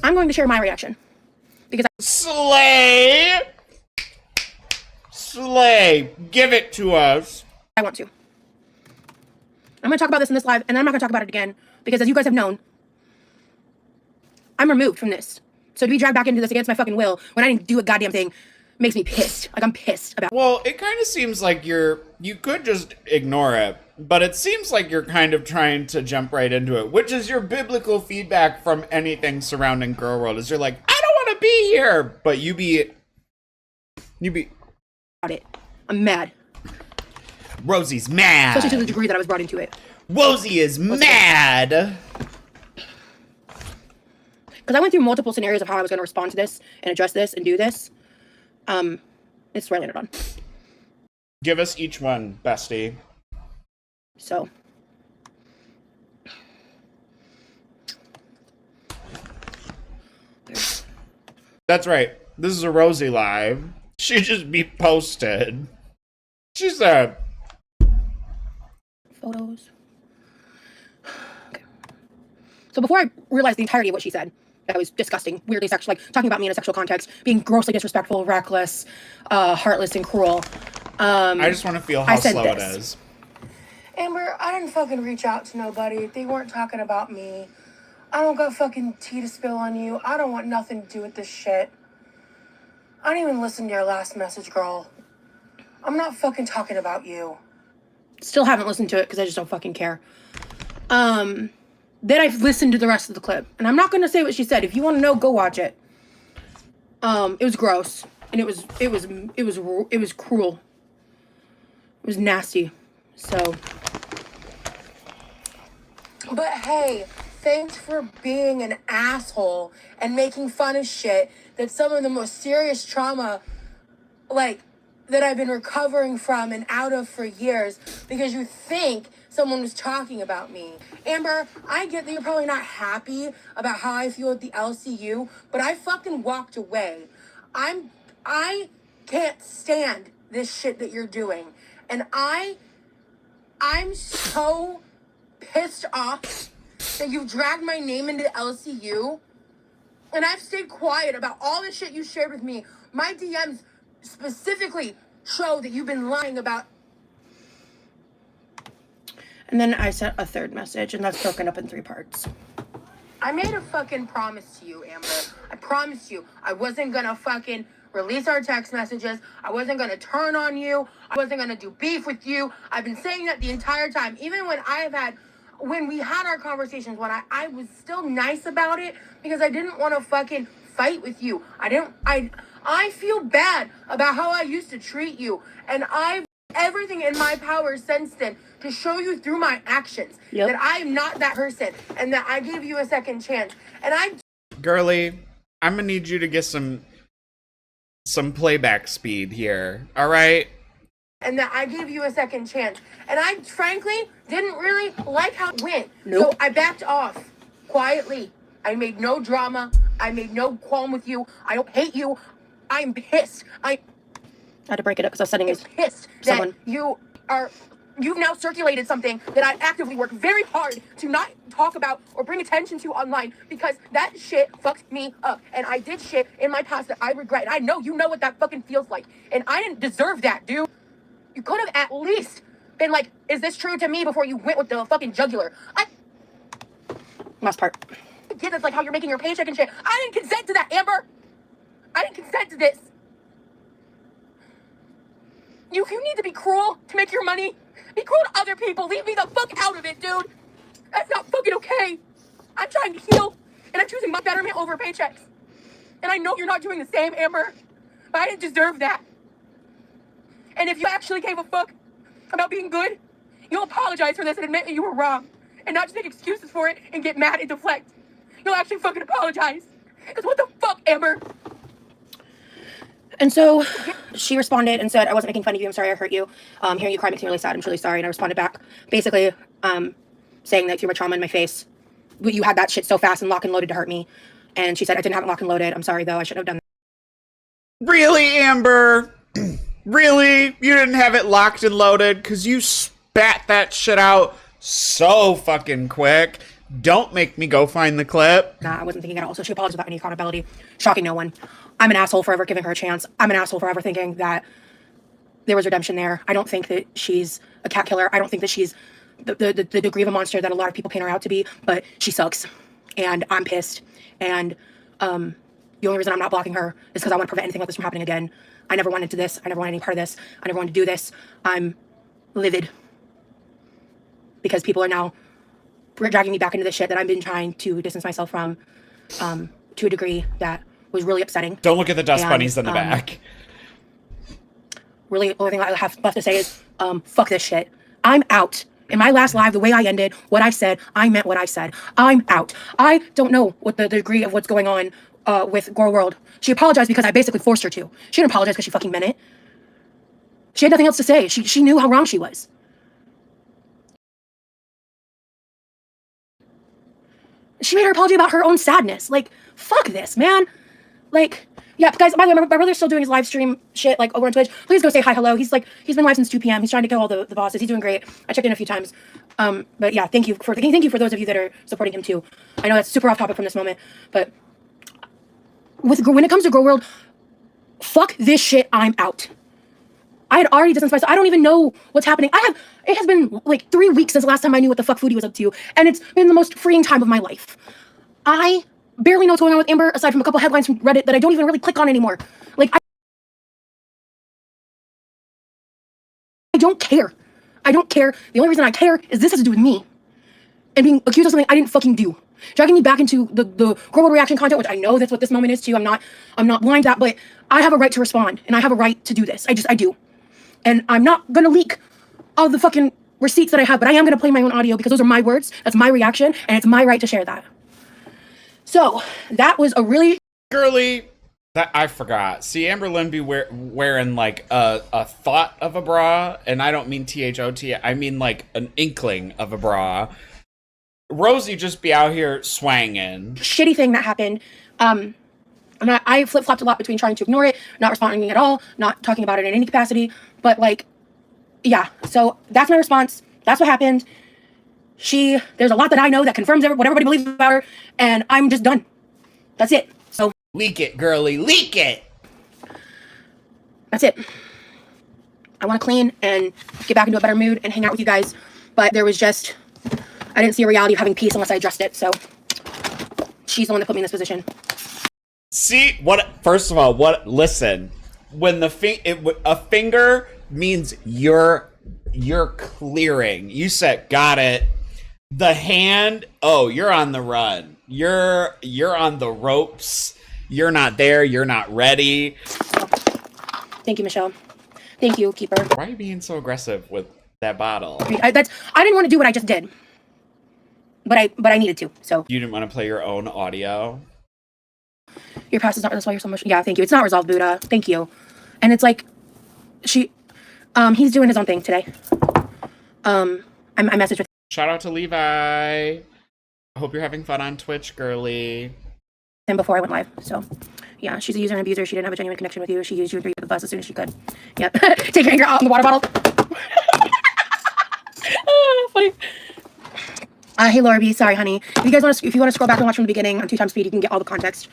I'm going to share my reaction. Because Slay! Slay! Give it to us. I want to. I'm going to talk about this in this live, and then I'm not going to talk about it again. Because as you guys have known, I'm removed from this. So to be dragged back into this against my fucking will, when I didn't do a goddamn thing, makes me pissed. Like, I'm pissed about. Well, it kind of seems like you could just ignore it, but it seems like you're kind of trying to jump right into it, which is your biblical feedback from anything surrounding Girl World, is you're like, I don't want to be here, but you be. About it. I'm mad. Rosie's mad. Especially to the degree that I was brought into it. Rosie is mad. Because I went through multiple scenarios of how I was going to respond to this and address this and do this. It's where I landed on. Give us each one, bestie. So. That's right. This is a Rosie live. She just be posted. She said. Photos. Okay. So before I realized the entirety of what she said, that was disgusting, weirdly sexual, like talking about me in a sexual context, being grossly disrespectful, reckless, heartless, and cruel. I just want to feel how slow it is. Amber, I didn't fucking reach out to nobody. They weren't talking about me. I don't got fucking tea to spill on you. I don't want nothing to do with this shit. I didn't even listen to your last message, girl. I'm not fucking talking about you. Still haven't listened to it because I just don't fucking care. Then I've listened to the rest of the clip. And I'm not going to say what she said. If you want to know, go watch it. It was gross. And it was cruel. It was nasty. So. But hey, thanks for being an asshole and making fun of shit that some of the most serious trauma, like, that I've been recovering from and out of for years because you think someone was talking about me. Amber, I get that you're probably not happy about how I feel at the LCU, but I fucking walked away. I can't stand this shit that you're doing. And I'm so pissed off that you've dragged my name into LCU, and I've stayed quiet about all the shit you shared with me. My DMs specifically show that you've been lying about. And then I sent a third message, and that's broken up in 3 parts. I made a fucking promise to you, Amber. I promised you I wasn't gonna fucking release our text messages. I wasn't gonna turn on you. I wasn't gonna do beef with you. I've been saying that the entire time. Even when we had our conversations, when I was still nice about it because I didn't want to fucking fight with you. I feel bad about how I used to treat you. And I've everything in my power since then to show you through my actions that I'm not that person and that I gave you a second chance. And Girly, I'm gonna need you to get some playback speed here, all right? And that I gave you a second chance. And I frankly didn't really like how it went. So I backed off quietly. I made no drama. I made no qualm with you. I don't hate you. I'm pissed. I had to break it up because I was sending it pissed someone. that you've now circulated something that I actively work very hard to not talk about or bring attention to online because that shit fucked me up. And I did shit in my past that I regret. And I know you know what that fucking feels like. And I didn't deserve that, dude. You could have at least been like, is this true to me before you went with the fucking jugular? Last part. Kid, that's like how you're making your paycheck and shit. I didn't consent to that, Amber. I didn't consent to this. You need to be cruel to make your money. Be cruel to other people. Leave me the fuck out of it, dude. That's not fucking okay. I'm trying to heal, and I'm choosing my betterment over paychecks. And I know you're not doing the same, Amber, but I didn't deserve that. And if you actually gave a fuck about being good, you'll apologize for this and admit that you were wrong. And not just make excuses for it and get mad and deflect. You'll actually fucking apologize. Because what the fuck, Amber? And so she responded and said, I wasn't making fun of you. I'm sorry I hurt you. Hearing you cry makes me really sad. I'm truly sorry. And I responded back, basically saying that you threw my trauma in my face. You had that shit so fast and lock and loaded to hurt me. And she said, I didn't have it lock and loaded. I'm sorry, though. I shouldn't have done that. Really, Amber? Really? You didn't have it locked and loaded? Because you spat that shit out so fucking quick. Don't make me go find the clip. Nah, I wasn't thinking at all. So she apologized without any accountability. Shocking no one. I'm an asshole for ever giving her a chance. I'm an asshole for ever thinking that there was redemption there. I don't think that she's a cat killer. I don't think that she's the degree of a monster that a lot of people paint her out to be, but she sucks. And I'm pissed. And the only reason I'm not blocking her is because I want to prevent anything like this from happening again. I never wanted to do this. I never wanted any part of this. I never wanted to do this. I'm livid. Because people are now dragging me back into this shit that I've been trying to distance myself from to a degree that was really upsetting. Don't look at the dust bunnies in the back. Really, the only thing I have left to say is, fuck this shit. I'm out. In my last live, the way I ended, what I said, I meant what I said. I'm out. I don't know what the degree of what's going on with gorlworld. She apologized because I basically forced her to. She didn't apologize because she fucking meant it. She had nothing else to say. She knew how wrong she was. She made her apology about her own sadness. Like, fuck this, man. Like, yeah, guys, by the way, my brother's still doing his live stream shit, like, over on Twitch. Please go say hi, hello. He's been live since 2 p.m. He's trying to kill all the bosses. He's doing great. I checked in a few times. But yeah, thank you for those of you that are supporting him too. I know that's super off topic from this moment, but when it comes to gorlworld, fuck this shit, I'm out. I had already distanced myself. I don't even know what's happening. It has been like 3 weeks since the last time I knew what the fuck Foodie was up to, and it's been the most freeing time of my life. I barely know what's going on with Amber, aside from a couple headlines from Reddit that I don't even really click on anymore. Like, I don't care. I don't care. The only reason I care is this has to do with me. And being accused of something I didn't fucking do. Dragging me back into the gorlworld reaction content, which I know that's what this moment is too. I'm not blind to that, but I have a right to respond, and I have a right to do this. I do. And I'm not gonna leak all the fucking receipts that I have, but I am gonna play my own audio because those are my words, that's my reaction, and it's my right to share that. So, that was a really... Girly, that I forgot. See, Amberlynn be wearing like a thought of a bra, and I don't mean THOT, I mean like an inkling of a bra. Rosie just be out here swanging. Shitty thing that happened. And I flip-flopped a lot between trying to ignore it, not responding at all, not talking about it in any capacity. But, like, yeah. So, that's my response. That's what happened. there's a lot that I know that confirms what everybody believes about her, and I'm just done. That's it. So leak it, girly, leak it. That's it. I want to clean and get back into a better mood and hang out with you guys, but there was just, I didn't see a reality of having peace unless I addressed it. So she's the one that put me in this position. See what? First of all, what? Listen, when a finger means you're clearing. You said, got it. The hand, oh, you're on the run. You're on the ropes. You're not there. You're not ready. Thank you, Michelle. Thank you, Keeper. Why are you being so aggressive with that bottle? I didn't want to do what I just did, but I needed to. So you didn't want to play your own audio. Your past is not. That's why you're so much. Yeah, thank you. It's not resolved, Buddha. Thank you. And it's like, he's doing his own thing today. I messaged with. Shout out to Levi. I hope you're having fun on Twitch, girly. Him before I went live. So, yeah, she's a user and abuser. She didn't have a genuine connection with you. She used you and threw you to the bus as soon as she could. Yep. Take your finger out on the water bottle. Oh, funny. Hey, Laura B. Sorry, honey. If you want to scroll back and watch from the beginning on 2x speed, you can get all the context.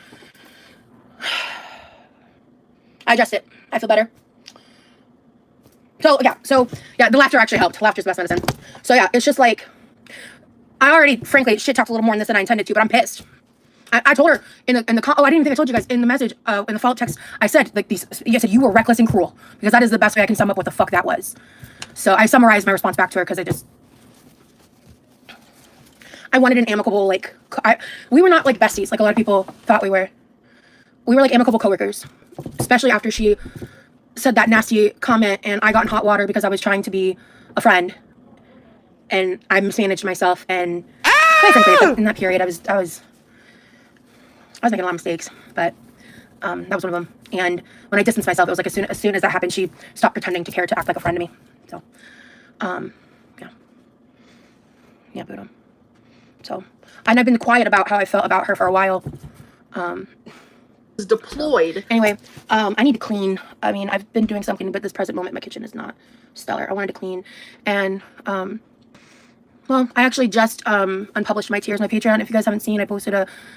I adjust it. I feel better. So yeah, the laughter actually helped. Laughter's the best medicine. So yeah, it's just like, I already, frankly, shit talked a little more in this than I intended to, but I'm pissed. I told her in the I didn't even think I told you guys in the message, in the follow-up text, I said, I said, you were reckless and cruel, because that is the best way I can sum up what the fuck that was. So I summarized my response back to her, because I wanted an amicable, we were not like besties, like a lot of people thought we were. We were like amicable coworkers, especially after she said that nasty comment and I got in hot water because I was trying to be a friend and I mismanaged myself, and quite frankly, in that period, I was making a lot of mistakes, but that was one of them. And when I distanced myself, it was like as soon as that happened, she stopped pretending to care to act like a friend to me. So, yeah, Buddha. So, and I've been quiet about how I felt about her for a while. Deployed. Anyway, I need to clean. I mean, I've been doing something, but this present moment, my kitchen is not stellar. I wanted to clean, and well, I actually just unpublished my tiers on my Patreon. If you guys haven't seen, I posted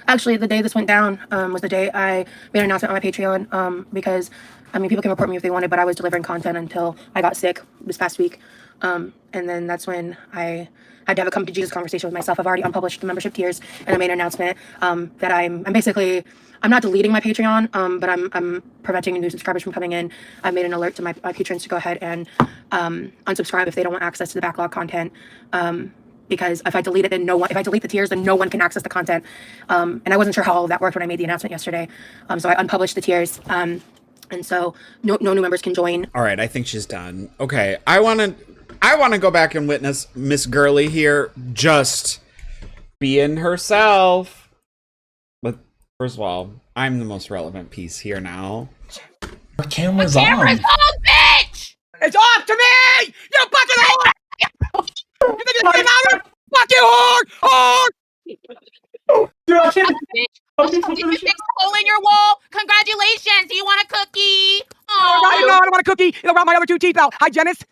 actually the day this went down was the day I made an announcement on my Patreon, because I mean, people can report me if they wanted, but I was delivering content until I got sick this past week, and then that's when I had to have a come to Jesus conversation with myself. I've already unpublished the membership tiers, and I made an announcement that I'm basically, I'm not deleting my Patreon, but I'm preventing new subscribers from coming in. I made an alert to my patrons to go ahead and unsubscribe if they don't want access to the backlog content, because if I delete it, then if I delete the tiers, then no one can access the content. And I wasn't sure how all of that worked when I made the announcement yesterday, so I unpublished the tiers, and so no new members can join. All right, I think she's done. Okay, I want to go back and witness Miss Girly here just being herself. But first of all, I'm the most relevant piece here now. The camera's on. on, bitch! It's off to me! You fucking whore! You think it's getting out? Fuck you, whore! You fixed a hole in your wall. Congratulations. Do you want a cookie? No, I don't want a cookie. It'll rot my other two teeth out. Hygienist.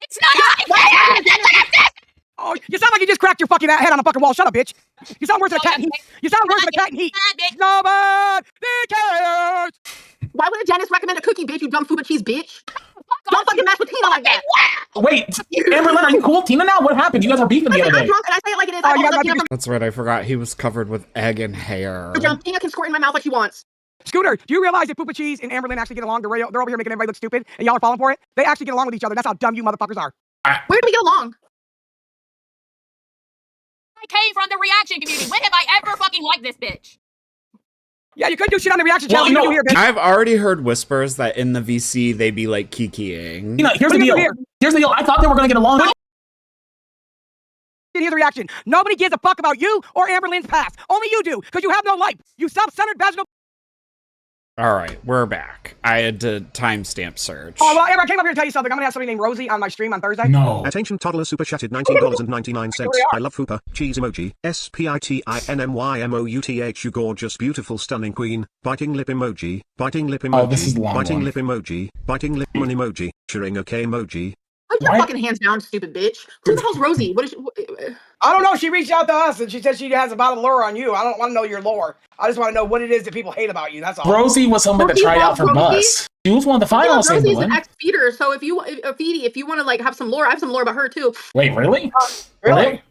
It's not Oh, you sound like you just cracked your fucking head on a fucking wall. Shut up, bitch. You sound worse than a cat in heat. You sound worse than a cat in heat. Nobody cares. Why would a dentist recommend a cookie, bitch, you dumb Fupacheese bitch? Don't fucking mess with Tina like that. Wait, Amberlynn, are you cool? Tina now? What happened? You guys were beefing the other day. I'm drunk and I say it like it is. That's right, I forgot he was covered with egg and hair. Tina can squirt in my mouth like she wants. Scooter, do you realize that Fupacheese and Amberlynn actually get along? They're over here making everybody look stupid, and y'all are falling for it? They actually get along with each other. That's how dumb you motherfuckers are. Where do we get along? I came from the reaction community. When have I ever fucking liked this bitch? Yeah, you couldn't do shit on the reaction channel. Well, here, bitch. I've already heard whispers that in the VC they be like kikiing. You know, here's the deal. Here's the deal. I thought they were gonna get along. Here's the reaction. Nobody gives a fuck about you or Amberlynn's past. Only you do, because you have no life. You self-centered vaginal. All right, we're back. I had to timestamp search. Oh, well, Amber, I came up here to tell you something. I'm gonna have somebody named Rosie on my stream on Thursday. No. Attention toddler super chatted $19.99. I love Fupa, cheese emoji, SPITINMYMOUTH, you gorgeous, beautiful, stunning queen, biting lip emoji, biting lip emoji, this is long biting one. lip emoji, biting lip mon emoji, cheering okay emoji. Put your fucking hands down, stupid bitch. Who the hell's Rosie? What is she, I don't know. She reached out to us and she said she has a lot of lore on you. I don't want to know your lore. I just want to know what it is that people hate about you. That's all. Rosie was someone that tried out for Bus. She was one of the finalists. Rosie's an ex-feeder, so if you want to like have some lore, I have some lore about her too. Wait, really? Really?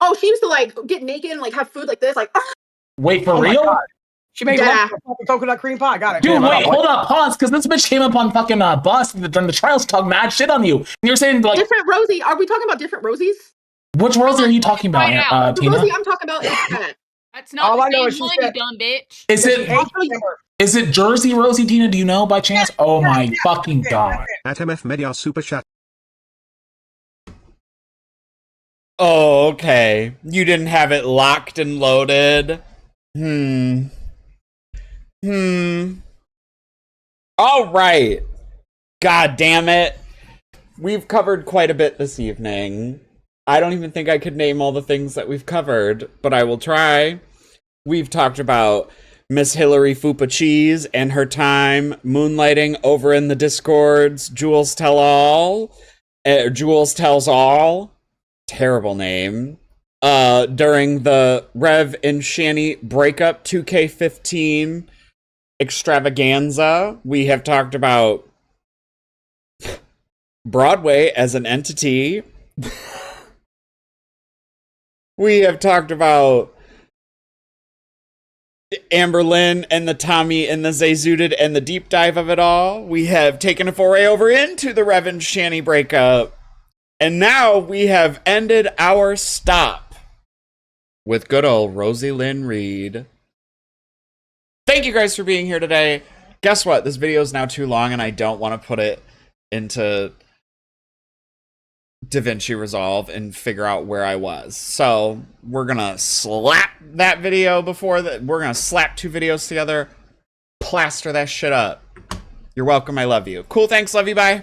Oh, she used to like get naked and like have food like this, like. Wait, for Oh my real? God. She made Yeah. coconut cream pie. Got it. Dude, wait, hold up, pause, because this bitch came up on fucking Bus during the trials to talk mad shit on you. And you're saying like Different Rosie. Are we talking about different Rosies? which Rosie are you talking about, The Tina? Rosie I'm talking about is that. That's not All I the know same is she one, said- you dumb bitch. Is it Jersey Rosie, Tina? Do you know by chance? Oh my fucking god. At MF Media Super Chat. Oh, okay. You didn't have it locked and loaded. All right. God damn it. We've covered quite a bit this evening. I don't even think I could name all the things that we've covered, but I will try. We've talked about Miss Hillary Fupacheese and her time moonlighting over in the Discords. Jules Tell All. Jules Tells All. Terrible name. During the Rev and Shanny breakup 2K15 extravaganza, we have talked about Broadway as an entity. We have talked about Amberlynn and the Tommy and the Zayzooted and the deep dive of it all. We have taken a foray over into the Rev and Shanny breakup. And now we have ended our stop with good old Amberlynn Reid. Thank you guys for being here today. Guess what? This video is now too long and I don't want to put it into DaVinci Resolve and figure out where I was. So we're gonna slap that video before that. We're gonna slap two videos together, plaster that shit up. You're welcome. I love you. Cool. Thanks. Love you. Bye.